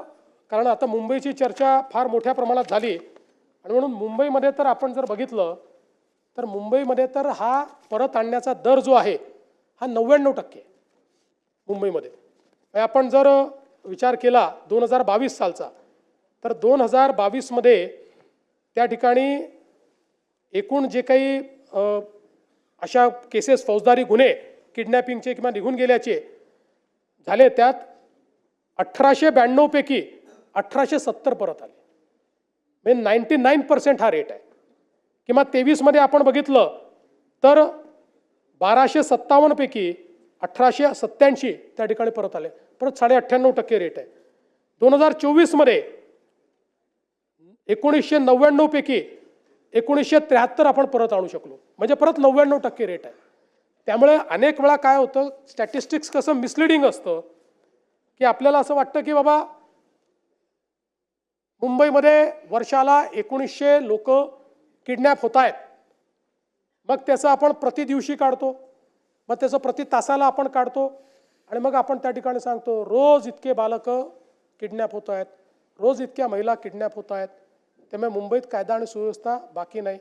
कारण आता मुंबईची चर्चा फार मोठ्या प्रमाणात झाली आणि म्हणून मुंबईमध्ये तर आपण जर बघितलं तर मुंबईमध्ये तर हा परत आणण्याचा दर जो आहे हा 99% मुंबईमध्ये. आपण जर विचार केला 2022 सालचा तर 2022 त्या ठिकाणी एकूण जे काही अशा केसेस फौजदारी गुन्हे किडनॅपिंगचे किंवा निघून गेल्याचे झाले त्यात 1892 पैकी 1870 परत आले. म्हणजे 99% हा रेट आहे. किंवा 23 आपण बघितलं तर 1257 पैकी 1887 त्या ठिकाणी परत आले. परत 98.5% रेट आहे. 2024 1999 पैकी 1973 आपण परत आणू शकलो म्हणजे परत 99% रेट आहे. त्यामुळे अनेक वेळा काय होतं स्टॅटिस्टिक्स कसं मिसलिडिंग असतं की आपल्याला असं वाटतं की बाबा मुंबईमध्ये वर्षाला 1900 लोक किडनॅप होत आहेत. मग त्याचं आपण प्रति दिवशी काढतो मग त्याचं प्रति तासाला आपण काढतो आणि मग आपण त्या ठिकाणी सांगतो रोज इतके बालकं किडनॅप होत आहेत रोज इतक्या महिला किडनॅप होत आहेत. त्यामुळे मुंबईत कायदा आणि सुव्यवस्था बाकी नाही.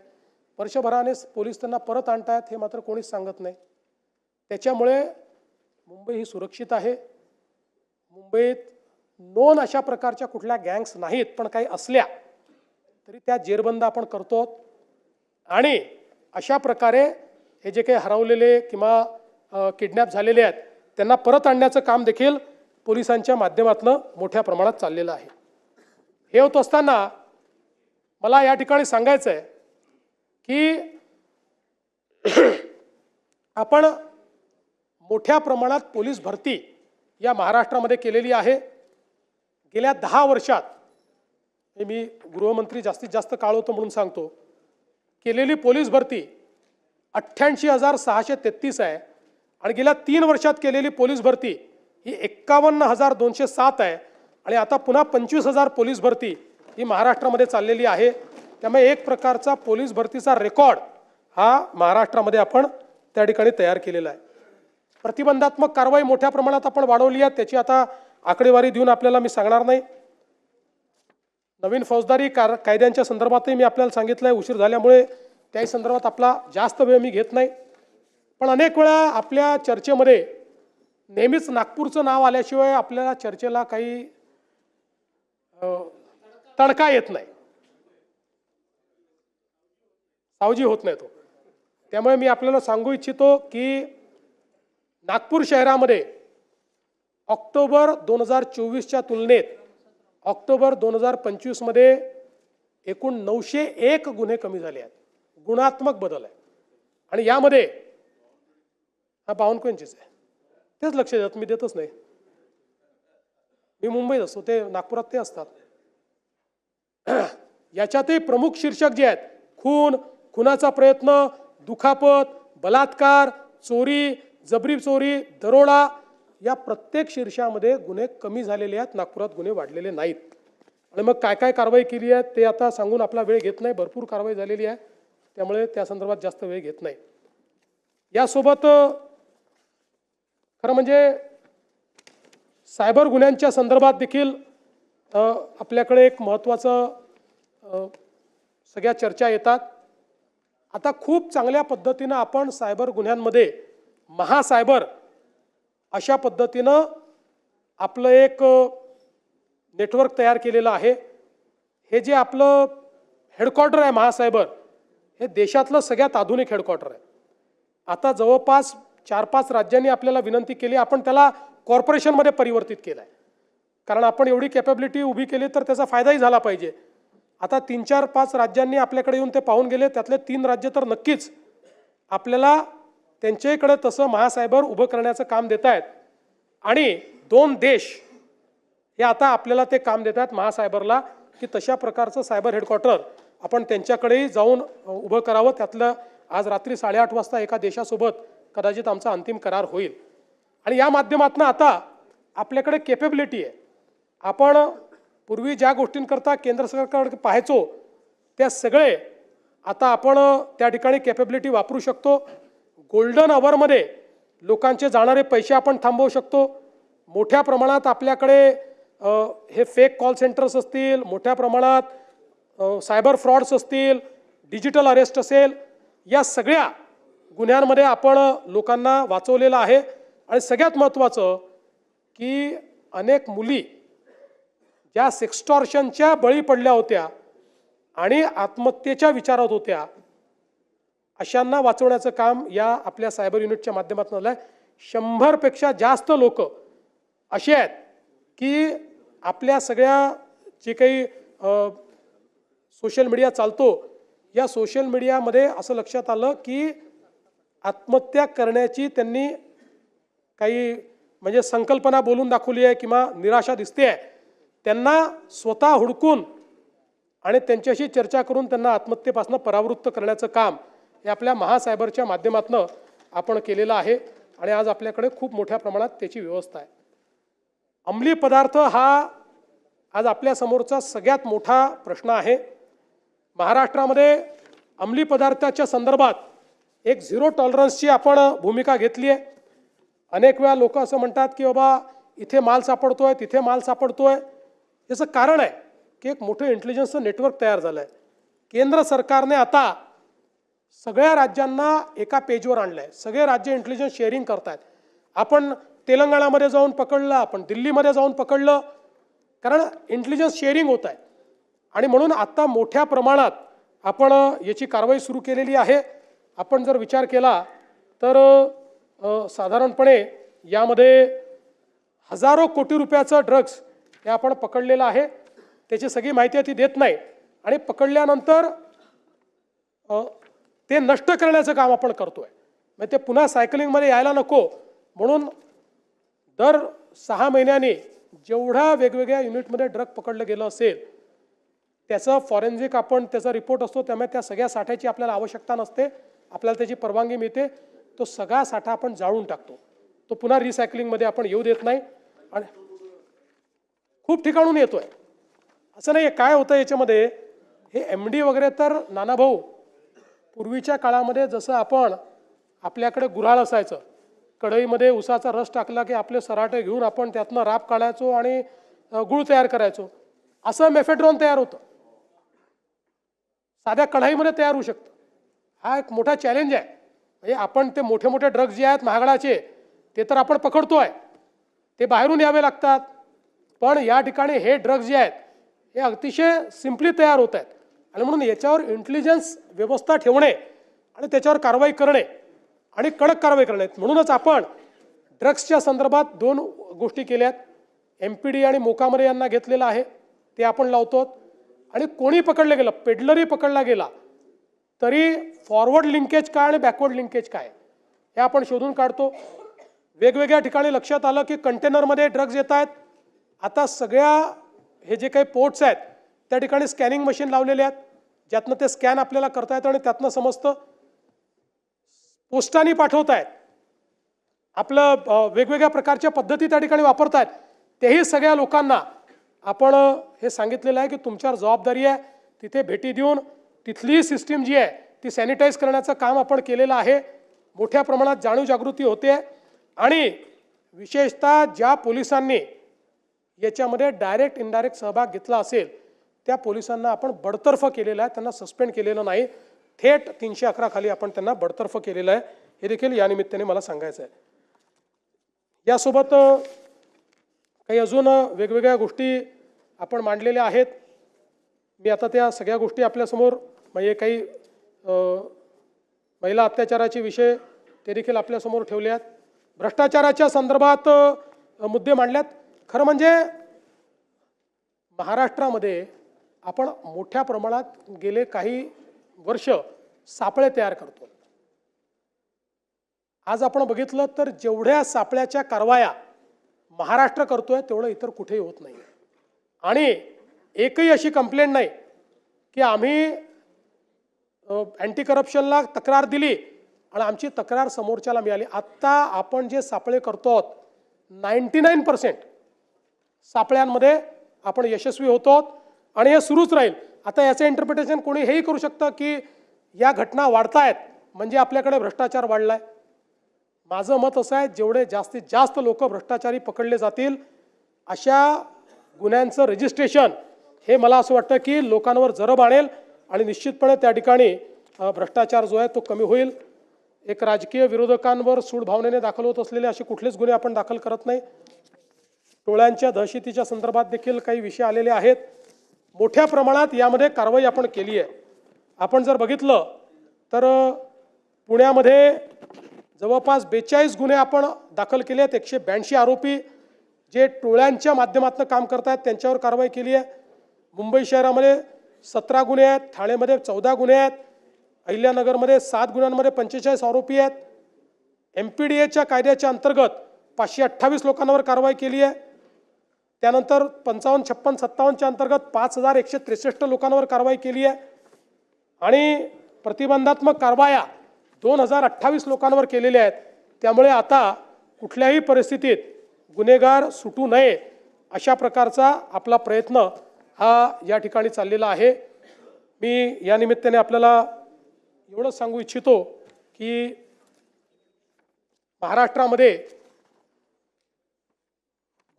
वर्षभराने पोलीस त्यांना परत आणतायत हे मात्र कोणीच सांगत नाही. त्याच्यामुळे मुंबई ही सुरक्षित आहे. मुंबईत नोन अशा प्रकारच्या कुठल्या गँग्स नाहीत पण काही असल्या तरी त्या जेरबंद आपण करतो आणि अशा प्रकारे हे जे काही हरवलेले किंवा किडनॅप झालेले आहेत त्यांना परत आणण्याचं काम देखील पोलिसांच्या माध्यमातून मोठ्या प्रमाणात चाललेलं आहे. हे होत असताना मला या ठिकाणी सांगायचं आहे की आपण मोठ्या प्रमाणात पोलीस भरती या महाराष्ट्रामध्ये केलेली आहे. गेल्या 10 वर्षात, हे मी गृहमंत्री जास्तीत जास्त काळ होतो म्हणून सांगतो, केलेली पोलीस भरती 88,633 आहे आणि गेल्या 3 वर्षात केलेली पोलीस भरती ही 51,207 आहे आणि आता पुन्हा 25,000 पोलीस भरती ही महाराष्ट्रामध्ये चाललेली आहे. त्यामुळे एक प्रकारचा पोलीस भरतीचा रेकॉर्ड हा महाराष्ट्रामध्ये आपण त्या ठिकाणी तयार केलेला आहे. प्रतिबंधात्मक कारवाई मोठ्या प्रमाणात आपण वाढवली आहे, त्याची आता आकडेवारी देऊन आपल्याला मी सांगणार नाही. नवीन फौजदारी कायद्यांच्या संदर्भातही मी आपल्याला सांगितलं आहे, उशीर झाल्यामुळे त्याही संदर्भात आपला जास्त वेळ मी घेत नाही. पण अनेक वेळा आपल्या चर्चेमध्ये नेहमीच नागपूरचं नाव आल्याशिवाय आपल्याला चर्चेला काही तडका येत नाही, सावजी होत नाही तो. त्यामुळे मी आपल्याला सांगू इच्छितो की नागपूर शहरामध्ये ऑक्टोबर 2024च्या तुलनेत ऑक्टोबर 2025मध्ये एकूण 901 गुन्हे कमी झाले आहेत. गुणात्मक बदल आहे. आणि यामध्ये हा 52 इंचीच आहे, तेच लक्ष देतात, मी देतच नाही. मी मुंबईत असतो, ते नागपुरात ते असतात. याच्यातही प्रमुख शीर्षक जे आहेत, खून, खुनाचा प्रयत्न, दुखापत, बलात्कार, चोरी, जबरी चोरी, दरोडा, या प्रत्येक शीर्षामध्ये गुन्हे कमी झालेले आहेत, नागपुरात गुन्हे वाढलेले नाहीत. आणि मग काय काय कारवाई केली आहे ते आता सांगून आपला वेळ घेत नाही. भरपूर कारवाई झालेली आहे, त्यामुळे त्या संदर्भात जास्त वेळ घेत नाही. यासोबत खरं म्हणजे सायबर गुन्ह्यांच्या संदर्भात देखील आपल्याकडे एक महत्त्वाचं सगळ्या चर्चा येतात. आता खूप चांगल्या पद्धतीनं आपण सायबर गुन्ह्यांमध्ये महासायबर अशा पद्धतीनं आपलं एक नेटवर्क तयार केलेलं आहे. हे जे आपलं हेडक्वार्टर आहे महासायबर, हे देशातलं सगळ्यात आधुनिक हेडक्वार्टर आहे. आता जवळपास 4-5 राज्यांनी आपल्याला विनंती केली, आपण त्याला कॉर्पोरेशनमध्ये परिवर्तित केलं आहे, कारण आपण एवढी कॅपॅबिलिटी उभी केली तर त्याचा फायदाही झाला पाहिजे. आता 3-4-5 राज्यांनी आपल्याकडे येऊन ते पाहून गेले, त्यातले 3 राज्य तर नक्कीच आपल्याला त्यांच्याकडे तसं महासायबर उभं करण्याचं काम देत आहेत. आणि 2 देश हे आता आपल्याला ते काम देत आहेत महासायबरला, की तशा प्रकारचं सायबर हेडक्वार्टर आपण त्यांच्याकडेही जाऊन उभं करावं. त्यातलं आज रात्री 8:30 वाजता एका देशासोबत कदाचित आमचा अंतिम करार होईल. आणि या माध्यमातून आता आपल्याकडे कॅपेबिलिटी आहे. आपण पूर्वी ज्या गोष्टींकरता केंद्र सरकारकडे पाहायचो त्या सगळे आता आपण त्या ठिकाणी कॅपेबिलिटी वापरू शकतो. गोल्डन अवरमध्ये लोकांचे जाणारे पैसे आपण थांबवू शकतो. मोठ्या प्रमाणात आपल्याकडे हे फेक कॉल सेंटर्स असतील, मोठ्या प्रमाणात सायबर फ्रॉड्स असतील, डिजिटल अरेस्ट असेल, या सगळ्या गुन्ह्यांमध्ये आपण लोकांना वाचवलेलं आहे. आणि सगळ्यात महत्त्वाचं की अनेक मुली ज्या सेक्स्टॉर्शनच्या बळी पडल्या होत्या आणि आत्महत्येच्या विचारात होत्या, अशांना वाचवण्याचं काम या आपल्या सायबर युनिटच्या माध्यमातून झालं आहे. 100पेक्षा जास्त लोक असे आहेत की आपल्या सगळ्या जे काही सोशल मीडिया चालतो, या सोशल मीडियामध्ये असं लक्षात आलं की आत्महत्या करण्याची त्यांनी काही म्हणजे संकल्पना बोलून दाखवली आहे किंवा निराशा दिसते आहे, त्यांना स्वतः हुडकून आणि त्यांच्याशी चर्चा करून त्यांना आत्महत्येपासून परावृत्त करण्याचं काम हे आपल्या महासायबरच्या माध्यमातून आपण केलेलं आहे. आणि आज आपल्याकडे खूप मोठ्या प्रमाणात त्याची व्यवस्था आहे. अंमली पदार्थ हा आज आपल्यासमोरचा सगळ्यात मोठा प्रश्न आहे. महाराष्ट्रामध्ये अंमली पदार्थाच्या संदर्भात एक 0 टॉलरन्सची आपण भूमिका घेतली आहे. अनेक वेळा लोक असं म्हणतात की बाबा इथे माल सापडतोय, तिथे माल सापडतोय. याचं कारण आहे की एक मोठं इंटेलिजन्सचं नेटवर्क तयार झालं आहे. केंद्र सरकारने आता सगळ्या राज्यांना एका पेजवर आणलं आहे. सगळे राज्य इंटेलिजन्स शेअरिंग करतायत. आपण तेलंगणामध्ये जाऊन पकडलं, आपण दिल्लीमध्ये जाऊन पकडलं, कारण इंटेलिजन्स शेअरिंग होत आहे. आणि म्हणून आता मोठ्या प्रमाणात आपण याची कारवाई सुरू केलेली आहे. आपण जर विचार केला तर साधारणपणे यामध्ये हजारो कोटी रुपयाचं ड्रग्ज हे आपण पकडलेलं आहे. त्याची सगळी माहिती आहे ती देत नाही आणि पकडल्यानंतर ते नष्ट करण्याचं काम आपण करतोय. म्हणजे ते पुन्हा सायकलिंगमध्ये यायला नको म्हणून दर 6 महिन्यांनी जेवढ्या वेगवेगळ्या युनिटमध्ये ड्रग पकडलं गेलं असेल त्याचं फॉरेन्सिक आपण त्याचा रिपोर्ट असतो, त्यामुळे त्या सगळ्या साठ्याची आपल्याला आवश्यकता नसते, आपल्याला त्याची परवानगी मिळते. तो सगळा साठा आपण जाळून टाकतो, तो पुन्हा रिसायकलिंगमध्ये आपण येऊ देत नाही. आणि खूप ठिकाणून येतोय असं नाही. काय होतं याच्यामध्ये हे MD वगैरे तर नानाभाऊ पूर्वीच्या काळामध्ये जसं आपण आपल्याकडे गुऱ्हाळ असायचं, कढईमध्ये उसाचा रस टाकला की आपले सराटे घेऊन आपण त्यातनं राब काढायचो आणि गुळ तयार करायचो, असं मेफेड्रॉन तयार होतं, साध्या कढईमध्ये तयार होऊ शकतं. हा एक मोठा चॅलेंज आहे. म्हणजे आपण ते मोठे मोठे ड्रग्ज जे आहेत महागडाचे ते तर आपण पकडतोय, ते बाहेरून यावे लागतात. पण या ठिकाणी हे ड्रग्ज जे आहेत हे अतिशय सिम्पली तयार होत आहेत आणि म्हणून याच्यावर इंटेलिजन्स व्यवस्था ठेवणे आणि त्याच्यावर कारवाई करणे आणि कडक कारवाई करणे. म्हणूनच आपण ड्रग्सच्या संदर्भात 2 गोष्टी केल्यात. MPD आणि मोकामध्ये यांना घेतलेलं आहे, ते आपण लावतो. आणि कोणी पकडलं गेलं, पेडलरी पकडला गेला तरी फॉरवर्ड लिंकेज काय आणि बॅकवर्ड लिंकेज काय हे आपण शोधून काढतो. वेगवेगळ्या ठिकाणी लक्षात आलं की कंटेनरमध्ये ड्रग्ज येत आहेत. आता सगळ्या हे जे काही पोर्ट्स आहेत त्या ठिकाणी स्कॅनिंग मशीन लावलेले आहेत, ज्यातनं ते स्कॅन आपल्याला करता येतं आणि त्यातनं समजतं. पोस्टाने पाठवतायत, आपलं वेगवेगळ्या प्रकारच्या पद्धती त्या ठिकाणी वापरतायत. तेही सगळ्या लोकांना आपण हे सांगितलेलं आहे की तुमच्यावर जबाबदारी आहे. तिथे भेटी देऊन तिथली सिस्टीम जी आहे ती सॅनिटाईज करण्याचं काम आपण केलेलं आहे. मोठ्या प्रमाणात जाणीव जागृती होते आणि विशेषतः ज्या पोलिसांनी याच्यामध्ये डायरेक्ट इनडायरेक्ट सहभाग घेतला असेल त्या पोलिसांना आपण बडतर्फ केलेलं आहे, त्यांना सस्पेंड केलेलं नाही. थेट 311 खाली आपण त्यांना बडतर्फ केलेलं आहे, हे देखील या निमित्ताने मला सांगायचं आहे. यासोबत काही अजून वेगवेगळ्या गोष्टी आपण मांडलेल्या आहेत. मी आता त्या सगळ्या गोष्टी आपल्यासमोर म्हणजे काही महिला अत्याचाराचे विषय ते देखील आपल्यासमोर ठेवले आहेत. भ्रष्टाचाराच्या संदर्भात मुद्दे मांडल्यात. खरं म्हणजे महाराष्ट्रामध्ये आपण मोठ्या प्रमाणात गेले काही वर्ष सापळे तयार करतो. आज आपण बघितलं तर जेवढ्या सापळ्याच्या कारवाया महाराष्ट्र करतोय तेवढं इतर कुठेही होत नाही. आणि एकही अशी कंप्लेंट नाही की आम्ही अँटी करप्शनला तक्रार दिली आणि आमची तक्रार समोरच्याला मिळाली. आत्ता आपण जे सापळे करतो आहोत 99% सापळ्यांमध्ये आपण यशस्वी होतो आणि हे सुरूच राहील. आता याचं इंटरप्रिटेशन कोणी हेही करू शकतं की या घटना वाढतायत म्हणजे आपल्याकडे भ्रष्टाचार वाढलाय. माझं मत असं आहे जेवढे जास्तीत जास्त लोक भ्रष्टाचारी पकडले जातील अशा गुन्ह्यांचं रजिस्ट्रेशन हे मला असं वाटतं की लोकांवर जरब आणेल आणि निश्चितपणे त्या ठिकाणी भ्रष्टाचार जो आहे तो कमी होईल. एक राजकीय विरोधकांवर सूड भावनेने दाखल होत असलेले असे कुठलेच गुन्हे आपण दाखल करत नाही. टोळ्यांच्या दहशतीच्या संदर्भात देखील काही विषय आलेले आहेत. मोठ्या प्रमाणात यामध्ये कारवाई आपण केली आहे. आपण जर बघितलं तर पुण्यामध्ये जवळपास 42 गुन्हे आपण दाखल केले आहेत. 182 आरोपी जे टोळ्यांच्या माध्यमातून काम करतात त्यांच्यावर कारवाई केली आहे. मुंबई शहरामध्ये 17 गुन्हे आहेत, ठाणेमध्ये 14 गुन्हे आहेत, अहिल्यानगरमध्ये 7 गुन्ह्यांमध्ये 45 आरोपी आहेत. MPDAच्या कायद्याच्या अंतर्गत 528 लोकांवर कारवाई केली आहे. त्यानंतर 55, 56, 57च्या अंतर्गत 5163 लोकांवर कारवाई केली आहे आणि प्रतिबंधात्मक कारवाया 2028 लोकांवर केलेल्या आहेत. त्यामुळे आता कुठल्याही परिस्थितीत गुन्हेगार सुटू नये अशा प्रकारचा आपला प्रयत्न हा या ठिकाणी चाललेला आहे. मी या निमित्ताने आपल्याला एवढंच सांगू इच्छितो की महाराष्ट्रामध्ये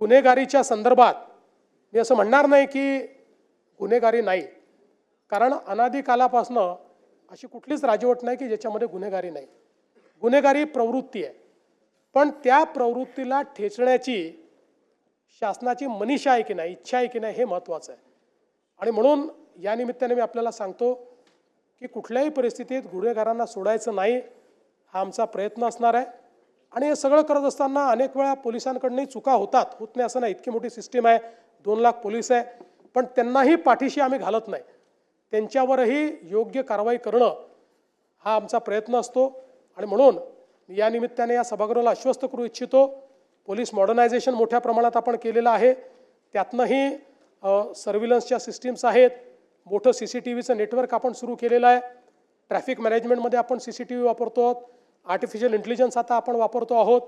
गुन्हेगारीच्या संदर्भात मी असं म्हणणार नाही की गुन्हेगारी नाही, कारण अनादी कालापासनं अशी कुठलीच राजवट नाही की ज्याच्यामध्ये गुन्हेगारी नाही. गुन्हेगारी प्रवृत्ती आहे, पण त्या प्रवृत्तीला ठेचण्याची शासनाची मनीषा आहे की नाही, इच्छा आहे की नाही हे महत्त्वाचं आहे. आणि म्हणून या निमित्ताने मी आपल्याला सांगतो की कुठल्याही परिस्थितीत गुन्हेगारांना सोडायचं नाही हा आमचा प्रयत्न असणार आहे. आणि हे सगळं करत असताना अनेक वेळा पोलिसांकडनंही चुका होतात, होत नाही असं नाही. इतकी मोठी सिस्टीम आहे, 2 लाख पोलीस आहे, पण त्यांनाही पाठीशी आम्ही घालत नाही. त्यांच्यावरही योग्य कारवाई करणं हा आमचा प्रयत्न असतो. आणि म्हणून मी या निमित्ताने या सभागृहाला आश्वस्त करू इच्छितो, पोलीस मॉडर्नायझेशन मोठ्या प्रमाणात आपण केलेलं आहे. त्यातनंही सर्व्हिलन्सच्या सिस्टीम्स आहेत, मोठं CCTVचं नेटवर्क आपण सुरू केलेलं आहे. ट्रॅफिक मॅनेजमेंटमध्ये आपण CCTV वापरतो आहोत, आर्टिफिशियल इंटेलिजन्स आता आपण वापरतो आहोत.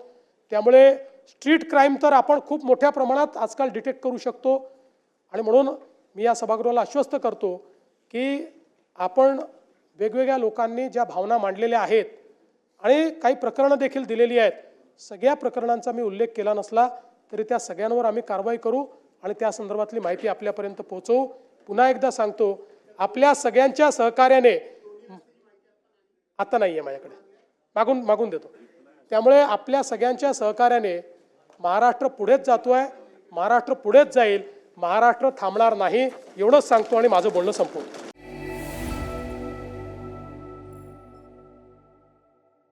त्यामुळे स्ट्रीट क्राईम तर आपण खूप मोठ्या प्रमाणात आजकाल डिटेक्ट करू शकतो. आणि म्हणून मी या सभागृहाला आश्वस्त करतो की आपण वेगवेगळ्या लोकांनी ज्या भावना मांडलेल्या आहेत आणि काही प्रकरणं देखील दिलेली आहेत, सगळ्या प्रकरणांचा मी उल्लेख केला नसला तरी त्या सगळ्यांवर आम्ही कारवाई करू आणि त्या संदर्भातली माहिती आपल्यापर्यंत पोहोचवू. पुन्हा एकदा सांगतो, आपल्या सगळ्यांच्या सहकार्याने, आता नाही आहे माझ्याकडे, मागून देतो. त्यामुळे आपल्या सगळ्यांच्या सहकार्याने महाराष्ट्र पुढेच जातोय, महाराष्ट्र पुढेच जाईल, महाराष्ट्र थांबणार नाही, एवढंच सांगतो आणि माझं बोलणं संपवतो.